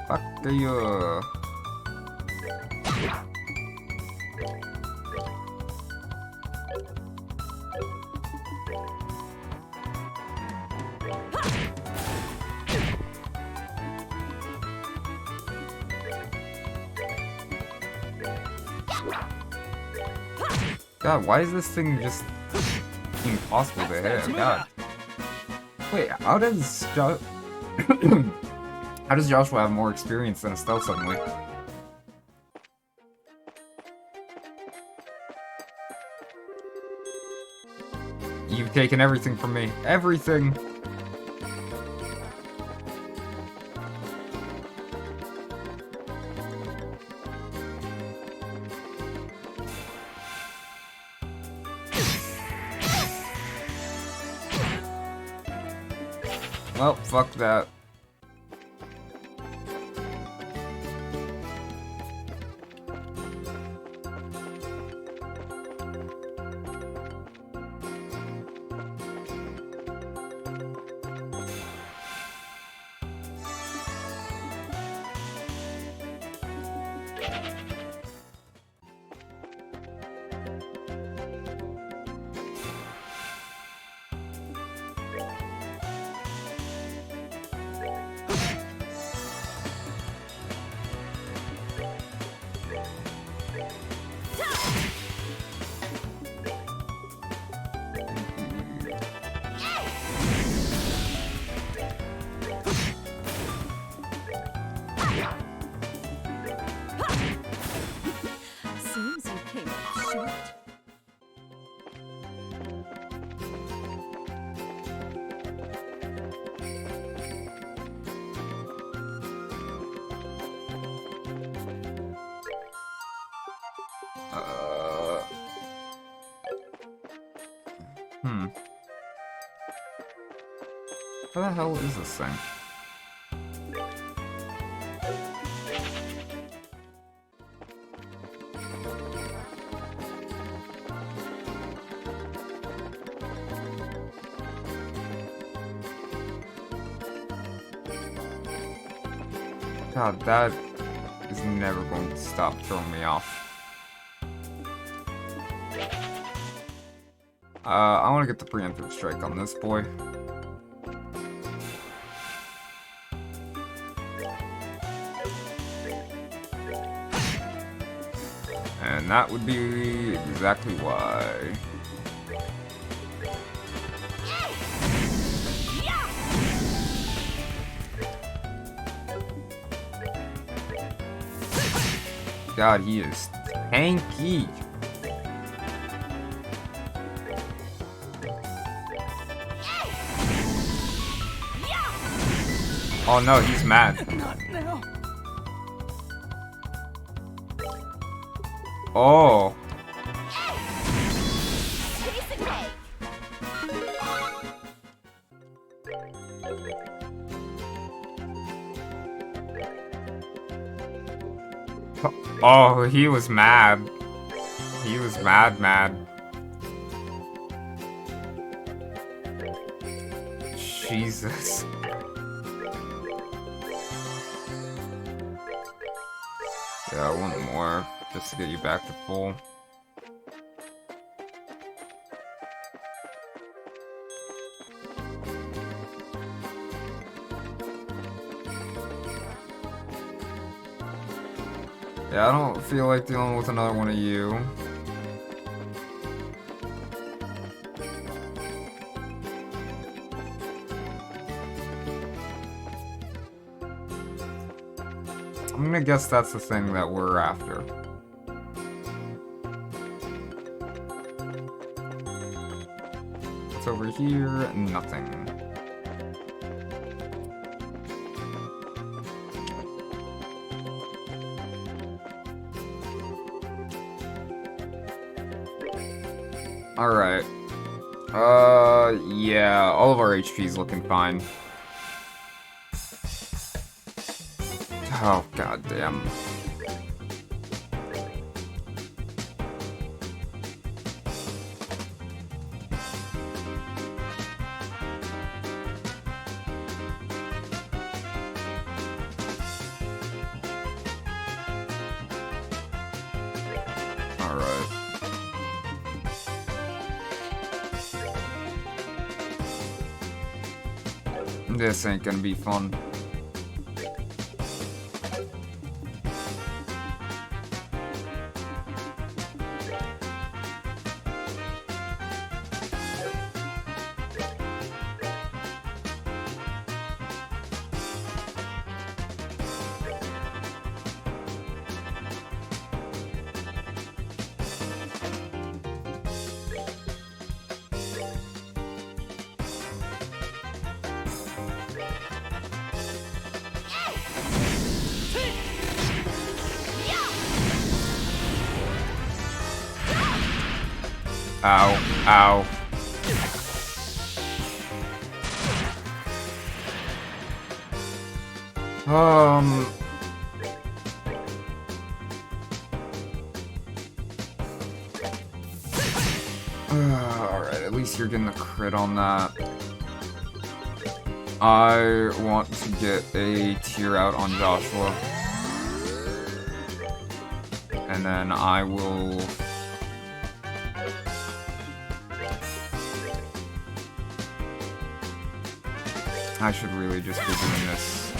Fuck you. God, why is this thing just impossible to hit? God. Wait, how does how does Joshua have more experience than Estelle suddenly? You've taken everything from me. Everything! Well, fuck that. Seems you came up short. What the hell is this thing? God, that is never going to stop throwing me off. I want to get the preemptive strike on this boy. And that would be exactly why. God, he is tanky. Oh no, he's mad. Not now. Oh. Oh, he was mad. He was mad. Jesus. Yeah, one more, just to get you back to full. Yeah, I don't feel like dealing with another one of you. I'm gonna guess that's the thing that we're after. What's over here? Nothing. Alright. Yeah, all of our HP's looking fine. Oh, goddamn. Alright. This ain't gonna be fun. Ow, ow. Alright, at least you're getting a crit on that. I want to get a tear out on Joshua. And then I will... I should really just be doing this.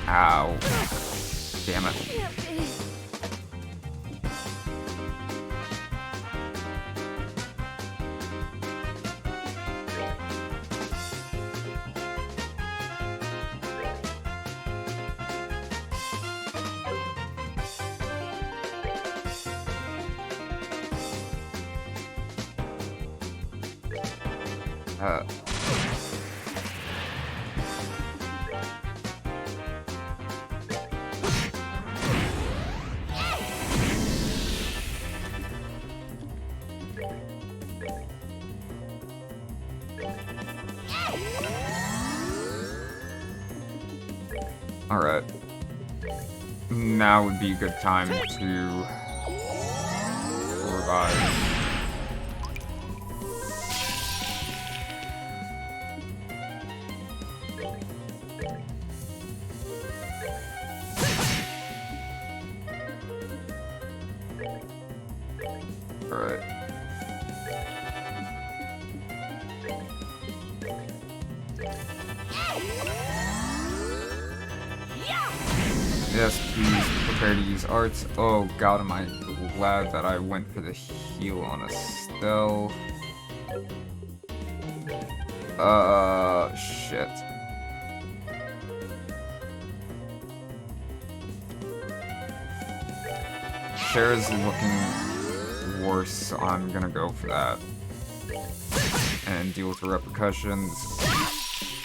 Ow. Damn it. Alright. Now would be a good time to revive. Yes, please prepare to use arts. Oh god, am I glad that I went for the heal on Estelle. Shit. Cher's looking worse, so I'm gonna go for that. And deal with the repercussions.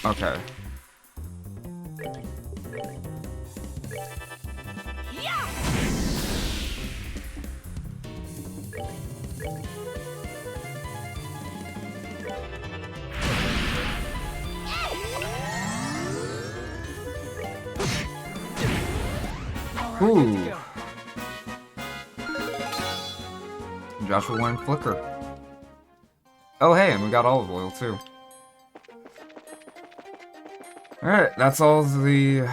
Okay. Ooh. Joshua learned Flicker. Oh hey, and we got olive oil too. Alright, that's all the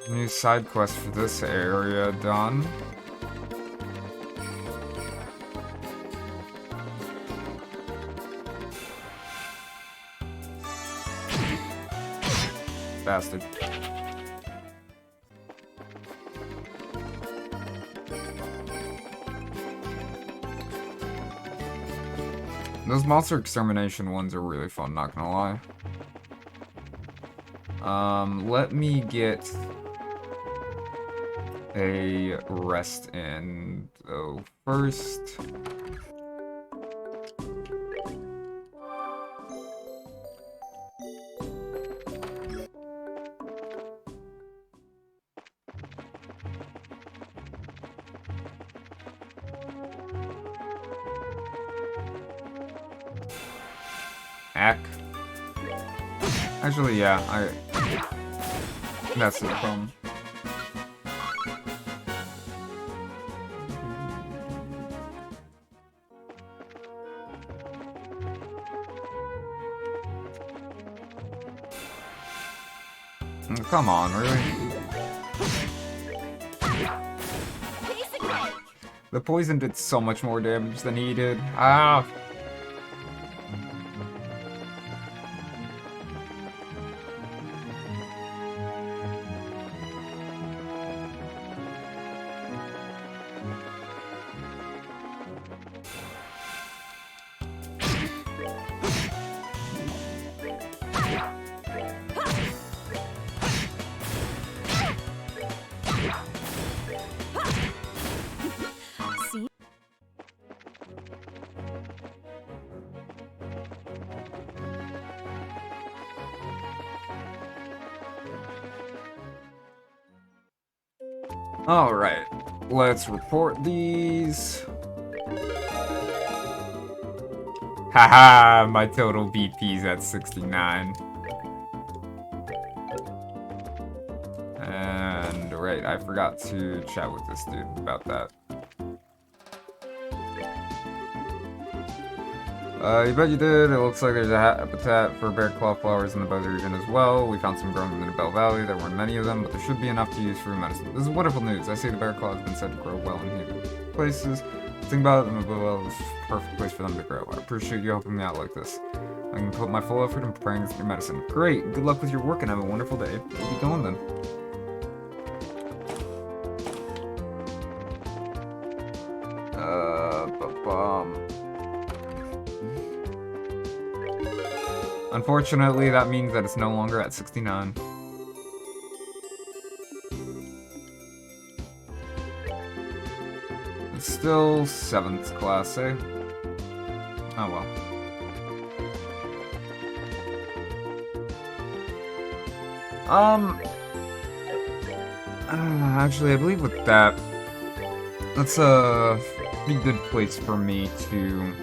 new side quests for this area done. Bastard. Those monster extermination ones are really fun, not gonna lie. Let me get a rest in, though, first. Ack. Actually, yeah, that's no problem. Come on, really? The poison did so much more damage than he did. Ah! See? Alright, let's report these. Haha, my total BP's at 69. And, right, I forgot to chat with this dude about that. You bet you did. It looks like there's a habitat for bear claw flowers in the Buzz region as well. We found some growing in the Bell Valley. There weren't many of them, but there should be enough to use for medicine. This is wonderful news. I see the bear claw has been said to grow well in humid places. Think about it, the Bell Valley is the perfect place for them to grow. I appreciate you helping me out like this. I can put my full effort in preparing this new medicine. Great. Good luck with your work and have a wonderful day. We'll be going then. Unfortunately, that means that it's no longer at 69. It's still 7th class, eh? Oh well. Actually, I believe with that, that's a pretty good place for me to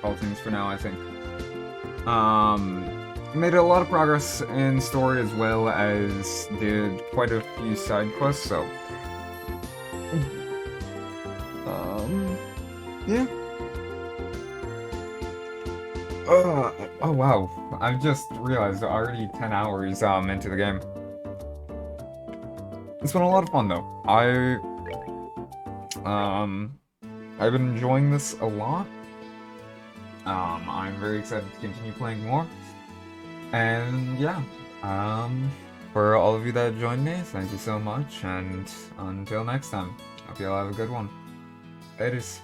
call things for now, I think. Made a lot of progress in story as well as did quite a few side quests, so yeah. Oh wow, I've just realized already 10 hours into the game. It's been a lot of fun though. I've been enjoying this a lot. I'm very excited to continue playing more. And yeah, For all of you that joined me, thank you so much, and until next time, hope you all have a good one. Laters.